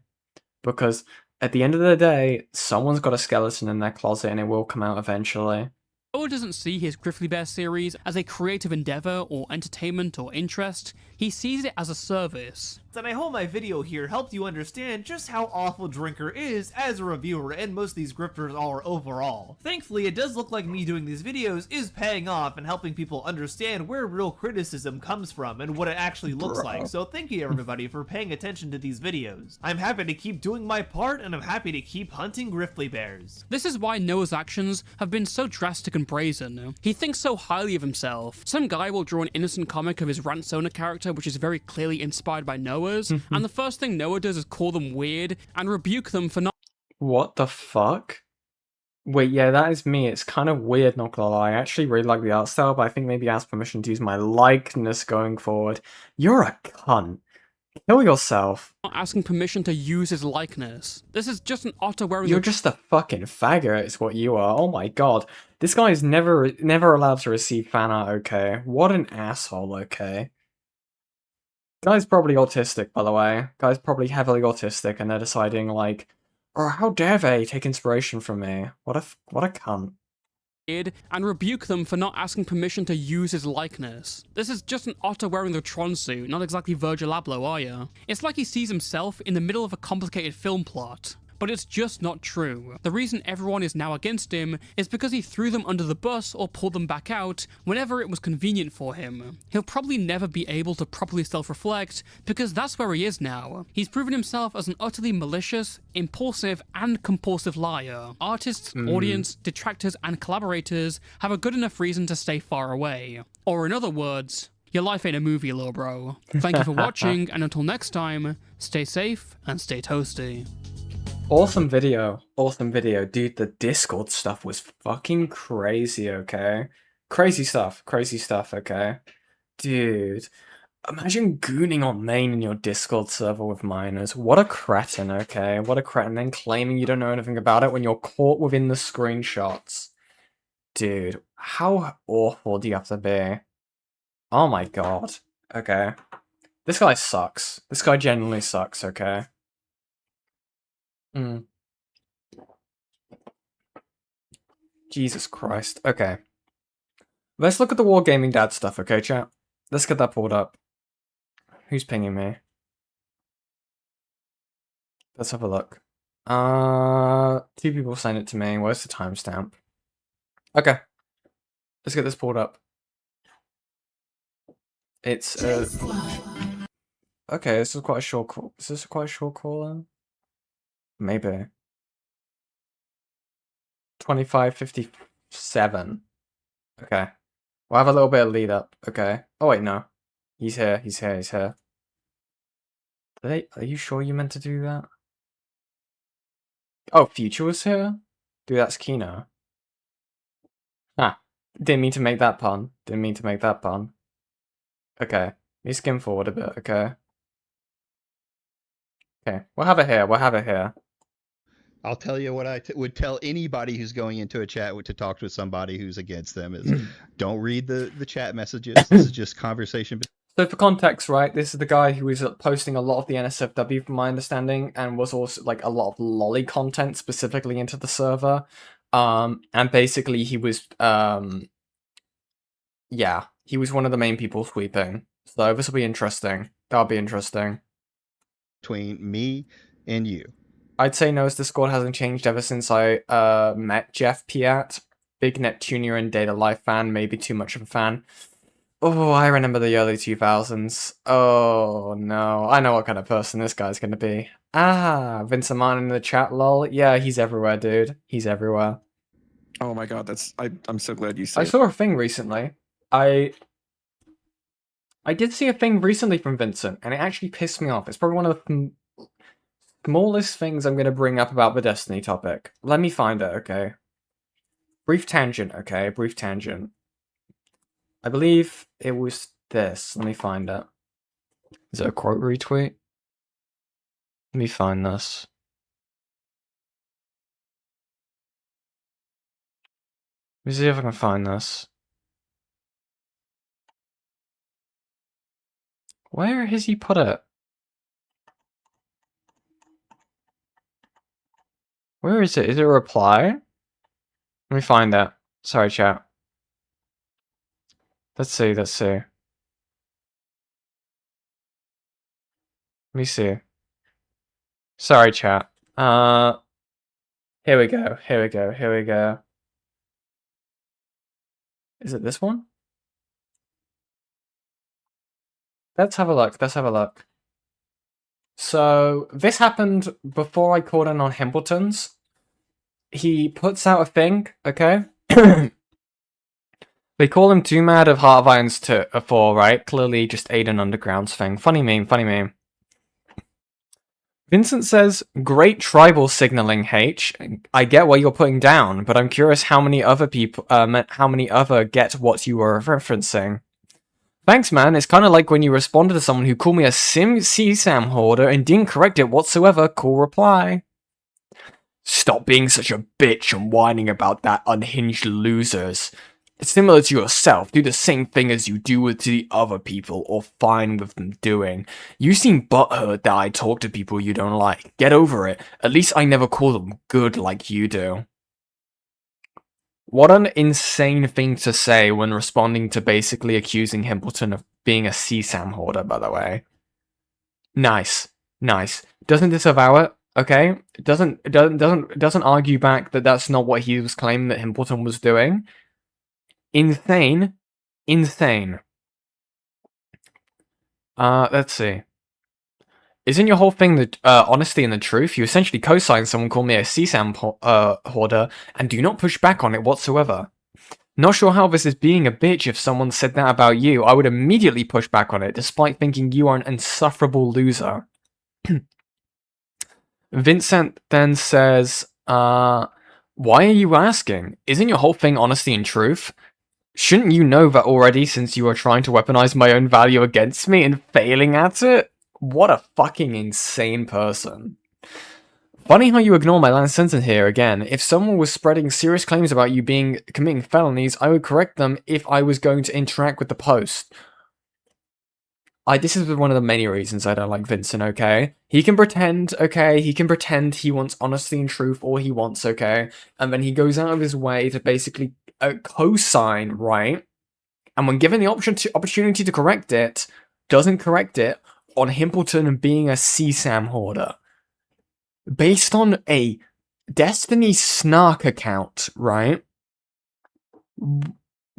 Because at the end of the day, someone's got a skeleton in their closet and it will come out eventually. Noah doesn't see his Griffly Bear series as a creative endeavor or entertainment or interest. He sees it as a service. And I hope my video here helped you understand just how awful Drinker is as a reviewer and most of these grifters are overall. Thankfully, it does look like me doing these videos is paying off and helping people understand where real criticism comes from and what it actually looks like. So thank you everybody for paying attention to these videos. I'm happy to keep doing my part and I'm happy to keep hunting Griffly Bears. This is why Noah's actions have been so drastic and brazen. He thinks so highly of himself. Some guy will draw an innocent comic of his Rantsona character which is very clearly inspired by Noah's, and the first thing Noah does is call them weird and rebuke them for not— What the fuck? Wait, yeah, that is me. It's kind of weird, not gonna lie. I actually really like the art style, but I think maybe ask permission to use my likeness going forward. You're a cunt. Kill yourself. not asking permission to use his likeness. This is just an otter wearing— You're just a fucking faggot, is what you are. Oh my god. This guy is never allowed to receive fan art, okay? What an asshole, okay? Guy's probably autistic, by the way. Guy's probably heavily autistic, and they're deciding, like, oh, how dare they take inspiration from me? What a cunt. And rebuke them for not asking permission to use his likeness. This is just an otter wearing the Tron suit, not exactly Virgil Abloh, are ya? It's like he sees himself in the middle of a complicated film plot. But it's just not true. The reason everyone is now against him is because he threw them under the bus or pulled them back out whenever it was convenient for him. He'll probably never be able to properly self-reflect because that's where he is now. He's proven himself as an utterly malicious, impulsive, and compulsive liar. Artists, audience, detractors, and collaborators have a good enough reason to stay far away. Or in other words, Your life ain't a movie, little bro. Thank you for watching, and until next time, stay safe and stay toasty. Awesome video. Awesome video. Dude, the Discord stuff was fucking crazy, okay? Crazy stuff, okay? Dude, imagine gooning on main in your Discord server with minors. What a cretin, okay? What a cretin. Then claiming you don't know anything about it when you're caught within the screenshots. Dude, how awful do you have to be? Oh my god. Okay. This guy sucks. This guy genuinely sucks, okay? Jesus Christ. Okay. Let's look at the Wargaming Dad stuff, okay, chat? Let's get that pulled up. Who's pinging me? Let's have a look. 2 people sent it to me. Where's the timestamp? Okay. Let's get this pulled up. It's, okay, this is quite a short call. Is this quite a short call, then? Maybe. 25:57. Okay. We'll have a little bit of lead up. Okay. Oh, wait, no. He's here, he's here, he's here. Are you sure you meant to do that? Oh, Future was here? Dude, that's Kino. Ah. Didn't mean to make that pun. Didn't mean to make that pun. Okay. Let me skim forward a bit, okay? Okay. We'll have it here, we'll have it here. I'll tell you what I would tell anybody who's going into a chat to talk to somebody who's against them is don't read the chat messages. This is just conversation. So for context, right, this is the guy who was posting a lot of the NSFW from my understanding and was also like a lot of lolly content specifically into the server. And basically he was, yeah, he was one of the main people sweeping. So this will be interesting. That'll be interesting. Between me and you. I'd say Noah's Discord hasn't changed ever since I met Jeff Piat. Big Neptunia and Data Life fan, maybe too much of a fan. Oh, I remember the early 2000s. Oh, no. I know what kind of person this guy's gonna be. Ah, Vincent Martin in the chat, lol. Yeah, he's everywhere, dude. He's everywhere. Oh my god, I'm so glad you said I saw a thing recently. I did see a thing recently from Vincent, and it actually pissed me off. It's probably one of the smallest things I'm going to bring up about the Destiny topic. Let me find it, okay? Brief tangent, okay? Brief tangent. I believe it was this. Let me find it. Is it a quote retweet? Let me find this. Let me see if I can find this. Where has he put it? Where is it? Is it a reply? Let me find that. Sorry, chat. Let's see, let's see. Let me see. Sorry, chat. Here we go, here we go, here we go. Is it this one? Let's have a look, let's have a look. So, this happened before I called in on Hambleton's. He puts out a thing, okay? They call him Too Mad of Heart of Irons 4, right? Clearly just Aiden Underground's thing. Funny meme, funny meme. Vincent says, great tribal signaling, H. I get what you're putting down, but I'm curious how many other people, get what you were referencing. Thanks, man. It's kind of like when you responded to someone who called me a CSAM hoarder and didn't correct it whatsoever. Cool reply. Stop being such a bitch and whining about that, unhinged losers. It's similar to yourself. Do the same thing as you do with the other people, or fine with them doing. You seem butthurt that I talk to people you don't like. Get over it. At least I never call them good like you do. What an insane thing to say when responding to basically accusing Himpleton of being a CSAM hoarder, by the way. Nice. Nice. Doesn't disavow it, okay? Doesn't argue back that that's not what he was claiming that Himpleton was doing. Insane. Insane. Let's see. Isn't your whole thing the honesty and the truth? You essentially co-sign someone called me a CSAM hoarder and do not push back on it whatsoever. Not sure how this is being a bitch if someone said that about you. I would immediately push back on it, despite thinking you are an insufferable loser. Vincent then says, why are you asking? Isn't your whole thing honesty and truth? Shouldn't you know that already since you are trying to weaponize my own value against me and failing at it? What a fucking insane person. Funny how you ignore my last sentence here again. If someone was spreading serious claims about you committing felonies, I would correct them if I was going to interact with the post. This is one of the many reasons I don't like Vincent, okay? He can pretend, okay? He can pretend he wants honesty and truth all he wants, okay? And then he goes out of his way to basically co-sign, right? And when given the opportunity to correct it, doesn't correct it on Himpleton being a CSAM hoarder. Based on a Destiny Snark account, right?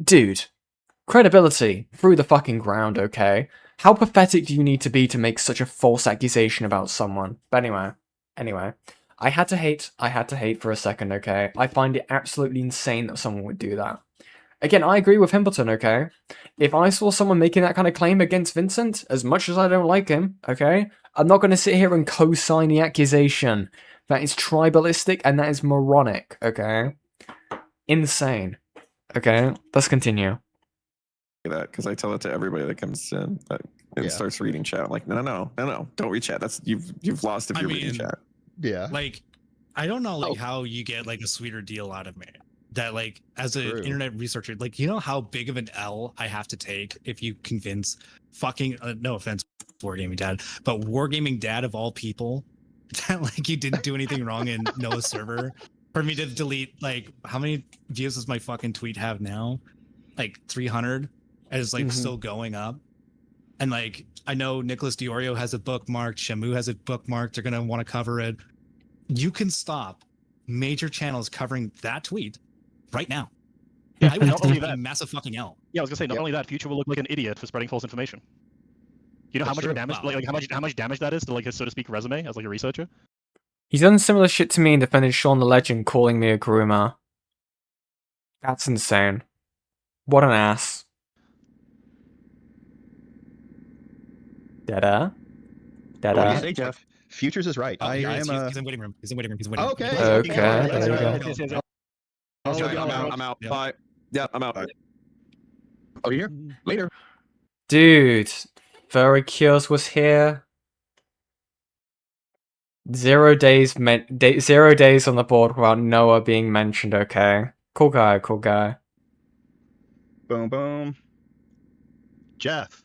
Dude, credibility through the fucking ground, okay? How pathetic do you need to be to make such a false accusation about someone? But anyway, I had to hate for a second, okay? I find it absolutely insane that someone would do that. Again, I agree with Himpleton, okay? If I saw someone making that kind of claim against Vincent, as much as I don't like him, okay? I'm not going to sit here and co-sign the accusation. That is tribalistic and that is moronic, okay? Insane. Okay, let's continue. That because I tell it to everybody that comes in and starts reading chat. I'm like, no, don't read chat. That's you've lost if you're reading chat. Yeah. Like, I don't know like how you get like a sweeter deal out of me. That like as an internet researcher, like you know how big of an L I have to take if you convince fucking no offense, Wargaming Dad, but Wargaming Dad of all people that like you didn't do anything wrong in Noah's server for me to delete like how many views does my fucking tweet have now? Like 300. Is like still going up, and like I know Nicholas Diorio has it bookmarked, Shamu has it bookmarked. They're gonna want to cover it. You can stop major channels covering that tweet right now. Yeah, I would have not to only take a that, massive fucking L. Yeah, I was gonna say not only that, Future will look like an idiot for spreading false information. You know how much damage, like how much damage that is to like his so to speak resume as like a researcher. He's done similar shit to me and defended Sean the Legend, calling me a groomer. That's insane. What an ass. What do you say, Jeff? Futures is right. I am. He's in waiting room. He's in waiting room. He's in waiting room. Okay. There you go. I'm out. Bye. Yeah, I'm out. Oh, you here? Later. Dude, Very Curious was here. 0 days 0 days on the board without Noah being mentioned, okay? Cool guy, cool guy. Boom, boom. Jeff,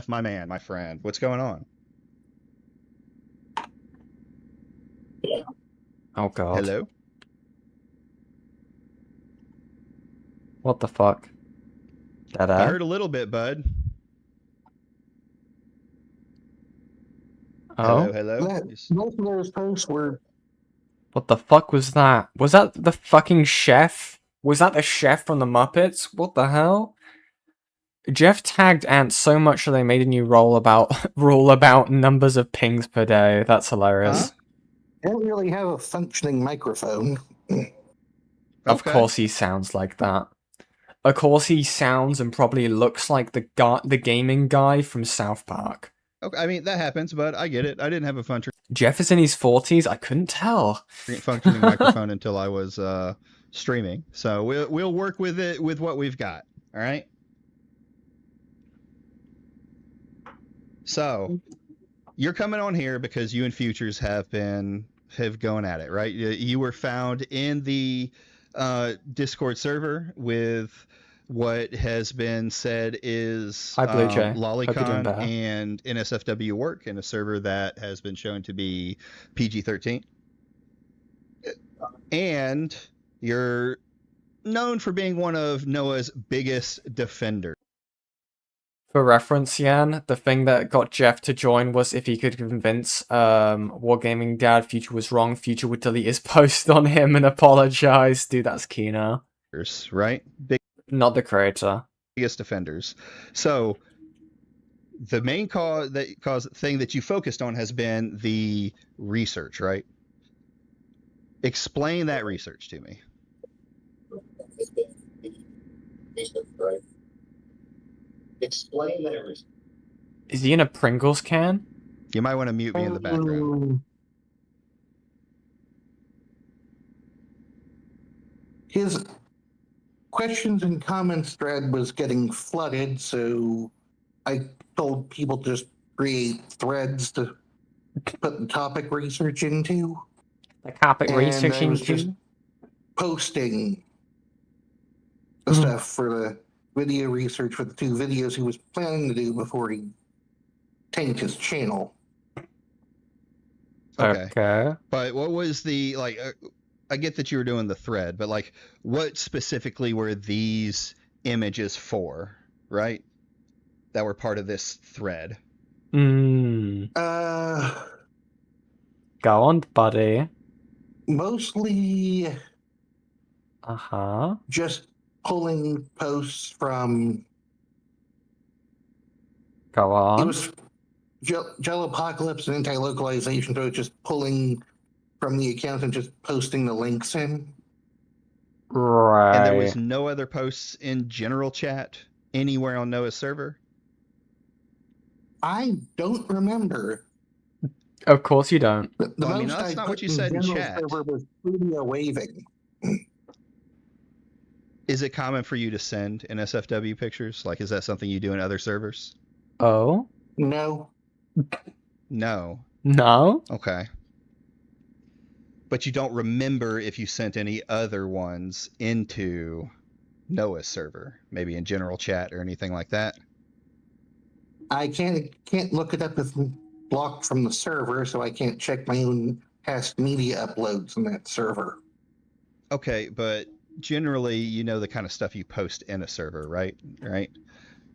my man, my friend. What's going on? Oh god. Hello? What the fuck? I heard a little bit, bud. Oh? Hello? Most of those posts were... What the fuck was that? Was that the fucking chef? Was that the chef from the Muppets? What the hell? Jeff tagged Ant so much that they made a new rule about numbers of pings per day. That's hilarious. I don't really have a functioning microphone. Of course he sounds like that. Of course he sounds and probably looks like the gaming guy from South Park. Okay, I mean, that happens, but I get it. I didn't have a Jeff is in his 40s. I couldn't tell. Functioning microphone until I was streaming. So we'll work with it with what we've got. All right. So you're coming on here because you and Futures have gone at it, right? You were found in the Discord server with what has been said is Lolicon and NSFW work in a server that has been shown to be PG-13. And you're known for being one of Noah's biggest defenders. For reference, Yan, the thing that got Jeff to join was if he could convince Wargaming Dad Future was wrong, Future would delete his post on him and apologize. Dude, that's Kino. Right? Not the creator. Biggest defenders. So the main thing that you focused on has been the research, right? Explain that research to me. Explain that. Is he in a Pringles can? You might want to mute me in the background. His questions and comments thread was getting flooded, so I told people to just create threads to put the topic research into. The topic research I was into? just posting the stuff for the video research for the 2 videos he was planning to do before he tanked his channel. Okay. But what was the, like, I get that you were doing the thread, but, like, what specifically were these images for, right? That were part of this thread? Go on, buddy. Mostly Uh-huh. just pulling posts from... Go on. It was Gel Apocalypse and anti-localization, so it's just pulling from the account and just posting the links in. Right. And there was no other posts in general chat anywhere on Noah's server? I don't remember. Of course you don't. The Well, I mean, most that's I not put what you said in general chat. server was studio waving. Is it common for you to send NSFW pictures? Like, is that something you do in other servers? Oh? No. No. No? Okay. But you don't remember if you sent any other ones into Noah's server, maybe in general chat or anything like that? I can't look it up. It's blocked from the server, so I can't check my own past media uploads on that server. Okay, but generally, you know the kind of stuff you post in a server, right? Right?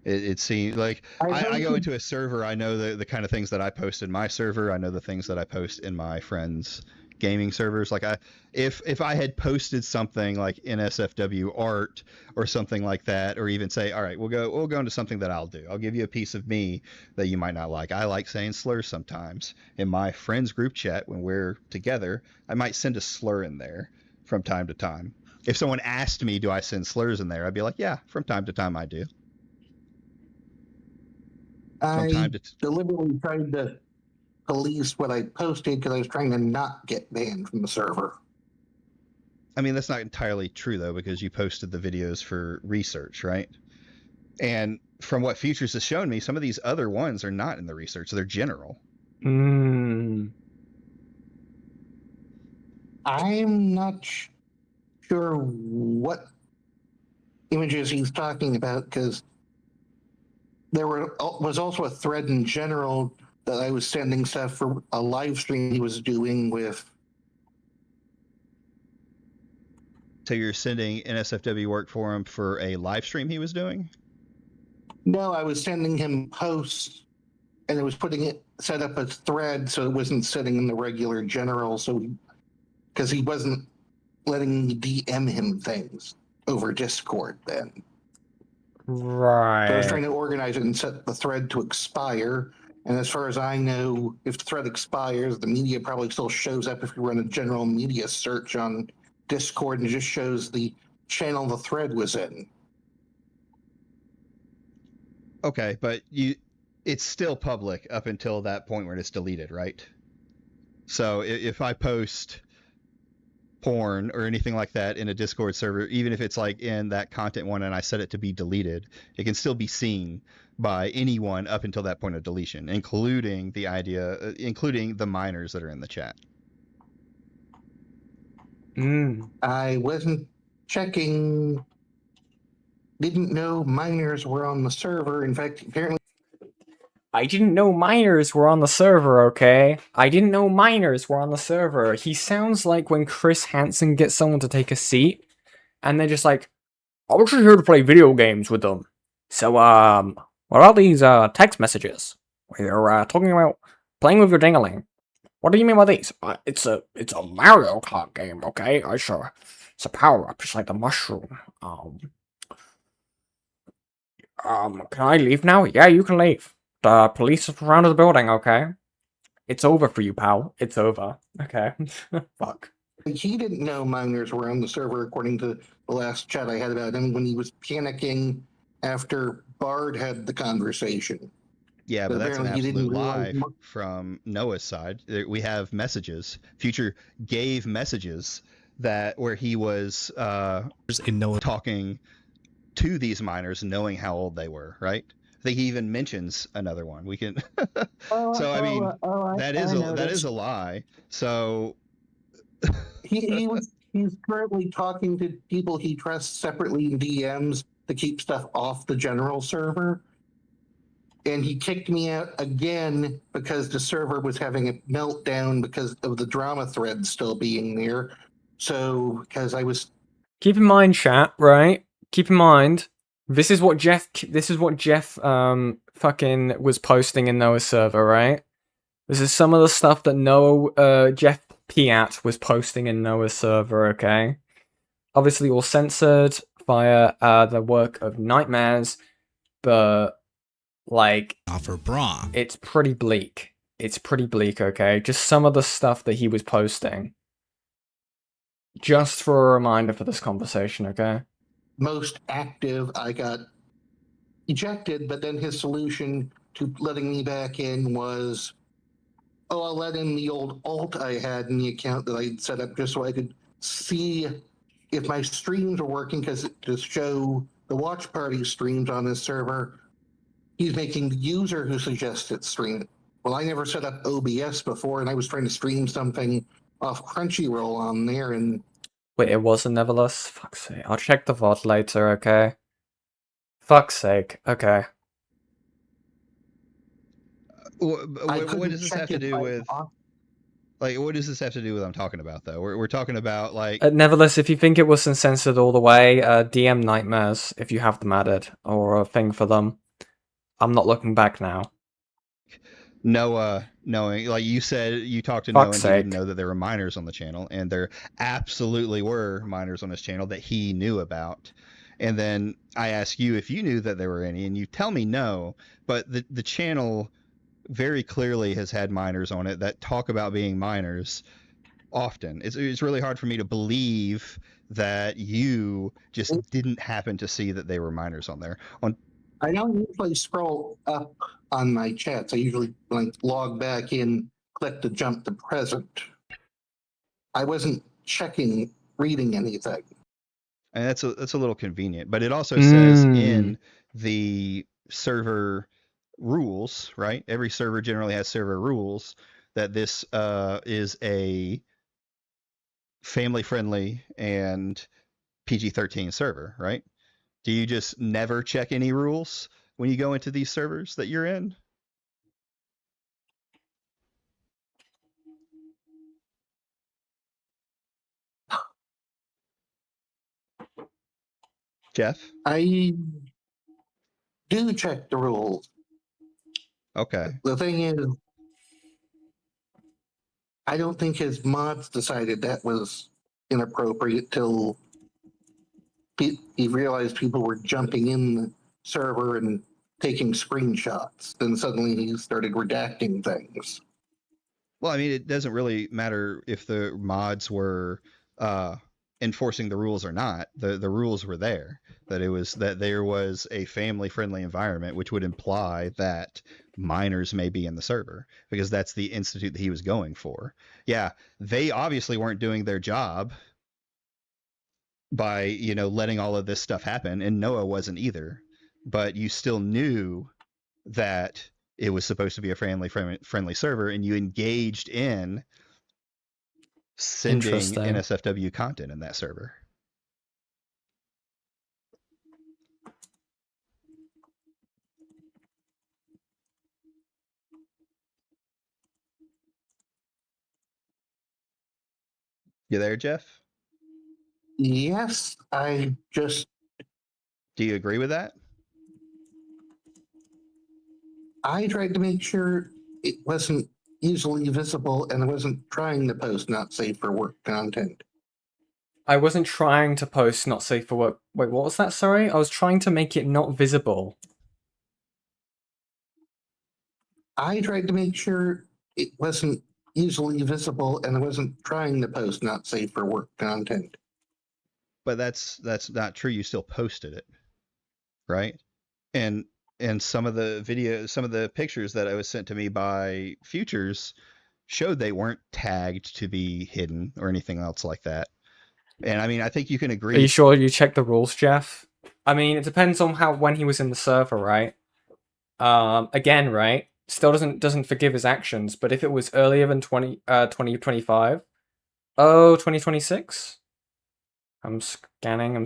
It seems like I go into a server, I know the kind of things that I post in my server. I know the things that I post in my friends' gaming servers. Like if I had posted something like NSFW art or something like that, or even say, all right, we'll go into something that I'll do. I'll give you a piece of me that you might not like. I like saying slurs sometimes. In my friends group chat when we're together, I might send a slur in there from time to time. If someone asked me, do I send slurs in there? I'd be like, yeah, from time to time I do. I deliberately tried to police what I posted because I was trying to not get banned from the server. I mean, that's not entirely true, though, because you posted the videos for research, right? And from what Futures has shown me, some of these other ones are not in the research. They're general. Hmm. I'm not sure what images he's talking about, because there was also a thread in general that I was sending stuff for a live stream he was doing with. So you're sending NSFW work for him for a live stream he was doing? No, I was sending him posts, and it was putting it set up as thread, so it wasn't sitting in the regular general. So, because he wasn't letting me DM him things over Discord then. Right. So I was trying to organize it and set the thread to expire. And as far as I know, if the thread expires, the media probably still shows up if you run a general media search on Discord, and it just shows the channel the thread was in. Okay, but it's still public up until that point where it's deleted, right? So if I post porn or anything like that in a Discord server, even if it's like in that content one and I set it to be deleted, it can still be seen by anyone up until that point of deletion, including the minors that are in the chat. I wasn't checking, didn't know minors were on the server. In fact, apparently I didn't know minors were on the server, okay? I didn't know minors were on the server. He sounds like when Chris Hansen gets someone to take a seat, and they're just like, I was just here to play video games with them. So, what are these, text messages? Where you're, talking about playing with your dingling. What do you mean by these? It's a Mario Kart game, okay? It's a power-up, just like the mushroom. Can I leave now? Yeah, you can leave. The police have surrounded the building, okay? It's over for you, pal. It's over. Okay. Fuck. He didn't know minors were on the server, according to the last chat I had about him when he was panicking after Bard had the conversation. Yeah, but that's an apparently he didn't absolute lie realize from Noah's side. We have messages. Future gave messages that where he was in Noah talking to these minors, knowing how old they were. Right? I think he even mentions another one. We can. So I mean, that is a lie. So he's currently talking to people he trusts separately in DMs to keep stuff off the general server. And he kicked me out again because the server was having a meltdown because of the drama thread still being there. So, because I was... Keep in mind, chat, right? Keep in mind, this is what Jeff fucking was posting in Noah's server, right? This is some of the stuff that Jeff Piat was posting in Noah's server, okay? Obviously all censored via the work of Nightmares, but like offer bra. It's pretty bleak. It's pretty bleak, okay? Just some of the stuff that he was posting. Just for a reminder for this conversation, okay? Most active, I got ejected, but then his solution to letting me back in was, oh, I'll let in the old alt I had in the account that I'd set up just so I could see if my streams were working, because to show the watch party streams on this server, he's making the user who suggested stream. Well, I never set up OBS before, and I was trying to stream something off Crunchyroll on there, and... Wait, it wasn't Nevertheless? Fuck's sake. I'll check the VOD later, okay? Fuck's sake. Okay. What does this have to do with... Like, what does this have to do with I'm talking about, though? We're talking about, like... Nevertheless, if you think it wasn't censored all the way, DM Nightmares if you have them added, or a thing for them. I'm not looking back now. Noah knowing, like you said, you talked to Noah and he didn't know that there were minors on the channel, and there absolutely were minors on his channel that he knew about. And then I ask you if you knew that there were any, and you tell me no, but the channel very clearly has had minors on it that talk about being minors often. It's really hard for me to believe that you just didn't happen to see that they were minors on there. I don't usually scroll up on my chats. I usually log back in, click to jump to present. I wasn't reading anything. And that's a little convenient, but it also says in the server rules, right? Every server generally has server rules that this is a family-friendly and PG-13 server, right? Do you just never check any rules when you go into these servers that you're in? Jeff? I do check the rules. Okay. The thing is, I don't think his mods decided that was inappropriate till he realized people were jumping in the server and taking screenshots. Then suddenly he started redacting things. Well, I mean, it doesn't really matter if the mods were enforcing the rules or not. The rules were there. That there was a family-friendly environment, which would imply that minors may be in the server, because that's the institute that he was going for. Yeah, they obviously weren't doing their job by, letting all of this stuff happen, and Noah wasn't either. But you still knew that it was supposed to be a friendly server, and you engaged in sending NSFW content in that server. You there, Jeff? Yes, I just... Do you agree with that? I tried to make sure it wasn't easily visible, and I wasn't trying to post not safe for work content. I wasn't trying to post not safe for work. Wait, what was that? Sorry? I was trying to make it not visible. I tried to make sure it wasn't easily visible and wasn't trying to post not safe for work content. But that's not true. You still posted it, right? And some of the some of the pictures that I was sent to me by Futures showed they weren't tagged to be hidden or anything else like that. And I mean, I think you can agree. Are you sure you checked the rules, Jeff? I mean, it depends on when he was in the server, right? Again, right? Still doesn't forgive his actions, but if it was earlier than 2025, 2026? I'm scanning.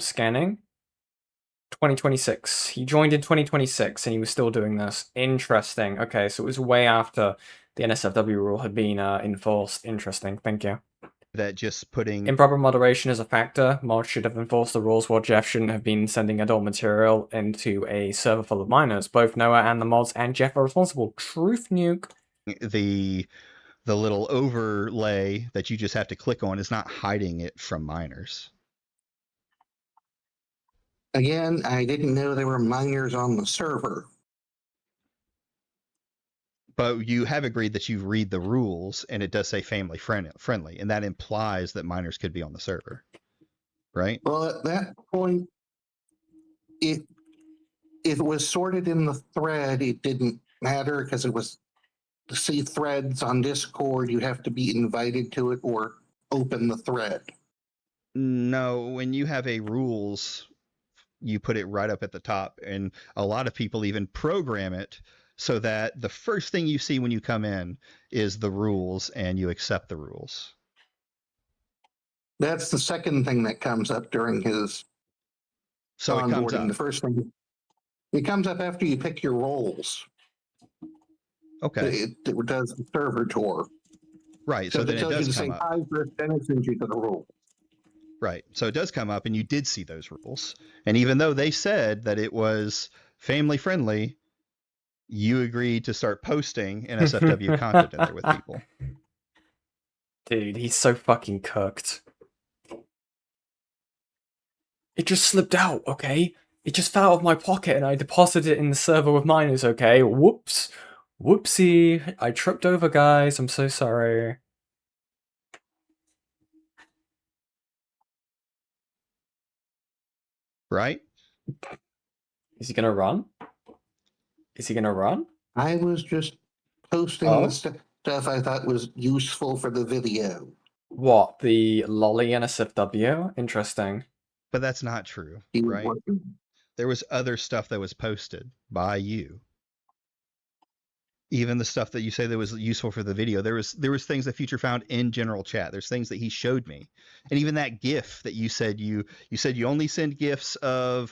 2026. He joined in 2026 and he was still doing this. Interesting. Okay, so it was way after the NSFW rule had been enforced. Interesting. Thank you. That just putting improper moderation is a factor. Mods should have enforced the rules, while Jeff shouldn't have been sending adult material into a server full of minors. Both Noah and the mods and Jeff are responsible. Truth nuke. The little overlay that you just have to click on is not hiding it from minors. Again, I didn't know there were minors on the server. But you have agreed that you read the rules, and it does say family friendly, and that implies that minors could be on the server, right? Well, at that point, if it was sorted in the thread, it didn't matter because it was to see threads on Discord. You have to be invited to it or open the thread. No, when you have a rules, you put it right up at the top, and a lot of people even program it so that the first thing you see when you come in is the rules and you accept the rules. That's the second thing that comes up during his onboarding. The first thing, it comes up after you pick your roles. Okay. It does the server tour. Right, so then it does come up. Hi first, then it sends you to the rules. Right, so it does come up, and you did see those rules. And even though they said that it was family friendly, you agreed to start posting NSFW content in there with people. Dude, he's so fucking cooked. It just slipped out, okay? It just fell out of my pocket and I deposited it in the server with minors, okay? Whoops. Whoopsie. I tripped over, guys. I'm so sorry. Right? Is he gonna run? Is he gonna run? I was just posting the stuff I thought was useful for the video. What? The lolly NSFW? Interesting. But that's not true, right? There was other stuff that was posted by you. Even the stuff that you say that was useful for the video, there was things that Future found in general chat. There's things that he showed me, and even that GIF that you said you only send GIFs of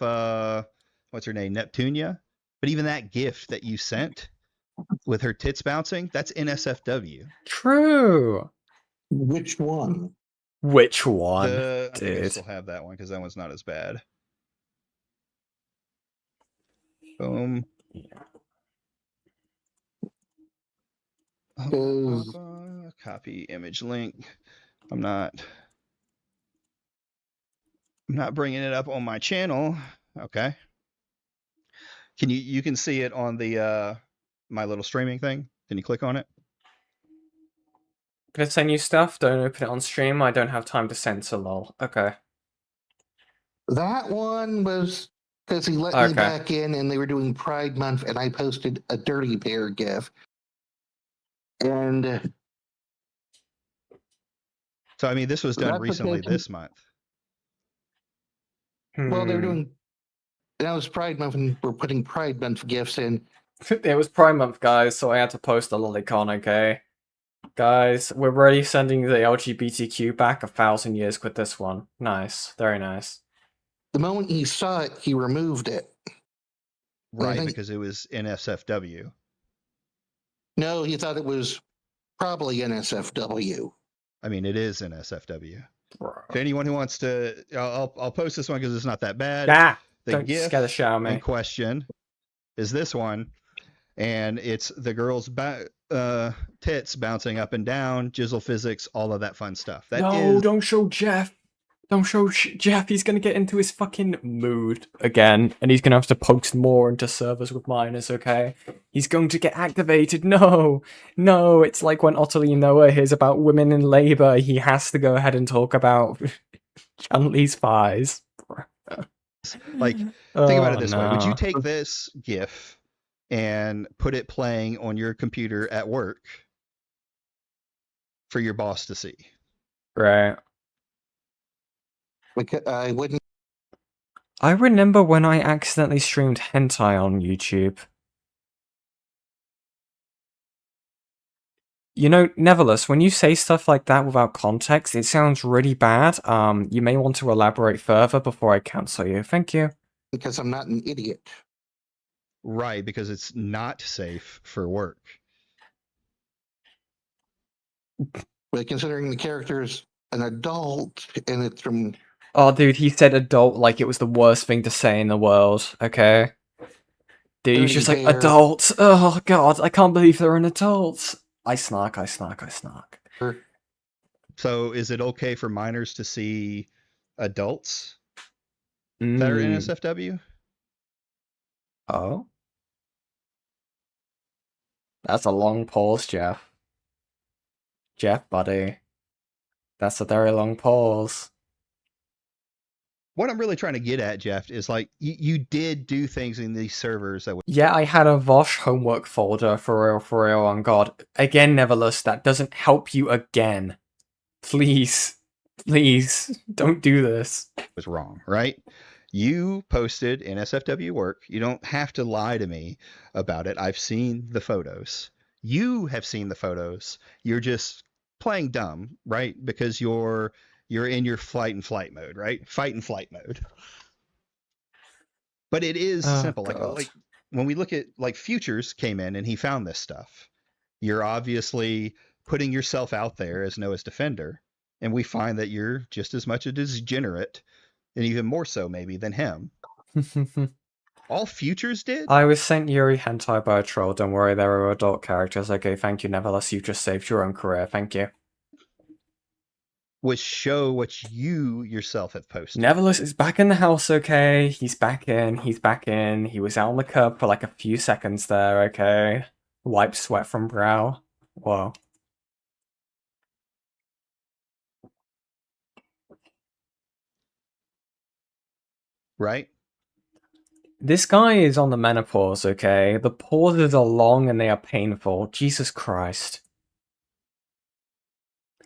what's her name, Neptunia, but even that GIF that you sent with her tits bouncing, that's NSFW. True. Which one? Which one? I think I Dude. still have that one because that one's not as bad. Boom. Copy image link. I'm not bringing it up on my channel. Okay. You can see it on the my little streaming thing. Can you click on it? Gonna send you stuff. Don't open it on stream. I don't have time to censor. Lol. Okay. That one was because he let me back in, and they were doing Pride Month, and I posted a Dirty Bear GIF. And so, I mean, this was done recently this month. Well, they're doing. That was Pride Month, and we're putting Pride Month GIFs in. It was Pride Month, guys, so I had to post a lolicon, okay? Guys, we're already sending the LGBTQ back 1,000 years with this one. Nice. Very nice. The moment he saw it, he removed it. Right, because it was NSFW. No, he thought it was probably NSFW. I mean, it is NSFW. Bro. If anyone who wants to, I'll post this one because it's not that bad. Ah, the don't GIF scare the shit out of me. in question is this one, and it's the girl's tits bouncing up and down, jizzle physics, all of that fun stuff. No, don't show Jeff. Don't show Jeff, he's gonna get into his fucking mood again, and he's gonna have to post more into servers with minors, okay? He's going to get activated. No! No, it's like when OtterlyNoah hears about women in labor, he has to go ahead and talk about Chun-Li's thighs. Like, think about it this way. Would you take this GIF and put it playing on your computer at work for your boss to see? Right. I wouldn't. I remember when I accidentally streamed hentai on YouTube. You know, Nevertheless, when you say stuff like that without context, it sounds really bad. You may want to elaborate further before I cancel you. Thank you. Because I'm not an idiot. Right, because it's not safe for work. But considering the character's an adult and it's from... Oh, dude, he said adult like it was the worst thing to say in the world, okay? Dude, he's just like, adults! Oh, God, I can't believe they're an adult! I snark. So, is it okay for minors to see adults that are NSFW? Oh? That's a long pause, Jeff. Jeff, buddy. That's a very long pause. What I'm really trying to get at, Jeff, is like, you did do things in these servers that would... Yeah, I had a Vosh homework folder, for real, on God. Again, Nevertheless, that doesn't help you again. Please, don't do this. Was wrong, right? You posted NSFW work. You don't have to lie to me about it. I've seen the photos. You have seen the photos. You're just playing dumb, right? Because you're in your fight and flight mode, right? Fight and flight mode. But it is simple. Like when we look at, like, Futures came in and he found this stuff. You're obviously putting yourself out there as Noah's defender, and we find that you're just as much a degenerate, and even more so maybe than him. All Futures did? I was sent Yuri hentai by a troll. Don't worry, there are adult characters. Okay, thank you, Nevertheless. You just saved your own career. Thank you. Was show what you yourself have posted. Nevertheless is back in the house, okay? He's back in. He was out on the curb for like a few seconds there, okay? Wipe sweat from brow. Whoa. Right? This guy is on the menopause, okay? The pauses are long and they are painful. Jesus Christ.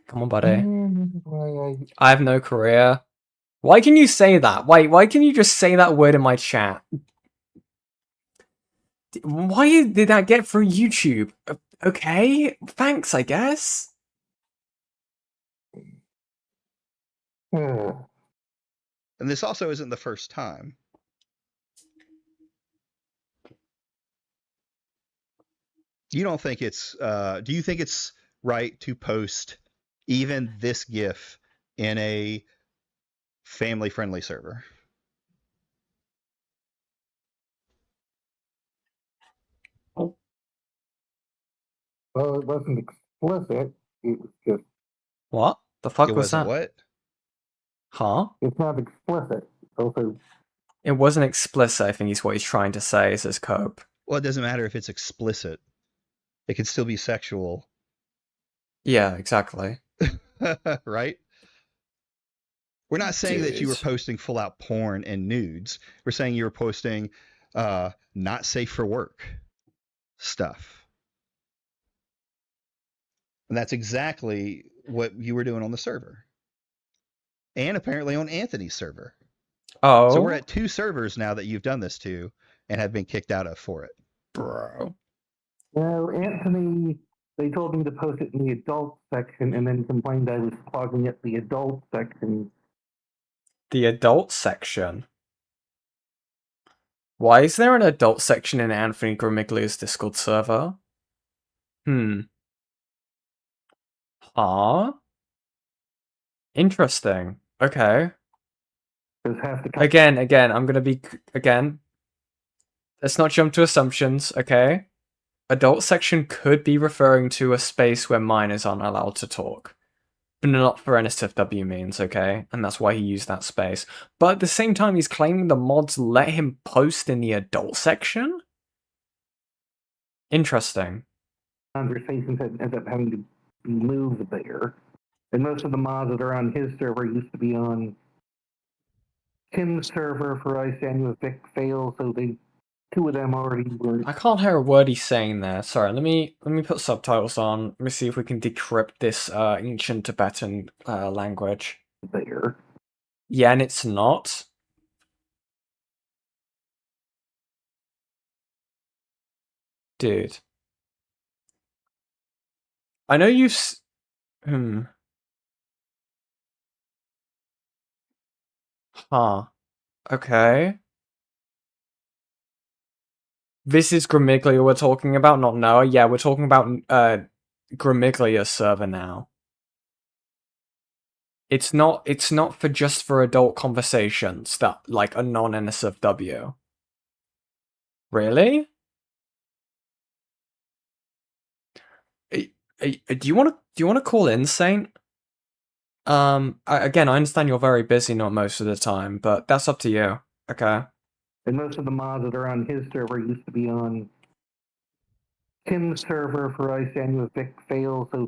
Come on, buddy. I have no career. Why can you say that? Why can you just say that word in my chat? Why did that get through YouTube? Okay, thanks, I guess. And this also isn't the first time. You don't think it's, do you think it's right to post even this GIF in a family-friendly server? Well, it wasn't explicit. It was just... What? The fuck It was wasn't that? what? Huh? It's not explicit. Also... It wasn't explicit, I think is what he's trying to say, says Cope. Well, it doesn't matter if it's explicit. It can still be sexual. Yeah, exactly. Right? We're not saying that you were posting full-out porn and nudes. We're saying you were posting not safe for work stuff. And that's exactly what you were doing on the server. And apparently on Anthony's server. Oh. So we're at 2 servers now that you've done this to and have been kicked out of for it. Bro. Well, Anthony, they told me to post it in the adult section and then complained I was clogging up the adult section. The adult section? Why is there an adult section in Anthony Grimiglia's Discord server? Huh? Interesting. Okay. Again, I'm gonna be... Again. Let's not jump to assumptions, okay? Adult section could be referring to a space where minors aren't allowed to talk. but not for NSFW means, okay? And that's why he used that space. But at the same time, he's claiming the mods let him post in the adult section? Interesting. Conversations end up having to be moved there. And most of the mods that are on his server used to be on Tim's server for Ice and with Vic Fail, so two of them already were. I can't hear a word he's saying there. Sorry, let me put subtitles on. Let me see if we can decrypt this ancient Tibetan language. There. Yeah, and it's not. Dude. I know you've... Huh. Okay. This is Gramiglia we're talking about, not Noah. Yeah, we're talking about Gramiglia's server now. It's not for just for adult conversations that like a non-NSFW. Really? Do you want to call in, Saint? Again, I understand you're very busy, not most of the time, but that's up to you. Okay. And most of the mods that are on his server used to be on Tim's server for Ice and with Vic Fail, so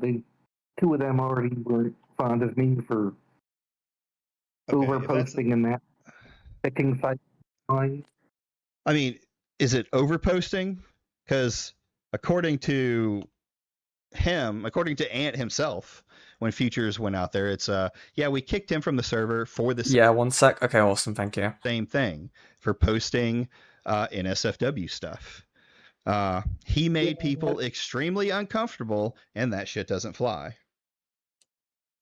two of them already were fond of me for overposting and that picking side line. I mean, is it overposting? Because according to Ant himself, when Futures went out there, it's yeah, we kicked him from the server for the yeah, one sec. Okay, awesome, thank you. Same thing for posting NSFW stuff. He made people extremely uncomfortable, and that shit doesn't fly.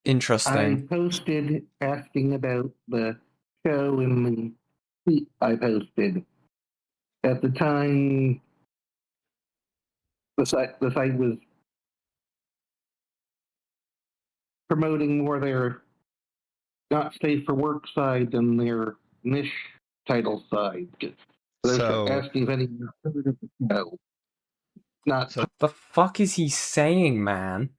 Interesting. I posted asking about the show in the tweet I posted. At the time, the site was promoting more their not safe for work side than their niche title side. So asking if anyone heard of the show. Not what the fuck is he saying, man?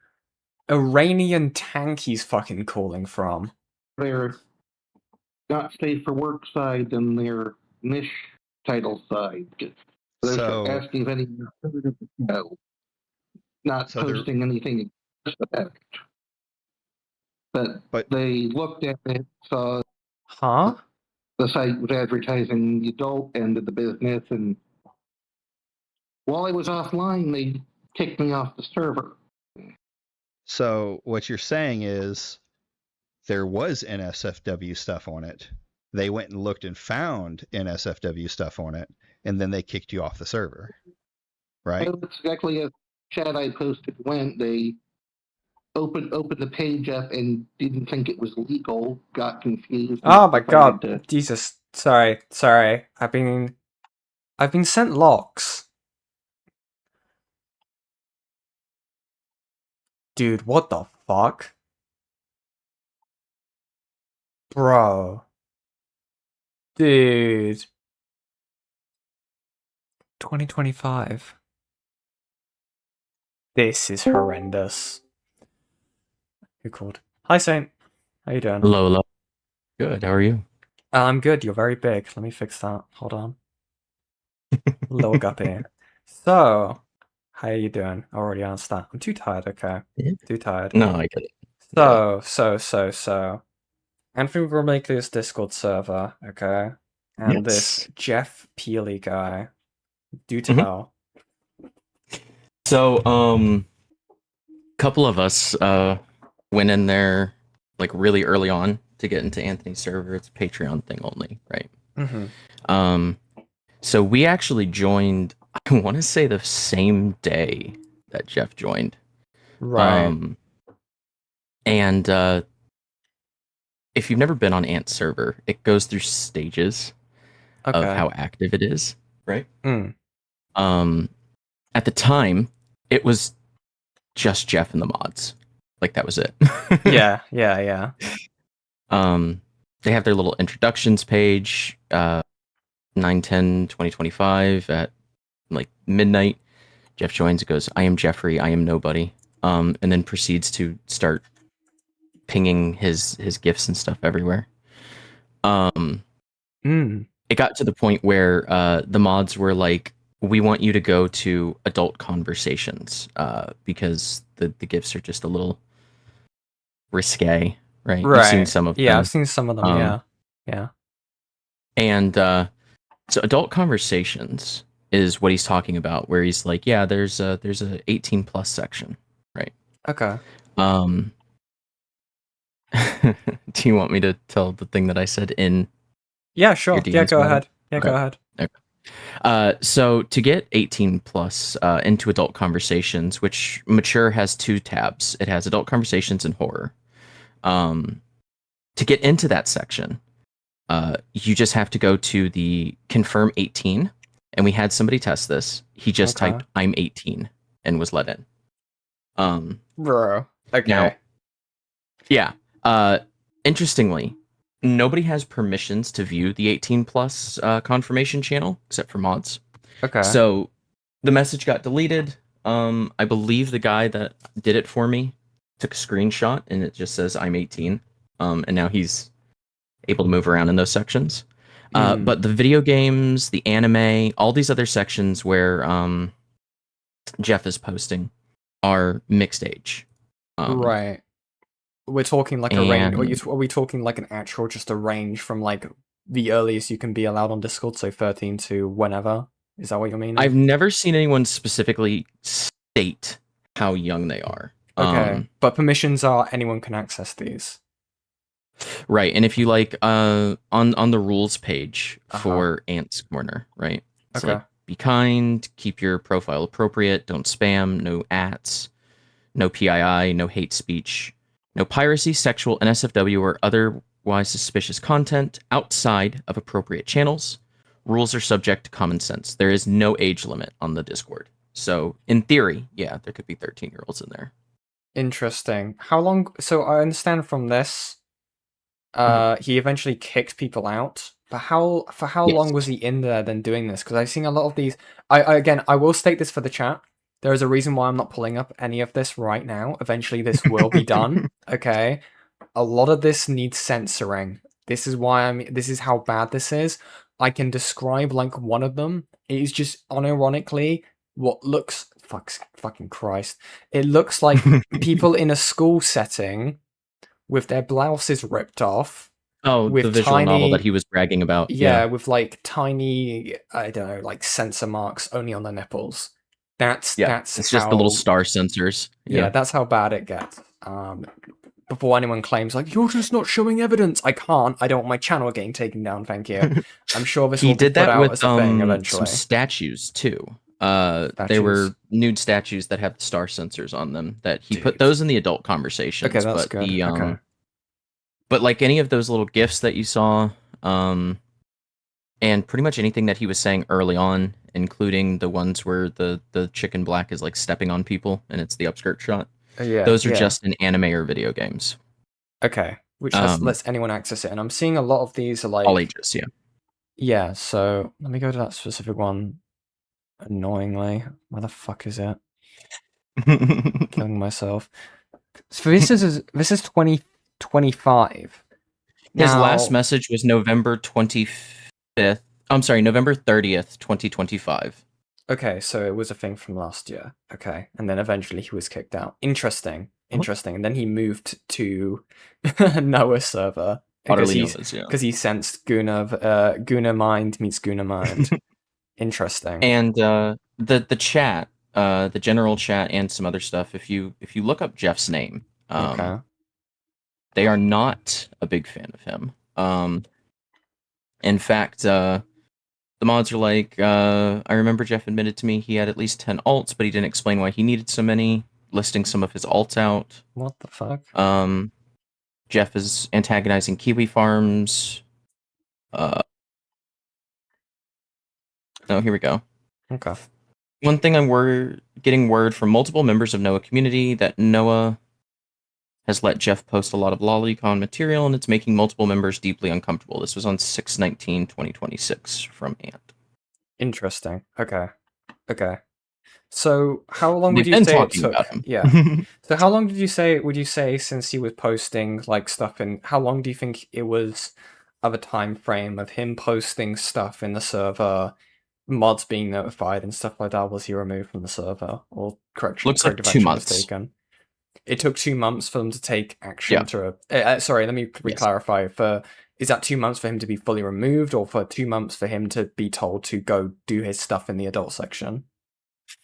Iranian tank he's fucking calling from. Their not safe for work side than their niche title side. So asking if anyone heard of the show. Not posting anything about it. But they looked at it, saw the site was advertising the adult end of the business, and while I was offline, they kicked me off the server. So what you're saying is there was NSFW stuff on it. They went and looked and found NSFW stuff on it, and then they kicked you off the server, right? That's exactly as chat I posted went. They opened the page up and didn't think it was legal, got confused. Oh my god, Jesus. Sorry. I've been sent locks. Dude, what the fuck? Bro. Dude. 2025. This is horrendous. Who called? Hi, Saint. How you doing? Hello. Good, how are you? I'm good. You're very big. Let me fix that. Hold on. Little guppy. So, how are you doing? I already asked that. I'm too tired, okay? Yeah. Too tired. No, I get it. So. Anthony Gramiglia's Discord server, okay? And this Jeff Peely guy. Do tell. So, couple of us went in there like really early on to get into Anthony's server. It's a Patreon thing only, right? Mm-hmm. So we actually joined, I want to say the same day that Jeff joined. Right. And if you've never been on Ant's server, it goes through stages of how active it is, right? At the time, it was just Jeff and the mods. Like, that was it. Yeah. They have their little introductions page, 9/10/2025 at like midnight. Jeff joins and goes, "I am Jeffrey, I am nobody," and then proceeds to start pinging his gifts and stuff everywhere. It got to the point where the mods were like, we want you to go to adult conversations because the gifts are just a little risque, right? You've seen some of them. Yeah, I've seen some of them. Yeah. And so adult conversations is what he's talking about, where he's like, yeah, there's a 18 plus section, right? Okay. Do you want me to tell the thing that I said in? Yeah, sure. Yeah, go ahead. Yeah, okay. Go ahead. Okay. So to get 18 plus into adult conversations, which Mature has 2 tabs, it has adult conversations and horror. To get into that section, you just have to go to the confirm 18, and we had somebody test this. He just typed "I'm 18" and was let in. Bro. Okay. Now, yeah. Interestingly, nobody has permissions to view the 18 plus confirmation channel except for mods. Okay. So the message got deleted. I believe the guy that did it for me took a screenshot and it just says I'm 18. And now he's able to move around in those sections. But the video games, the anime, all these other sections where Jeff is posting are mixed age. Right. We're talking like a range. Are we talking like an actual, just a range from like the earliest you can be allowed on Discord, so 13 to whenever? Is that what you mean? I've never seen anyone specifically state how young they are. Okay, but permissions are anyone can access these. Right, and if you like on the rules page for Ant's Corner, right? It's like, be kind, keep your profile appropriate, don't spam, no ats, no PII, no hate speech, no piracy, sexual, NSFW, or otherwise suspicious content outside of appropriate channels. Rules are subject to common sense. There is no age limit on the Discord. So, in theory, yeah, there could be 13-year-olds in there. Interesting. How long... So, I understand from this, he eventually kicked people out. But for how long was he in there then doing this? Because I've seen a lot of these... Again, I will state this for the chat. There is a reason why I'm not pulling up any of this right now. Eventually, this will be done. Okay? A lot of this needs censoring. This is why this is how bad this is. I can describe like one of them. It is just unironically what looks... Fucking Christ. It looks like people in a school setting with their blouses ripped off. Oh, with the visual novel that he was bragging about. Yeah, with like tiny, I don't know, like sensor marks only on the nipples. That's it's just the little star sensors. Yeah, that's how bad it gets. Before anyone claims like you're just not showing evidence, I can't. I don't want my channel getting taken down. Thank you. I'm sure this will be put out as a thing eventually. Some statues too. There were nude statues that have star sensors on them. That he put those in the adult conversations. Okay, that's good. But like any of those little gifs that you saw, and pretty much anything that he was saying early on, including the ones where the chick in black is like stepping on people and it's the upskirt shot. Those are just in anime or video games. Okay, which lets anyone access it. And I'm seeing a lot of these are like all ages, yeah. Yeah, so let me go to that specific one. Annoyingly, where the fuck is it? Killing myself. So this is 2025. His last message was November 25th. I'm sorry, November 30th, 2025. Okay, so it was a thing from last year. Okay, and then eventually he was kicked out. Interesting. And then he moved to Noah server. OtterlyNoah's, yeah. Because he sensed Guna Mind meets Guna Mind. Interesting. And the chat, the general chat, and some other stuff. If you look up Jeff's name, they are not a big fan of him. In fact, the mods are like, I remember Jeff admitted to me he had at least 10 alts, but he didn't explain why he needed so many, listing some of his alts out. What the fuck? Jeff is antagonizing Kiwi Farms. Oh, here we go. Okay. One thing I'm getting word from multiple members of Noah community that Noah has let Jeff post a lot of lolicon material, and it's making multiple members deeply uncomfortable. This was on 6/19/2026 from Ant. Interesting. Okay. So how long We've would you been say it talking took? about him. Yeah. So how long would you say since he was posting like stuff in how long do you think it was of a time frame of him posting stuff in the server, mods being notified and stuff like that was he removed from the server or Looks like corrective 2 action was months. taken? It took 2 months for them to take action Yeah. to sorry, let me re-clarify. Is that 2 months for him to be fully removed or for 2 months for him to be told to go do his stuff in the adult section?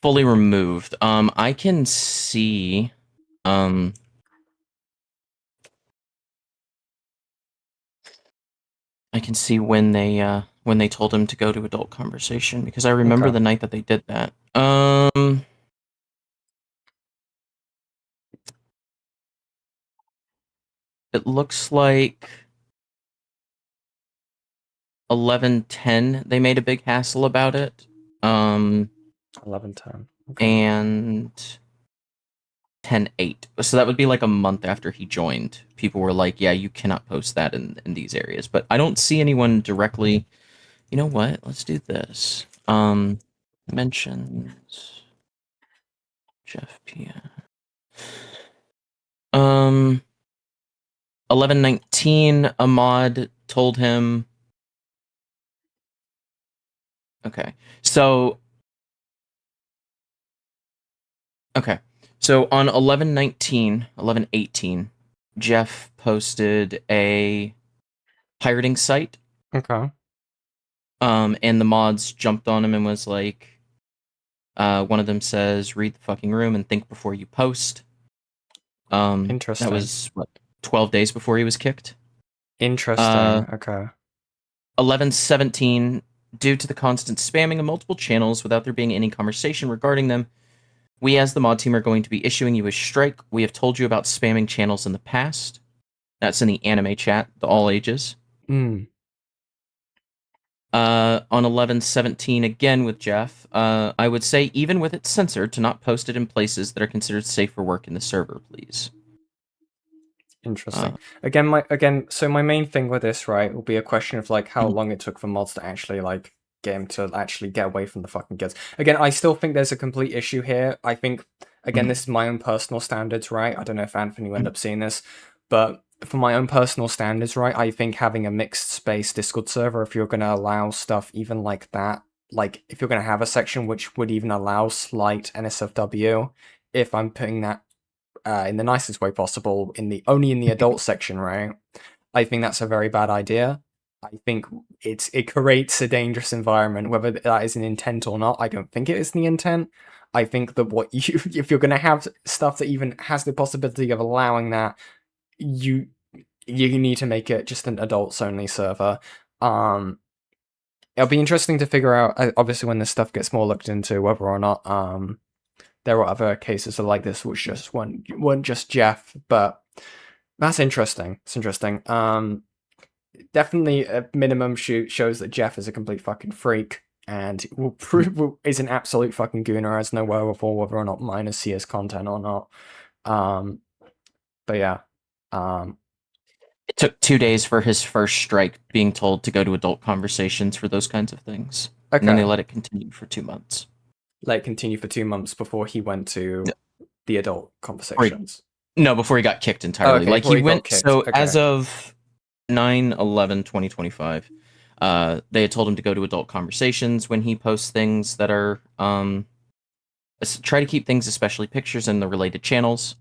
Fully removed. I can see I can see when they told him to go to adult conversation because I remember Okay. the night that they did that. It looks like 11:10 they made a big hassle about it. 11:10. Okay. And 10:08. So that would be like a month after he joined. People were like, "Yeah, you cannot post that in these areas." But I don't see anyone directly. You know what? Let's do this. Mentions Jeff P. 11:19, a mod told him. Okay, so on 11:18, Jeff posted a pirating site. Okay. And the mods jumped on him and was like, one of them says, "Read the fucking room and think before you post." Interesting. That was what 12 days before he was kicked. Interesting. Okay. 11:17, due to the constant spamming of multiple channels without there being any conversation regarding them, we as the mod team are going to be issuing you a strike. We have told you about spamming channels in the past. That's in the anime chat, the all ages. Mm. On 11:17, again with Jeff, I would say even with it censored, to not post it in places that are considered safe for work in the server, please. Interesting. So my main thing with this, right, will be a question of like how long it took for mods to actually like get him to actually get away from the fucking kids. Again, I still think there's a complete issue here. I think again, this is my own personal standards, right? I don't know if Anthony will end up seeing this, but for my own personal standards, right, I think having a mixed space Discord server, if you're gonna allow stuff even like that, like if you're gonna have a section which would even allow slight NSFW, if I'm putting that in the nicest way possible, only in the adult section, right? I think that's a very bad idea. I think it creates a dangerous environment, whether that is an intent or not. I don't think it is the intent. I think that if you're going to have stuff that even has the possibility of allowing that, you need to make it just an adults only server. It'll be interesting to figure out, obviously, when this stuff gets more looked into, whether or not there were other cases like this, which just weren't just Jeff, but that's interesting. It's interesting. Definitely a minimum shows that Jeff is a complete fucking freak and will prove is an absolute fucking gooner, has no wherewithal whether or not minors see his content or not. But yeah. It took 2 days for his first strike, being told to go to adult conversations for those kinds of things. Okay. And then they let it continue for 2 months. Let it continue for 2 months before he went to the adult conversations. Before he got kicked entirely. Okay, like before he went. got kicked. So Okay. as of 9/11/2025, they had told him to go to adult conversations when he posts things that are try to keep things, especially pictures, in the related channels.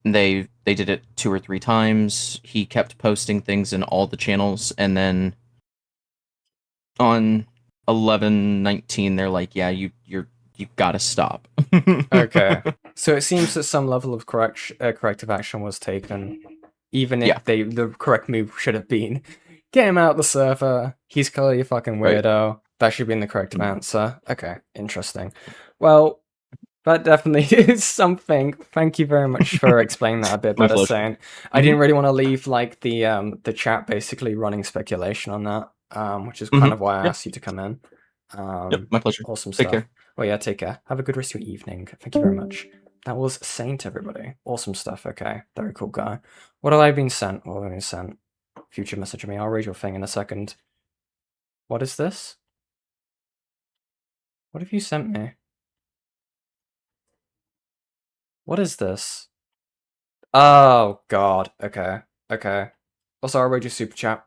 They did it 2 or 3 times. He kept posting things in all the channels, and then on 11/19, they're like, "Yeah, you gotta stop." Okay, so it seems that some level of corrective action was taken, even if the correct move should have been get him out of the server. He's clearly a fucking weirdo. Right. That should be in the corrective answer. Okay, interesting. Well, that definitely is something. Thank you very much for explaining that a bit better, Saint. I didn't really want to leave like the chat basically running speculation on that, which is kind of why I asked you to come in. My pleasure. Awesome Take stuff. care. Well, yeah, take care. Have a good rest of your evening. Thank you very much. That was Saint, everybody. Awesome stuff. Okay, very cool guy. What have I been sent? What have I been sent? Future message me. I'll read your thing in a second. What is this? What have you sent me? What is this? Oh, God. Okay. Okay. Also, I read your super chat.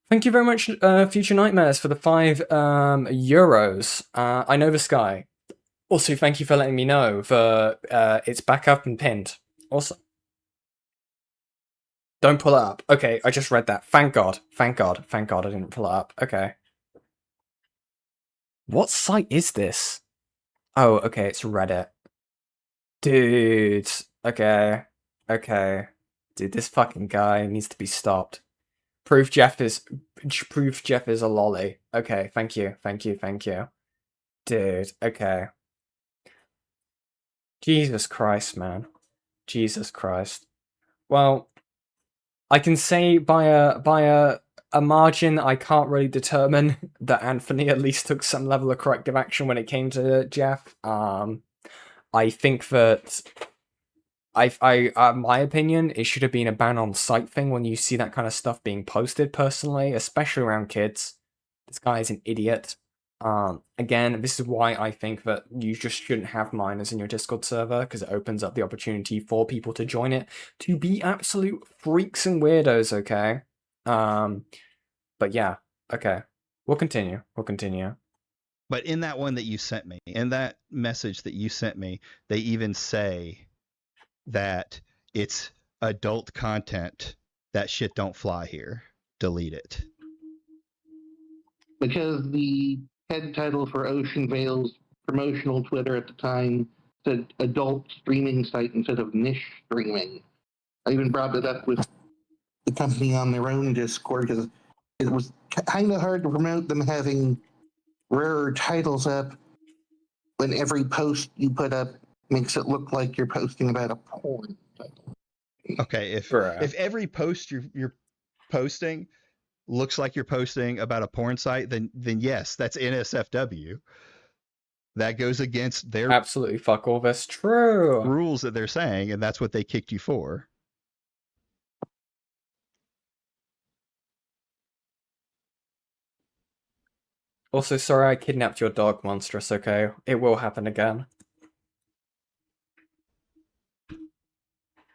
Thank you very much, Future Nightmares, for the 5 euros. I know this guy. Also, thank you for letting me know for it's back up and pinned. Also, don't pull it up. Okay, I just read that. Thank God. Thank God. Thank God I didn't pull it up. Okay. What site is this? Oh, okay, it's Reddit. Dude. Okay. Okay. Dude, this fucking guy needs to be stopped. Proof Jeff is a lolly. Okay, thank you. Thank you. Thank you. Dude, okay. Jesus Christ, man. Jesus Christ. Well, I can say by a margin I can't really determine that Anthony at least took some level of corrective action when it came to Jeff. I think that my opinion, it should have been a ban on site thing when you see that kind of stuff being posted personally, especially around kids. This guy is an idiot. Again, this is why I think that you just shouldn't have minors in your Discord server, because it opens up the opportunity for people to join it to be absolute freaks and weirdos, okay? But yeah, okay. We'll continue. We'll continue. But in that one that you sent me, in that message that you sent me, they even say that it's adult content. That shit don't fly here. Delete it. Because the head title for Ocean Vale's promotional Twitter at the time said adult streaming site instead of niche streaming. I even brought it up with the company on their own Discord because it was kind of hard to promote them having rarer titles up when every post you put up makes it look like you're posting about a porn title. Okay, if every post you're posting looks like you're posting about a porn site, then yes, that's NSFW. That goes against their absolutely fuck all this true rules that they're saying, and that's what they kicked you for. Also, sorry I kidnapped your dog, Monstrous, okay? It will happen again.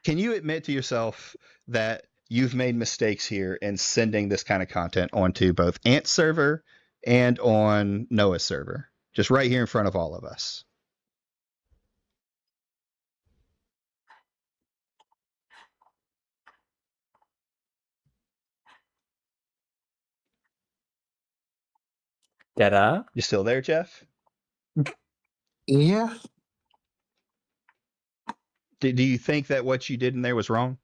Can you admit to yourself that you've made mistakes here in sending this kind of content onto both Ant's server and on Noah's server? Just right here in front of all of us. Dada? You still there, Jeff? Yeah. Do you think that what you did in there was wrong?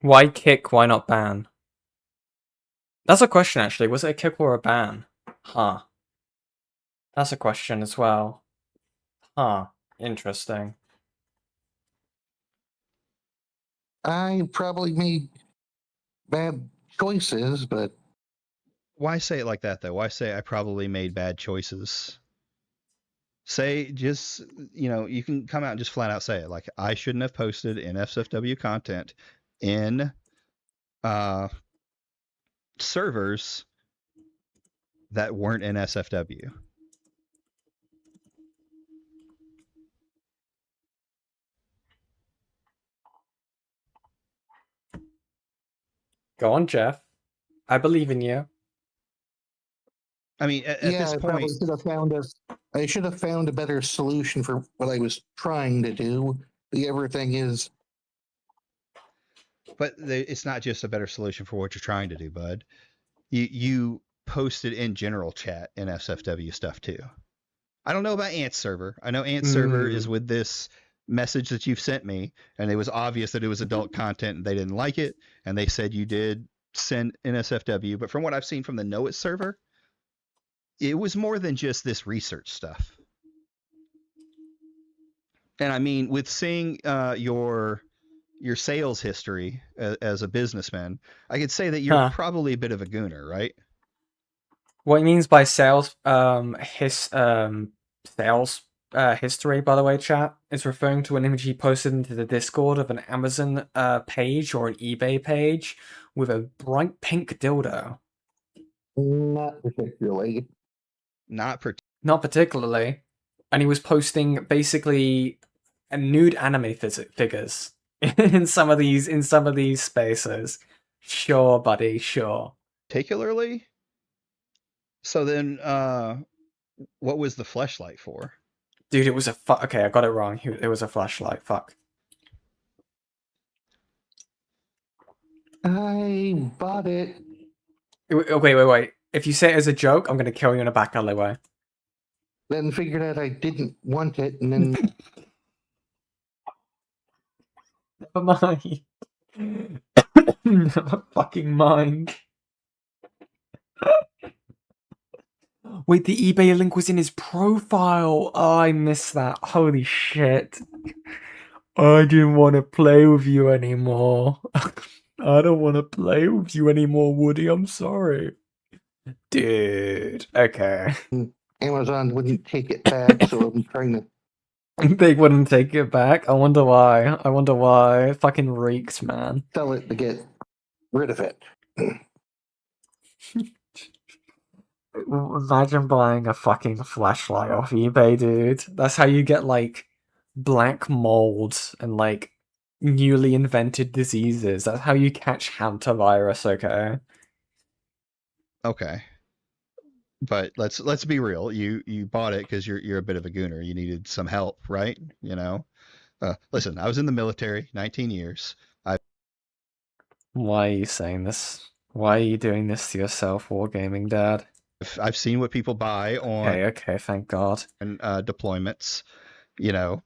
Why kick, why not ban? That's a question, actually. Was it a kick or a ban? Huh. That's a question as well. Huh. Interesting. I probably made bad choices, but... Why say it like that, though? Why say I probably made bad choices? Say, just, you can come out and just flat out say it. Like, I shouldn't have posted NSFW content in servers that weren't NSFW. Go on, Jeff. I believe in you. I mean, at this point, I should have found a better solution for what I was trying to do. The other thing is, but it's not just a better solution for what you're trying to do, bud. You posted in general chat in SFW stuff too. I don't know about Ant's server. I know Ant's server is with this message that you've sent me, and it was obvious that it was adult content and they didn't like it, and they said you did send NSFW. But from what I've seen from the Know It server, it was more than just this research stuff. And I mean, with seeing your sales history as a businessman, I could say that you're probably a bit of a gooner, right? What he means by sales, history, by the way, chat, is referring to an image he posted into the Discord of an Amazon page or an eBay page with a bright pink dildo. Not particularly. Not particularly. And he was posting basically nude anime figures in some of these spaces. Sure, buddy, sure. Particularly? So then, what was the fleshlight for? Dude, it was a okay, I got it wrong. It was a flashlight. Fuck. I bought it. Wait. If you say it as a joke, I'm gonna kill you in a back alleyway. Then figured out I didn't want it, and then Never mind. Never fucking mind. Wait, the eBay link was in his profile. Oh, I missed that. Holy shit. I didn't want to play with you anymore. I don't want to play with you anymore, Woody. I'm sorry. Dude. Okay. Amazon wouldn't take it back, so I'm trying to. They wouldn't take it back. I wonder why. It fucking reeks, man. Sell it to get rid of it. Imagine buying a fucking flashlight off eBay, dude. That's how you get, like, black mold and, like, newly invented diseases. That's how you catch hantavirus, okay? Okay. But let's be real. You bought it because you're a bit of a gooner. You needed some help, right? You know. Listen, I was in the military, 19 years. Why are you saying this? Why are you doing this to yourself, Wargaming Dad? I've seen what people buy on. Okay, thank God. And deployments, you know.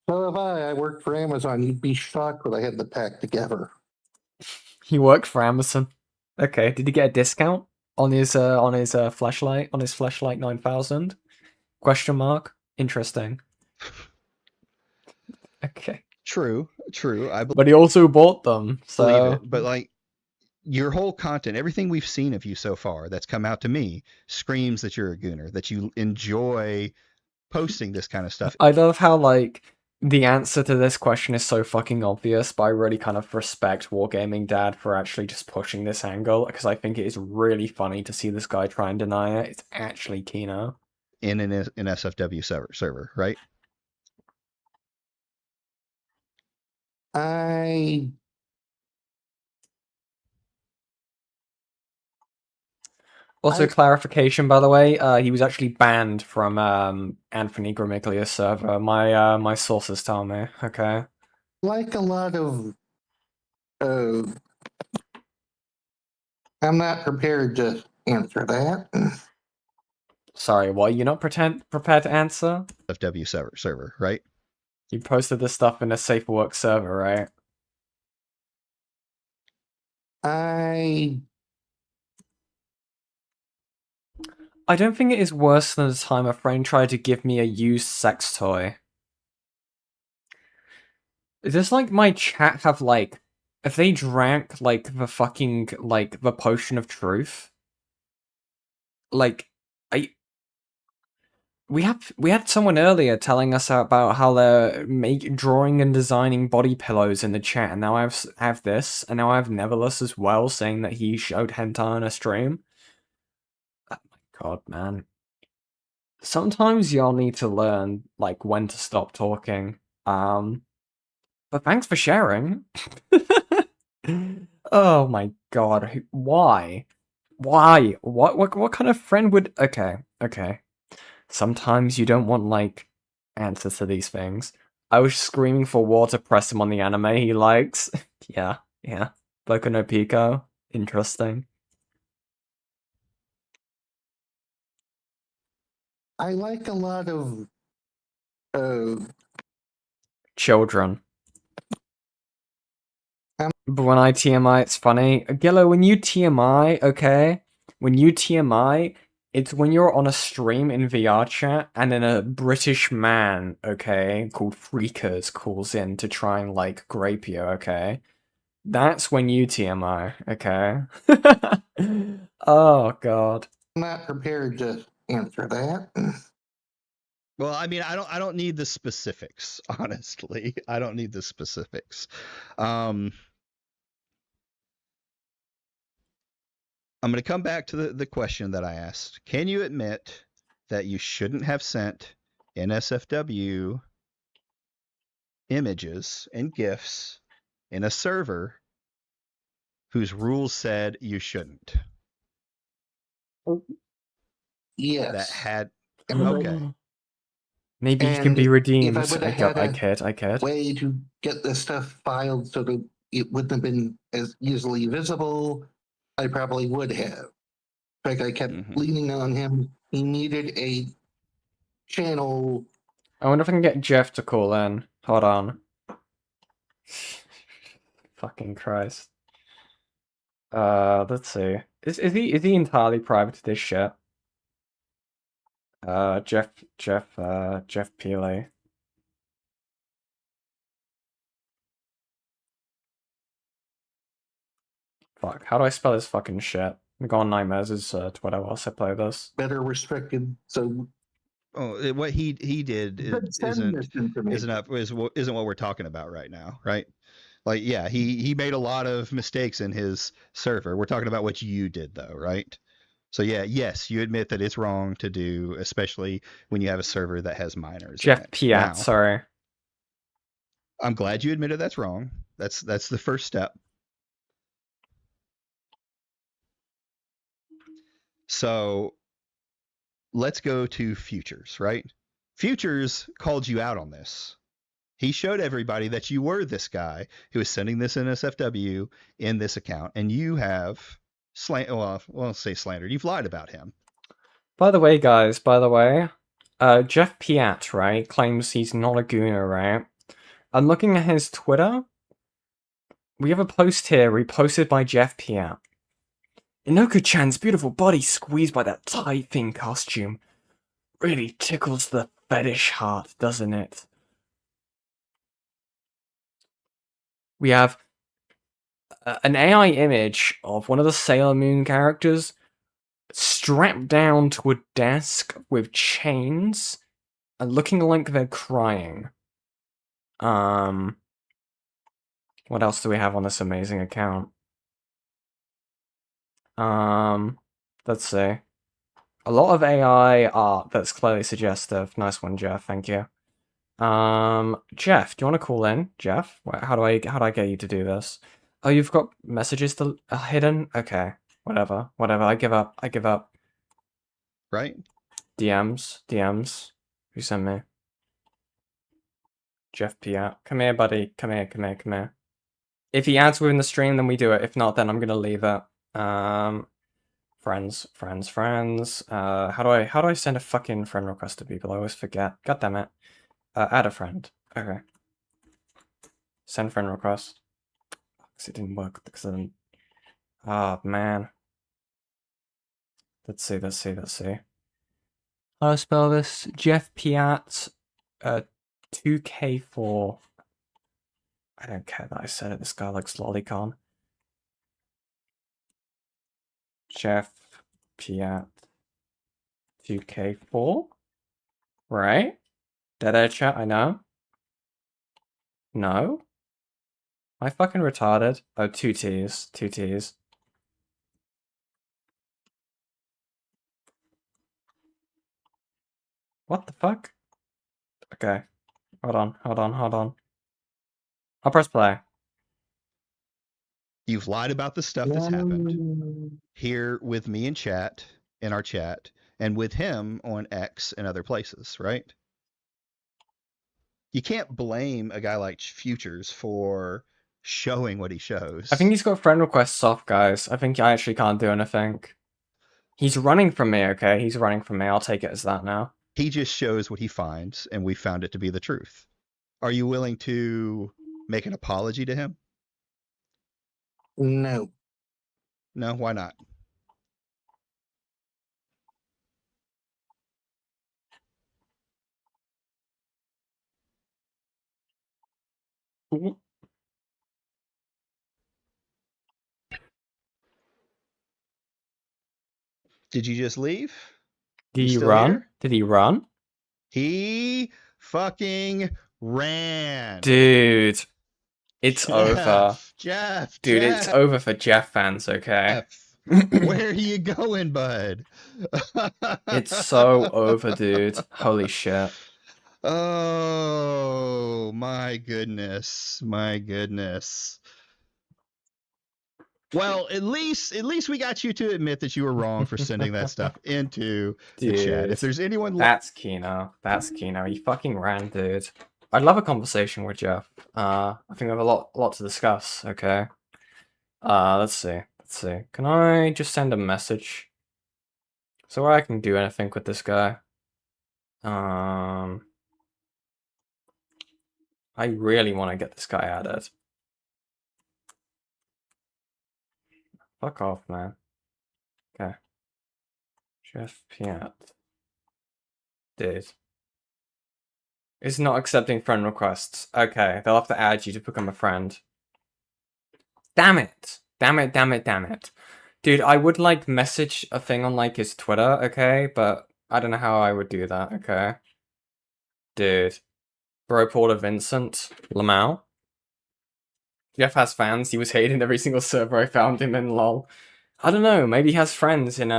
So if I worked for Amazon, you'd be shocked what I had to pack together. He worked for Amazon. Okay, did he get a discount on his flashlight, on his flashlight 9000? Question mark. Interesting. Okay. True. But he also bought them, so believe it. But like your whole content, everything we've seen of you so far that's come out to me screams that you're a gooner, that you enjoy posting this kind of stuff. I love how, like, the answer to this question is so fucking obvious, but I really kind of respect Wargaming Dad for actually just pushing this angle, because I think it is really funny to see this guy try and deny it. It's actually Kino. In an SFW server, right? Also, clarification, by the way, he was actually banned from Anthony Gramiglia's server. My sources tell me. Okay. Like a lot of, I'm not prepared to answer that. Sorry, what? You're not prepared to answer? FW server, right? You posted this stuff in a safe work server, right? I don't think it is worse than the time a friend tried to give me a used sex toy. Does, like, my chat have, like, if they drank, like, the fucking, like, the potion of truth? Like, we had someone earlier telling us about how they're drawing and designing body pillows in the chat, and now I have this, and now I have Neverless as well saying that he showed hentai on a stream. Oh my god, man. Sometimes y'all need to learn, like, when to stop talking. But thanks for sharing. Oh my god, why? Why? What kind of friend would... Okay. Sometimes you don't want, like, answers to these things. I was screaming for War to press him on the anime he likes. Yeah. Boku no Pico. Interesting. I like a lot of, children. But when I TMI, it's funny. Gillo, when you TMI, okay? When you TMI, it's when you're on a stream in VR chat, and then a British man, okay, called Freakers calls in to try and, like, grape you, okay? That's when you TMI, okay? Oh, God. I'm not prepared to answer that. Well, I mean, I don't need the specifics, honestly. I don't need the specifics. I'm going to come back to the question that I asked. Can you admit that you shouldn't have sent NSFW images and GIFs in a server whose rules said you shouldn't? Yes. That had... And Okay. Maybe he can be if redeemed. I would have I had cared. a way to get the stuff filed so that it wouldn't have been as easily visible, I probably would have. In fact, I kept leaning on him. He needed a channel. I wonder if I can get Jeff to call in. Hold on. Fucking Christ. Let's see. Is he entirely private to this shit? Jeff Peely. Fuck, how do I spell his fucking shit? Gone Nightmares is Twitter whilst I play this. Better restricted, so... Oh, what he did isn't what we're talking about right now, right? Like, yeah, he made a lot of mistakes in his server. We're talking about what you did, though, right? So yeah, yes, you admit that it's wrong to do, especially when you have a server that has minors. Jeff Piat, sorry. I'm glad you admitted that's wrong. That's the first step. So let's go to Futures, right? Futures called you out on this. He showed everybody that you were this guy who was sending this NSFW in this account, and you have I'll say slandered. You've lied about him. By the way, guys, Jeff Piat, right, claims he's not a gooner, right? I'm looking at his Twitter. We have a post here reposted by Jeff Piat. Inoku-chan's beautiful body squeezed by that tight-thing costume. Really tickles the fetish heart, doesn't it? We have an AI image of one of the Sailor Moon characters strapped down to a desk with chains and looking like they're crying. What else do we have on this amazing account? Let's see. A lot of AI art that's clearly suggestive. Nice one, Jeff. Thank you. Jeff, do you want to call in? Jeff, how do I get you to do this? Oh, you've got messages hidden? Okay, whatever. I give up. Right? DMs. Who sent me? Jeff Piat. Come here, buddy. Come here. If he adds within the stream, then we do it. If not, then I'm gonna leave it. Friends. How do I send a fucking friend request to people? I always forget. God damn it. Add a friend. Okay. Send friend request. Because it didn't work. Because I didn't... Oh, man. Let's see. How do I spell this? Jeff Piat, 2K4. I don't care that I said it. This guy likes lolicon. Jeff Piat, 2K4. Right? Dead air chat, I know. No? Am I fucking retarded? Oh, 2 T's. What the fuck? Okay. Hold on. I'll press play. You've lied about the stuff that's happened here with me in our chat, and with him on X and other places, right? You can't blame a guy like Futures for showing what he shows. I think he's got friend requests off, guys. I think I actually can't do anything. He's running from me, okay? He's running from me. I'll take it as that now. He just shows what he finds, and we found it to be the truth. Are you willing to make an apology to him? No. No, why not? Did you just leave? Did he run? Here? Did he run? He fucking ran. Dude. It's over. Jeff. Dude, it's over for Jeff fans, okay? Where are you going, bud? It's so over, dude. Holy shit. Oh my goodness. My goodness. Well, at least we got you to admit that you were wrong for sending that stuff into the chat. If there's anyone that's Kino. That's Kino. You fucking ran, dude. I'd love a conversation with Jeff. I think we have a lot to discuss, okay? Let's see. Let's see. Can I just send a message? So I can do anything with this guy. I really want to get this guy added. Fuck off, man. Okay. Jeff Piat. Dude. It's not accepting friend requests. Okay, they'll have to add you to become a friend. Damn it. Damn it, damn it, damn it. Dude, I would, like, message a thing on, like, his Twitter, okay? But I don't know how I would do that, okay? Dude. Bro Porter Vincent. Lamau. Jeff has fans. He was hated every single server I found him in, lol. I don't know. Maybe he has friends in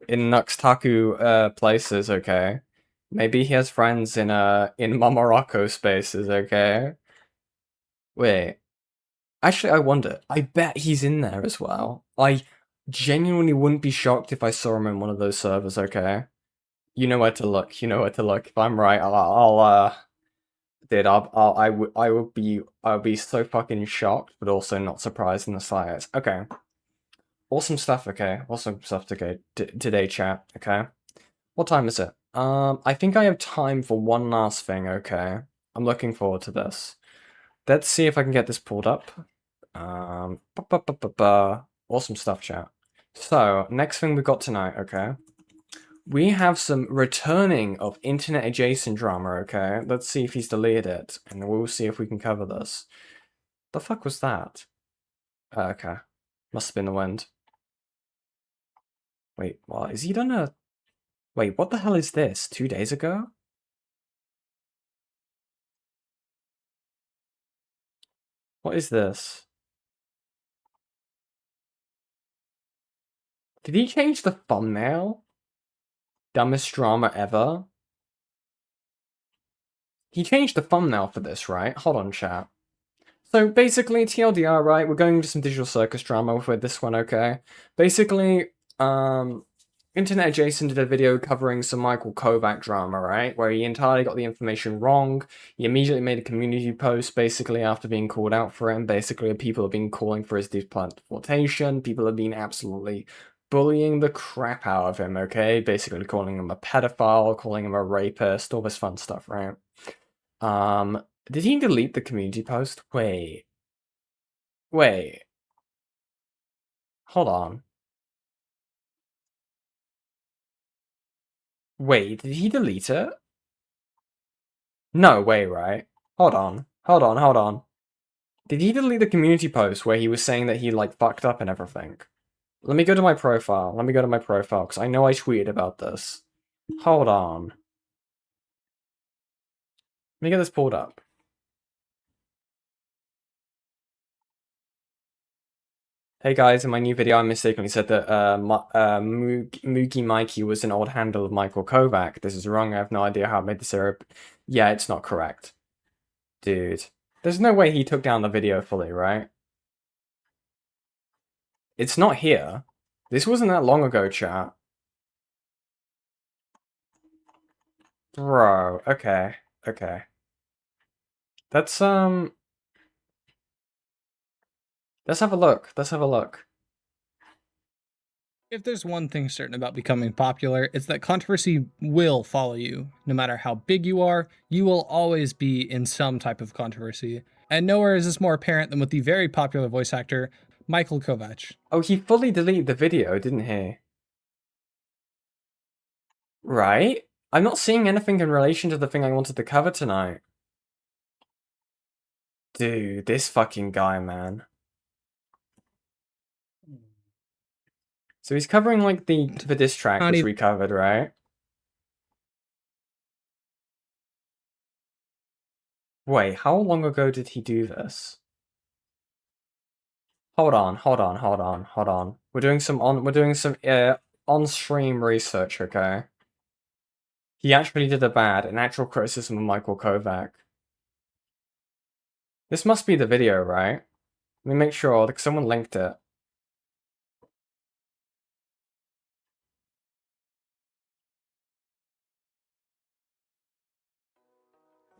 Nuxtaku, places, okay? Maybe he has friends in Mamarocco spaces, okay? Wait. Actually, I wonder. I bet he's in there as well. I genuinely wouldn't be shocked if I saw him in one of those servers, okay? You know where to look. You know where to look. If I'm right, I would be so fucking shocked, but also not surprised in the slightest. Okay. Awesome stuff, okay? Awesome stuff today, chat, okay? What time is it? I think I have time for one last thing, okay? I'm looking forward to this. Let's see if I can get this pulled up. Awesome stuff, chat. So, next thing we got tonight, okay? We have some returning of internet adjacent drama, okay? Let's see if he's deleted it, and we'll see if we can cover this. The fuck was that? Okay. Must have been the wind. Wait, what? Is he done a... Wait, what the hell is this? 2 days ago? What is this? Did he change the thumbnail? Dumbest drama ever? He changed the thumbnail for this, right? Hold on, chat. So basically, TLDR, right? We're going into some digital circus drama with this one, okay? Basically, Internet Adjacent did a video covering some Michael Kovac drama, right? Where he entirely got the information wrong. He immediately made a community post, basically, after being called out for it. And basically, people have been calling for his deportation. People have been absolutely bullying the crap out of him, okay? Basically calling him a pedophile, calling him a rapist, all this fun stuff, right? Did he delete the community post? Wait. Hold on. Wait, did he delete it? No way, right? Hold on. Did he delete the community post where he was saying that he, like, fucked up and everything? Let me go to my profile, because I know I tweeted about this. Hold on. Let me get this pulled up. Hey guys, in my new video I mistakenly said that Moogie Mikey was an old handle of Michael Kovac. This is wrong, I have no idea how I made this error. Yeah, it's not correct. Dude. There's no way he took down the video fully, right? It's not here. This wasn't that long ago, chat. Bro, okay. Let's have a look. If there's one thing certain about becoming popular, it's that controversy will follow you. No matter how big you are, you will always be in some type of controversy. And nowhere is this more apparent than with the very popular voice actor, Michael Kovac. Oh, he fully deleted the video, didn't he? Right? I'm not seeing anything in relation to the thing I wanted to cover tonight. Dude, this fucking guy, man. So he's covering, like, the diss track, which we covered, right? Wait, how long ago did he do this? Hold on. We're doing some on-stream research, okay? He actually did a bad, an actual criticism of Michael Kovac. This must be the video, right? Let me make sure, like someone linked it.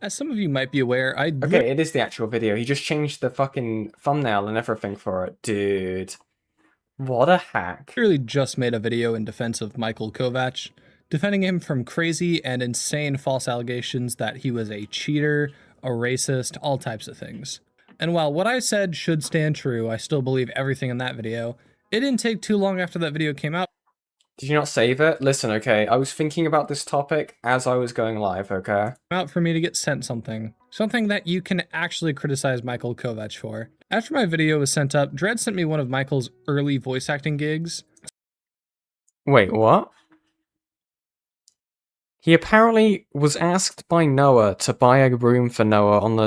As some of you might be aware, Okay, it is the actual video. He just changed the fucking thumbnail and everything for it. Dude. What a hack. Clearly just made a video in defense of Michael Kovac, defending him from crazy and insane false allegations that he was a cheater, a racist, all types of things. And while what I said should stand true, I still believe everything in that video. It didn't take too long after that video came out. Did you not save it? Listen, okay, I was thinking about this topic as I was going live, okay? Out for me to get sent something. Something that you can actually criticize Michael Kovac for. After my video was sent up, Dredd sent me one of Michael's early voice acting gigs. Wait, what? He apparently was asked by Noah to buy a room for Noah on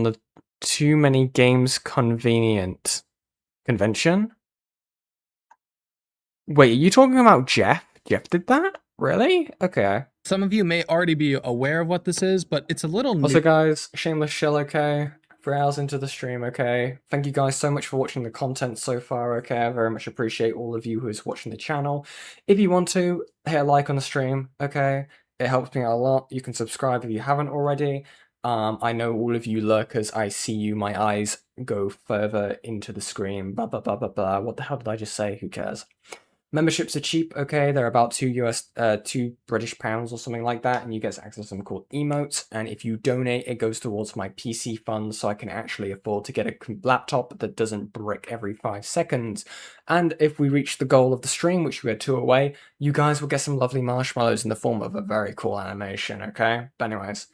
the Too Many Games Convenient convention? Wait, are you talking about Jeff? Jeff did that? Really? Okay. Some of you may already be aware of what this is, but it's a little new. Also, guys, shameless shill, okay? 3 hours into the stream, okay? Thank you guys so much for watching the content so far, okay? I very much appreciate all of you who is watching the channel. If you want to, hit a like on the stream, okay? It helps me out a lot. You can subscribe if you haven't already. I know all of you lurkers, I see you, my eyes go further into the screen, blah, blah, blah, blah, blah. What the hell did I just say? Who cares? Memberships are cheap, okay? They're about £2 British pounds or something like that, and you get access to some cool emotes. And if you donate, it goes towards my PC fund, so I can actually afford to get a laptop that doesn't brick every 5 seconds. And if we reach the goal of the stream, which we are 2 away, you guys will get some lovely marshmallows in the form of a very cool animation, okay? But anyways,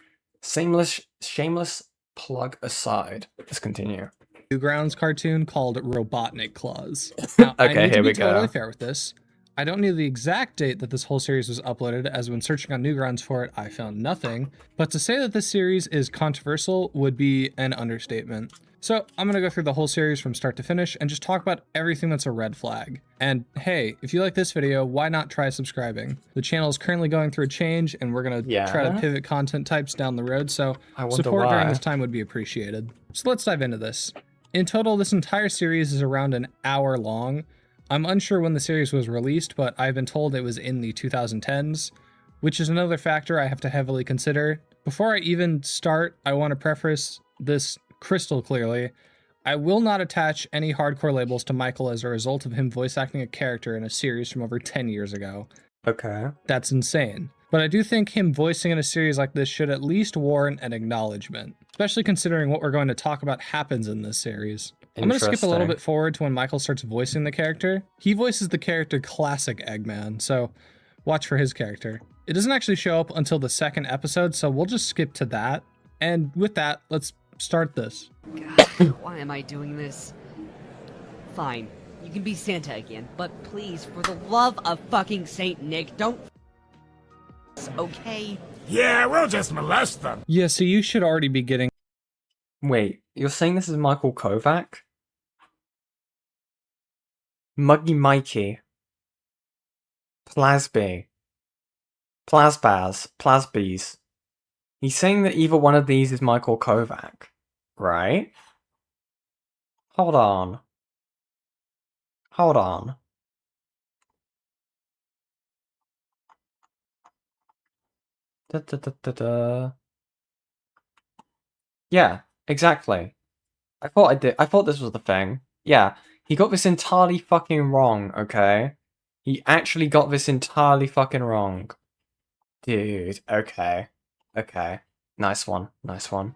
shameless plug aside, let's continue. Newgrounds cartoon called Robotnik Claws. Now, Okay, I need here to be we go. totally fair with this. I don't know the exact date that this whole series was uploaded, as when searching on Newgrounds for it, I found nothing. But to say that this series is controversial would be an understatement. So I'm going to go through the whole series from start to finish and just talk about everything that's a red flag. And hey, if you like this video, why not try subscribing? The channel is currently going through a change, and we're going to try to pivot content types down the road, so support during this time would be appreciated. So let's dive into this. In total, this entire series is around an hour long. I'm unsure when the series was released, but I've been told it was in the 2010s, which is another factor I have to heavily consider. Before I even start, I want to preface this crystal clearly. I will not attach any hardcore labels to Michael as a result of him voice acting a character in a series from over 10 years ago. Okay. That's insane. But I do think him voicing in a series like this should at least warrant an acknowledgement, especially considering what we're going to talk about happens in this series. I'm going to skip a little bit forward to when Michael starts voicing the character. He voices the character Classic Eggman, so watch for his character. It doesn't actually show up until the 2nd episode, so we'll just skip to that. And with that, let's start this. God, why am I doing this? Fine, you can be Santa again, but please, for the love of fucking Saint Nick, don't okay? Yeah, we'll just molest them. Yeah, so you should already be getting... Wait, you're saying this is Michael Kovac? Muggy Mikey. Plasby. Plasbaz. Plasbees. He's saying that either one of these is Michael Kovac, right? Hold on. Hold on. Yeah, exactly. I thought this was the thing. Yeah, he got this entirely fucking wrong, okay? He actually got this entirely fucking wrong. Dude, okay. Okay. Nice one. Nice one.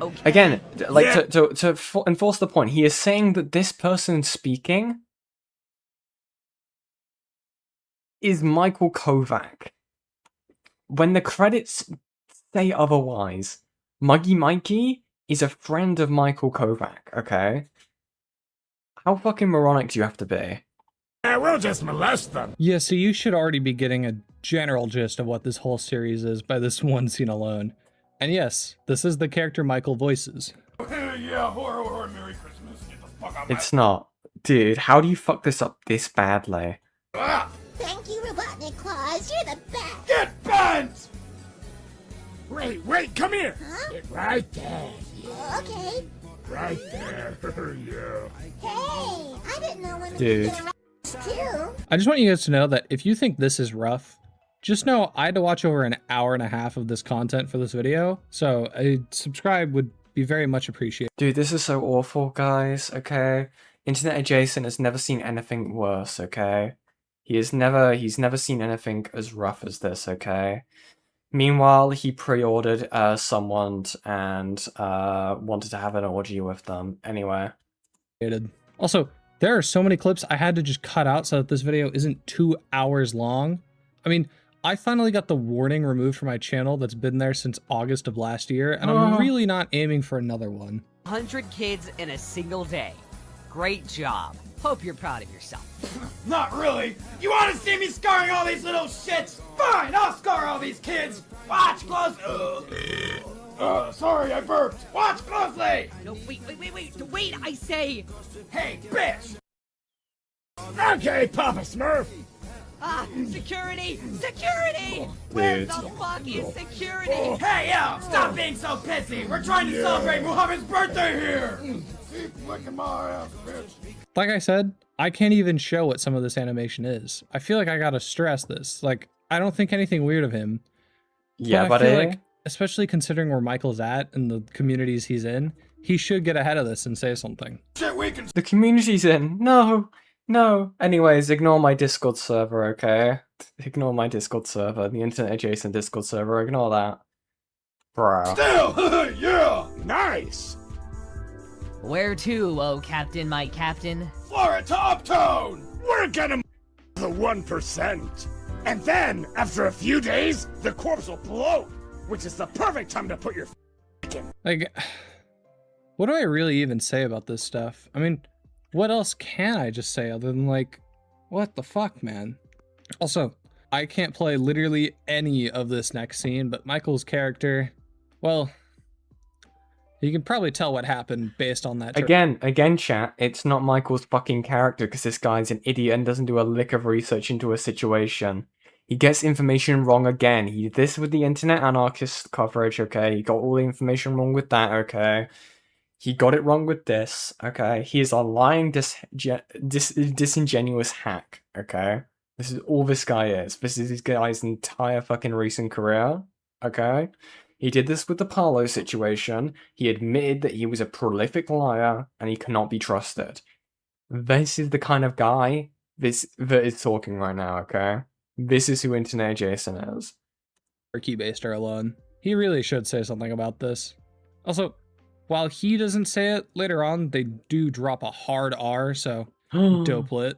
Okay. Again, like, to enforce the point, he is saying that this person speaking is Michael Kovac. When the credits say otherwise, Muggy Mikey is a friend of Michael Kovac, okay? How fucking moronic do you have to be? Yeah, we'll just molest them. Yeah, so you should already be getting a general gist of what this whole series is by this one scene alone. And yes, this is the character Michael voices. Yeah, horror, Merry Christmas. Get the fuck out. It's not. Dude, how do you fuck this up this badly? Thank you, Robotnik Claus. You're the best. Get bent! Wait, come here. Huh? Right there. Okay. Right there. Yeah. Hey, I didn't know when Dude. too. I just want you guys to know that if you think this is rough, just know I had to watch over an hour and a half of this content for this video, so a subscribe would be very much appreciated. Dude, this is so awful, guys, okay? Internet Adjacent has never seen anything worse, okay? He's never seen anything as rough as this, okay? Meanwhile, he pre-ordered someone and wanted to have an orgy with them. Anyway. Also, there are so many clips I had to just cut out so that this video isn't 2 hours long. I mean, I finally got the warning removed from my channel that's been there since August of last year, and I'm really not aiming for another one. 100 kids in a single day. Great job. Hope you're proud of yourself. Not really. You want to see me scarring all these little shits? Fine, I'll scar all these kids. Watch close. Sorry, I burped. Watch closely. No, wait, I say. Hey, bitch. Okay, Papa Smurf. Security! Security! Dude. Where the fuck is security? Hey, yo, stop being so pissy. We're trying to celebrate Muhammad's birthday here. Keep flicking my ass, bitch. Like I said, I can't even show what some of this animation is. I feel like I gotta stress this. Like, I don't think anything weird of him. Yeah, but I feel like, especially considering where Michael's at and the communities he's in, he should get ahead of this and say something. The community's in. No. Anyways, ignore my Discord server, okay? Ignore my Discord server, the internet adjacent Discord server, ignore that. Bro. Still, yeah, nice. Where to, oh Captain, my Captain? Florida to Uptown. We're gonna the 1%. And then, after a few days, the corpse will blow, which is the perfect time to put your in. Like, what do I really even say about this stuff? I mean, what else can I just say other than like, what the fuck, man? Also, I can't play literally any of this next scene, but Michael's character, well, you can probably tell what happened based on that. Again, chat, it's not Michael's fucking character because this guy's an idiot and doesn't do a lick of research into a situation. He gets information wrong again. He did this with the internet anarchist coverage, okay? He got all the information wrong with that, okay? He got it wrong with this, okay? He is a lying, disingenuous hack, okay? This is all this guy is. This is this guy's entire fucking recent career, okay? He did this with the Parlo situation. He admitted that he was a prolific liar and he cannot be trusted. This is the kind of guy that is talking right now, okay? This is who Internet Adjacent is. Key-based alone. He really should say something about this. Also, while he doesn't say it, later on, they do drop a hard R, so dopelet.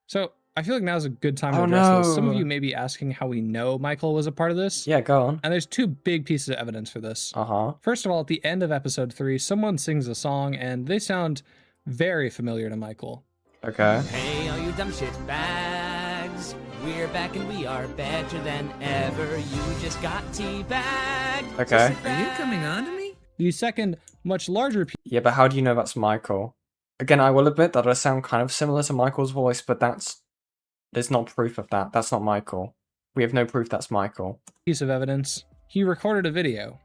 So, I feel like now's a good time to address this. Some of you may be asking how we know Michael was a part of this. Yeah, go on. And there's two big pieces of evidence for this. First of all, at the end of episode 3, someone sings a song, and they sound very familiar to Michael. Okay. Hey, all you dumb shit bags. We're back and we are better than ever. You just got teabagged. Okay. Are you coming on to me? The second, much larger piece. Yeah, but how do you know that's Michael? Again, I will admit that I sound kind of similar to Michael's voice, but there's not proof of that. That's not Michael. We have no proof that's Michael. Piece of evidence. He recorded a video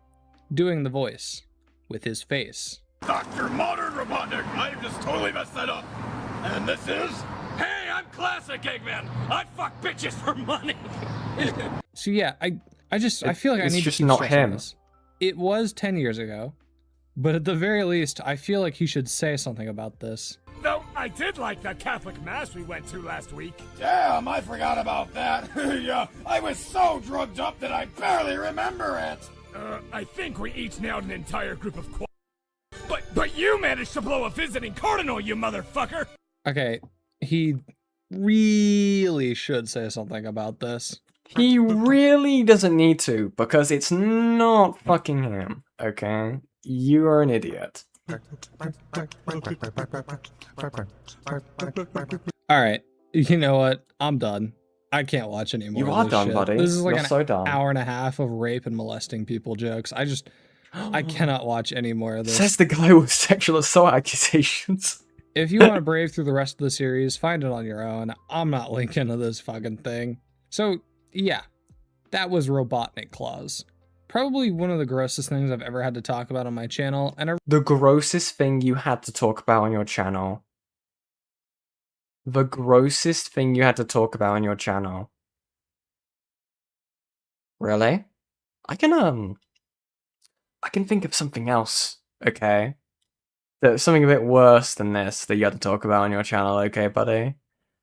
doing the voice with his face. Dr. Modern Robotnik, I've just totally messed that up. And this is... Hey, I'm Classic Eggman. I fuck bitches for money. So yeah, I feel like I need to keep not stressing him. this. It was 10 years ago, but at the very least, I feel like he should say something about this. Though I did like that Catholic Mass we went to last week. Damn, I forgot about that. Yeah, I was so drugged up that I barely remember it. I think we each nailed an entire group of But you managed to blow a visiting cardinal, you motherfucker! Okay, he really should say something about this. He really doesn't need to, because it's not fucking him, okay? You are an idiot. Alright, you know what? I'm done. I can't watch anymore. You of are this done, shit. buddy. This is like You're so done. hour and a half of rape and molesting people jokes. I cannot watch any more of this. Says the guy with sexual assault accusations. If you want to brave through the rest of the series, find it on your own. I'm not linking to this fucking thing. So, yeah, that was Robotnik Claws. Probably one of the grossest things I've ever had to talk about on my channel, and the grossest thing you had to talk about on your channel. The grossest thing you had to talk about on your channel. Really? I can think of something else, okay? There's something a bit worse than this that you had to talk about on your channel, okay, buddy?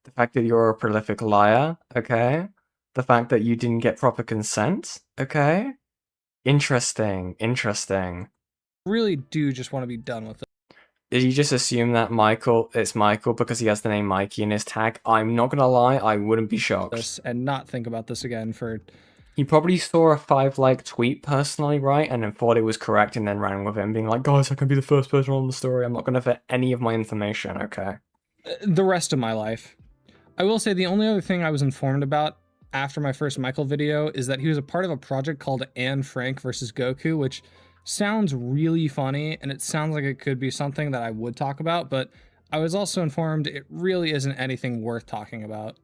The fact that you're a prolific liar, okay? The fact that you didn't get proper consent, okay? Interesting, interesting. really do just want to be done with it. Did you just assume that it's Michael because he has the name Mikey in his tag? I'm not gonna lie, I wouldn't be shocked. And not think about this again for... He probably saw a 5-like tweet personally, right? And then thought it was correct and then ran with him being like, guys, I can be the first person on the story. I'm not gonna fit any of my information, okay? The rest of my life. I will say the only other thing I was informed about after my first Michael video is that he was a part of a project called Anne Frank versus Goku, which sounds really funny, and it sounds like it could be something that I would talk about, but I was also informed it really isn't anything worth talking about.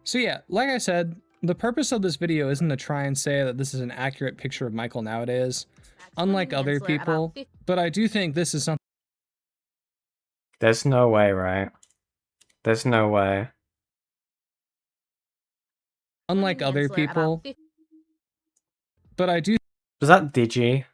So yeah, like I said, the purpose of this video isn't to try and say that this is an accurate picture of Michael nowadays, unlike other people, but I do think this is something... There's no way, right? There's no way. Unlike other people, but I do... Was that Digi?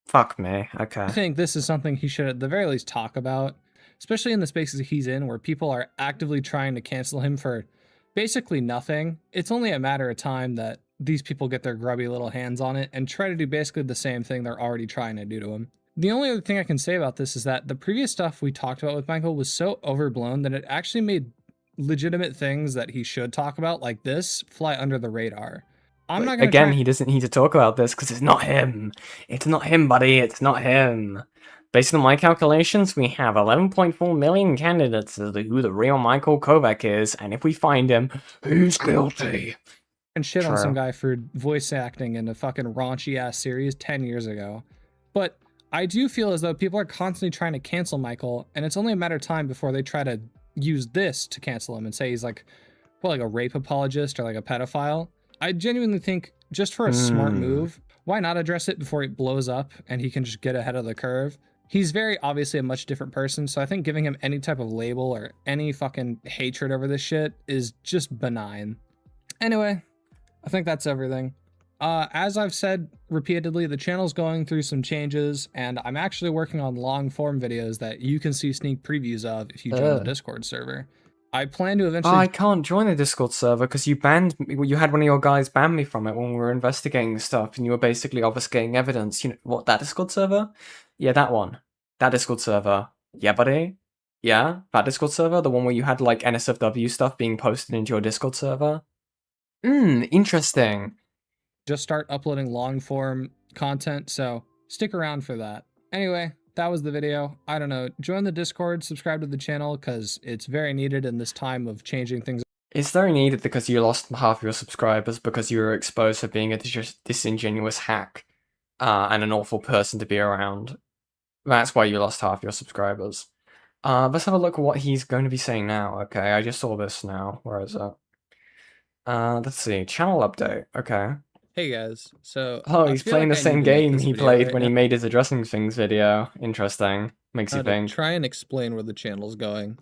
Fuck me, okay. I think this is something he should at the very least talk about, especially in the spaces he's in where people are actively trying to cancel him for basically nothing. It's only a matter of time that these people get their grubby little hands on it and try to do basically the same thing they're already trying to do to him. The only other thing I can say about this is that the previous stuff we talked about with Michael was so overblown that it actually made legitimate things that he should talk about, like this, fly under the radar. I'm not gonna Again, he doesn't need to talk about this because it's not him. It's not him, buddy. It's not him. Based on my calculations, we have 11.4 million candidates as to who the real Michael Kovac is, and if we find him, who's guilty? And shit on some guy for voice acting in a fucking raunchy ass series 10 years ago. But I do feel as though people are constantly trying to cancel Michael, and it's only a matter of time before they try to use this to cancel him and say he's like, well, like a rape apologist or like a pedophile. I genuinely think just for a smart move, why not address it before it blows up and he can just get ahead of the curve? He's very obviously a much different person, so I think giving him any type of label or any fucking hatred over this shit is just benign. Anyway, I think that's everything. As I've said repeatedly, the channel's going through some changes, and I'm actually working on long form videos that you can see sneak previews of if you join the Discord server. I plan to eventually... I can't join the Discord server because you banned me. You had one of your guys ban me from it when we were investigating stuff, and you were basically obfuscating evidence. You know what? That Discord server? Yeah, that one. That Discord server. Yeah, buddy. Yeah, that Discord server. The one where you had like NSFW stuff being posted into your Discord server. Interesting. Just start uploading long form content, so stick around for that. Anyway, that was the video. I don't know, join the Discord, subscribe to the channel, because it's very needed in this time of changing things. It's very needed because you lost half your subscribers because you were exposed for being a disingenuous hack and an awful person to be around. That's why you lost half your subscribers. Let's have a look at what he's going to be saying now. Okay, I just saw this now. Where is it? Let's see. Channel update. Okay. Hey guys, so... Oh, he's playing the same game he played when he made his addressing things video. Interesting. Makes you think. Try and explain where the channel's going.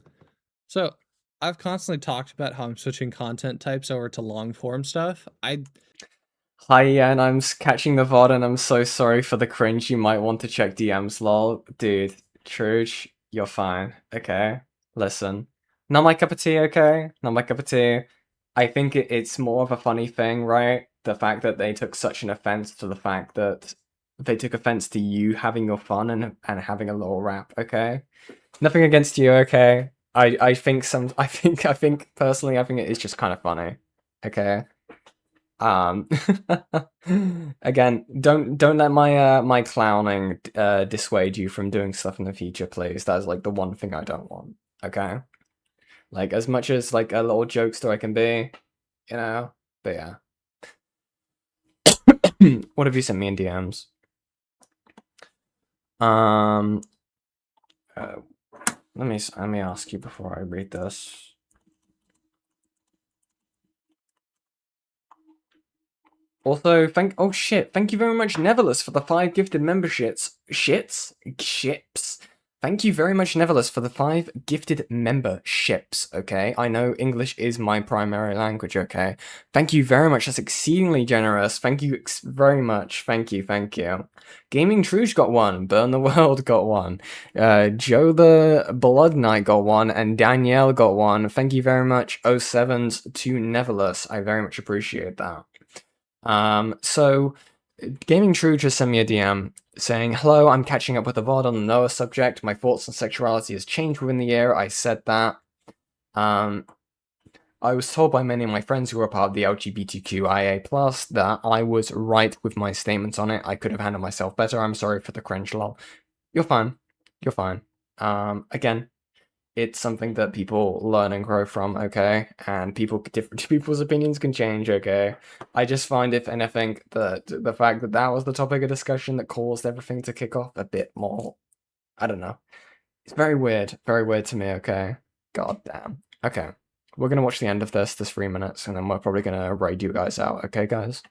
So, I've constantly talked about how I'm switching content types over to long form stuff. Hi, and I'm catching the VOD, and I'm so sorry for the cringe. You might want to check DMs, lol. Dude, Truge, you're fine, okay? Listen. Not my cup of tea, okay? Not my cup of tea. I think it's more of a funny thing, right? The fact that they took such an offense to the fact that they took offense to you having your fun and having a little rap, okay? Nothing against you, okay? I think personally I think it is just kind of funny, okay? Again, don't let my clowning dissuade you from doing stuff in the future, please. That's like the one thing I don't want, okay? Like, as much as like a little jokester I can be, you know, but yeah. What have you sent me in DMs? Let me ask you before I read this. Also, thank you very much, Neverless, for the 5 gifted memberships. Ships? Thank you very much, Neverless, for the 5 gifted memberships, okay? I know English is my primary language, okay? Thank you very much, that's exceedingly generous. Thank you very much, thank you. Gaming Truge got 1, Burn the World got 1, Joe the Blood Knight got 1, and Danielle got 1. Thank you very much, 07s to Neverless, I very much appreciate that. So, Gaming True just sent me a DM saying, "Hello, I'm catching up with the VOD on the Noah subject. My thoughts on sexuality has changed within the year." I said that. I was told by many of my friends who are part of the LGBTQIA+ that I was right with my statements on it. I could have handled myself better. I'm sorry for the cringe, lol. You're fine. Again, it's something that people learn and grow from, okay? And people's opinions can change, okay? I just find, if anything, that the fact that that was the topic of discussion that caused everything to kick off a bit more, I don't know. It's very weird to me, okay? God damn. Okay, we're gonna watch the end of this 3 minutes, and then we're probably gonna raid you guys out, okay, guys?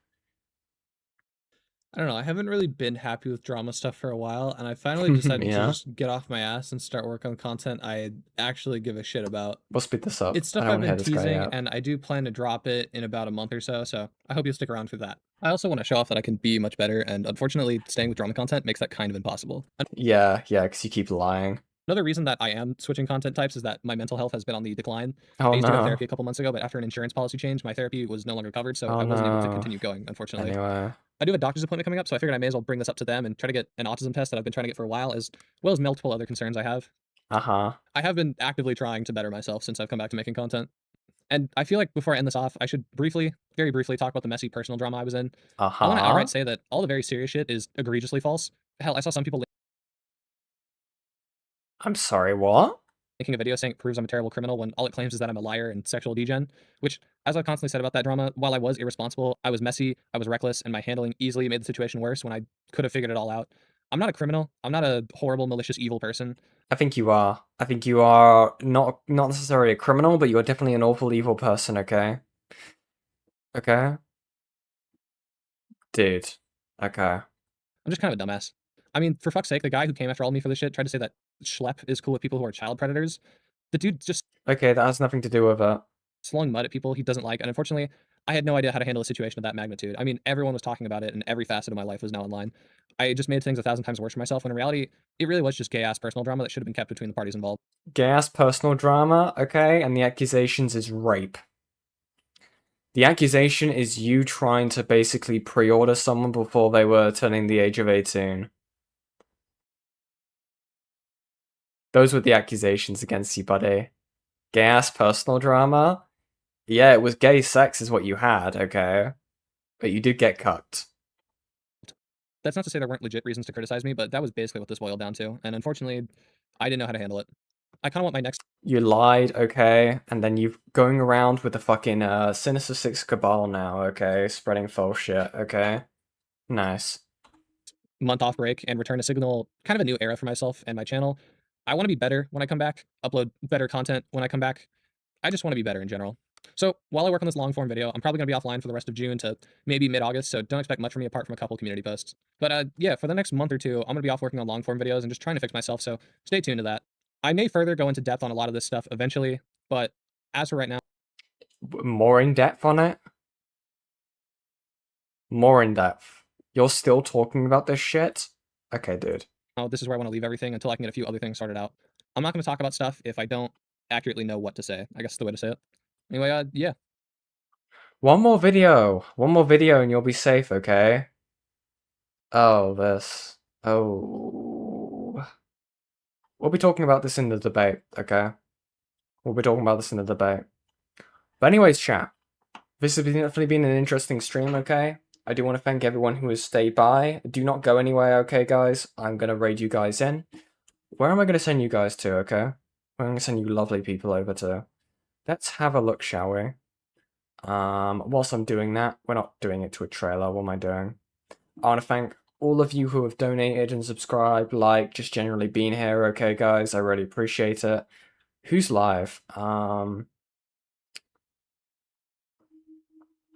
I don't know, I haven't really been happy with drama stuff for a while, and I finally decided Yeah. to just get off my ass and start work on content I actually give a shit about. We'll speed this up. It's stuff I don't I've wanna been hear this guy teasing, out. and I do plan to drop it in about a month or so I hope you'll stick around for that. I also want to show off that I can be much better, and unfortunately, staying with drama content makes that kind of impossible. Yeah, because you keep lying. Another reason that I am switching content types is that my mental health has been on the decline. Oh, I used to go to no. therapy a couple months ago, but after an insurance policy change, my therapy was no longer covered, so Oh, I wasn't able to no. continue going, unfortunately. Anyway. I do have a doctor's appointment coming up, so I figured I may as well bring this up to them and try to get an autism test that I've been trying to get for a while, as well as multiple other concerns I have. Uh-huh. I have been actively trying to better myself since I've come back to making content. And I feel like before I end this off, I should very briefly talk about the messy personal drama I was in. I want to outright say that all the very serious shit is egregiously false. Hell, I saw some people I'm sorry, what? making a video saying it proves I'm a terrible criminal when all it claims is that I'm a liar and sexual degen, which, as I've constantly said about that drama, while I was irresponsible, I was messy, I was reckless, and my handling easily made the situation worse when I could have figured it all out. I'm not a criminal. I'm not a horrible, malicious, evil person. I think you are. I think you are not necessarily a criminal, but you are definitely an awful evil person, okay? Okay? Dude. Okay. I'm just kind of a dumbass. I mean, for fuck's sake, the guy who came after all of me for this shit tried to say that Schlepp is cool with people who are child predators. The dude just... Okay, that has nothing to do with it. Slung mud at people he doesn't like, and unfortunately, I had no idea how to handle a situation of that magnitude. I mean, everyone was talking about it, and every facet of my life was now online. I just made things 1,000 times worse for myself, when in reality, it really was just gay-ass personal drama that should have been kept between the parties involved. Gay-ass personal drama, okay? And the accusations is rape. The accusation is you trying to basically pre-order someone before they were turning the age of 18. Those were the accusations against you, buddy. Gay-ass personal drama? Yeah, it was gay sex is what you had, okay? But you did get cucked. That's not to say there weren't legit reasons to criticize me, but that was basically what this boiled down to, and unfortunately, I didn't know how to handle it. I kind of want my next... You lied, okay? And then you're going around with the fucking Sinister Six cabal now, okay? Spreading false shit, okay? Nice. Month off break and return to signal kind of a new era for myself and my channel. I want to be better when I come back, upload better content when I come back. I just want to be better in general. So while I work on this long form video, I'm probably going to be offline for the rest of June to maybe mid-August, so don't expect much from me apart from a couple community posts. But yeah, for the next month or two, I'm going to be off working on long form videos and just trying to fix myself, so stay tuned to that. I may further go into depth on a lot of this stuff eventually, but as for right now... More in depth on it? More in depth. You're still talking about this shit? Okay, dude. Oh, this is where I want to leave everything until I can get a few other things sorted out. I'm not going to talk about stuff if I don't accurately know what to say. I guess is the way to say it. Anyway, yeah. One more video and you'll be safe, okay? Oh, this. Oh. We'll be talking about this in the debate, okay? We'll be talking about this in the debate. But anyways, chat. This has definitely been an interesting stream, okay? I do want to thank everyone who has stayed by. Do not go anywhere, okay, guys? I'm going to raid you guys in. Where am I going to send you guys to, okay? Where am I going to send you lovely people over to? Let's have a look, shall we? Whilst I'm doing that, we're not doing it to a trailer. What am I doing? I want to thank all of you who have donated and subscribed, like, just generally being here, okay, guys? I really appreciate it. Who's live? Who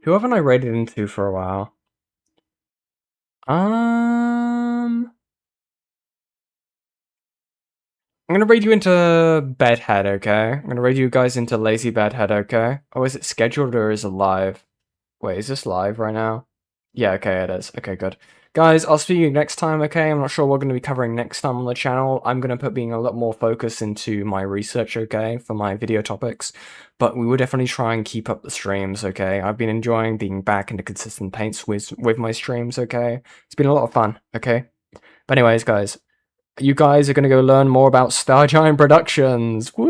haven't I raided into for a while? I'm gonna raid you into Bedhead, okay? I'm gonna raid you guys into Lazy Bedhead, okay? Oh, is it scheduled or is it live? Wait, is this live right now? Yeah, okay, it is. Okay, good. Guys, I'll see you next time, okay? I'm not sure what we're going to be covering next time on the channel. I'm going to put being a lot more focus into my research, okay, for my video topics. But we will definitely try and keep up the streams, okay? I've been enjoying being back into consistent paints with my streams, okay? It's been a lot of fun, okay? But anyways, guys, you guys are going to go learn more about Star Giant Productions. Woo!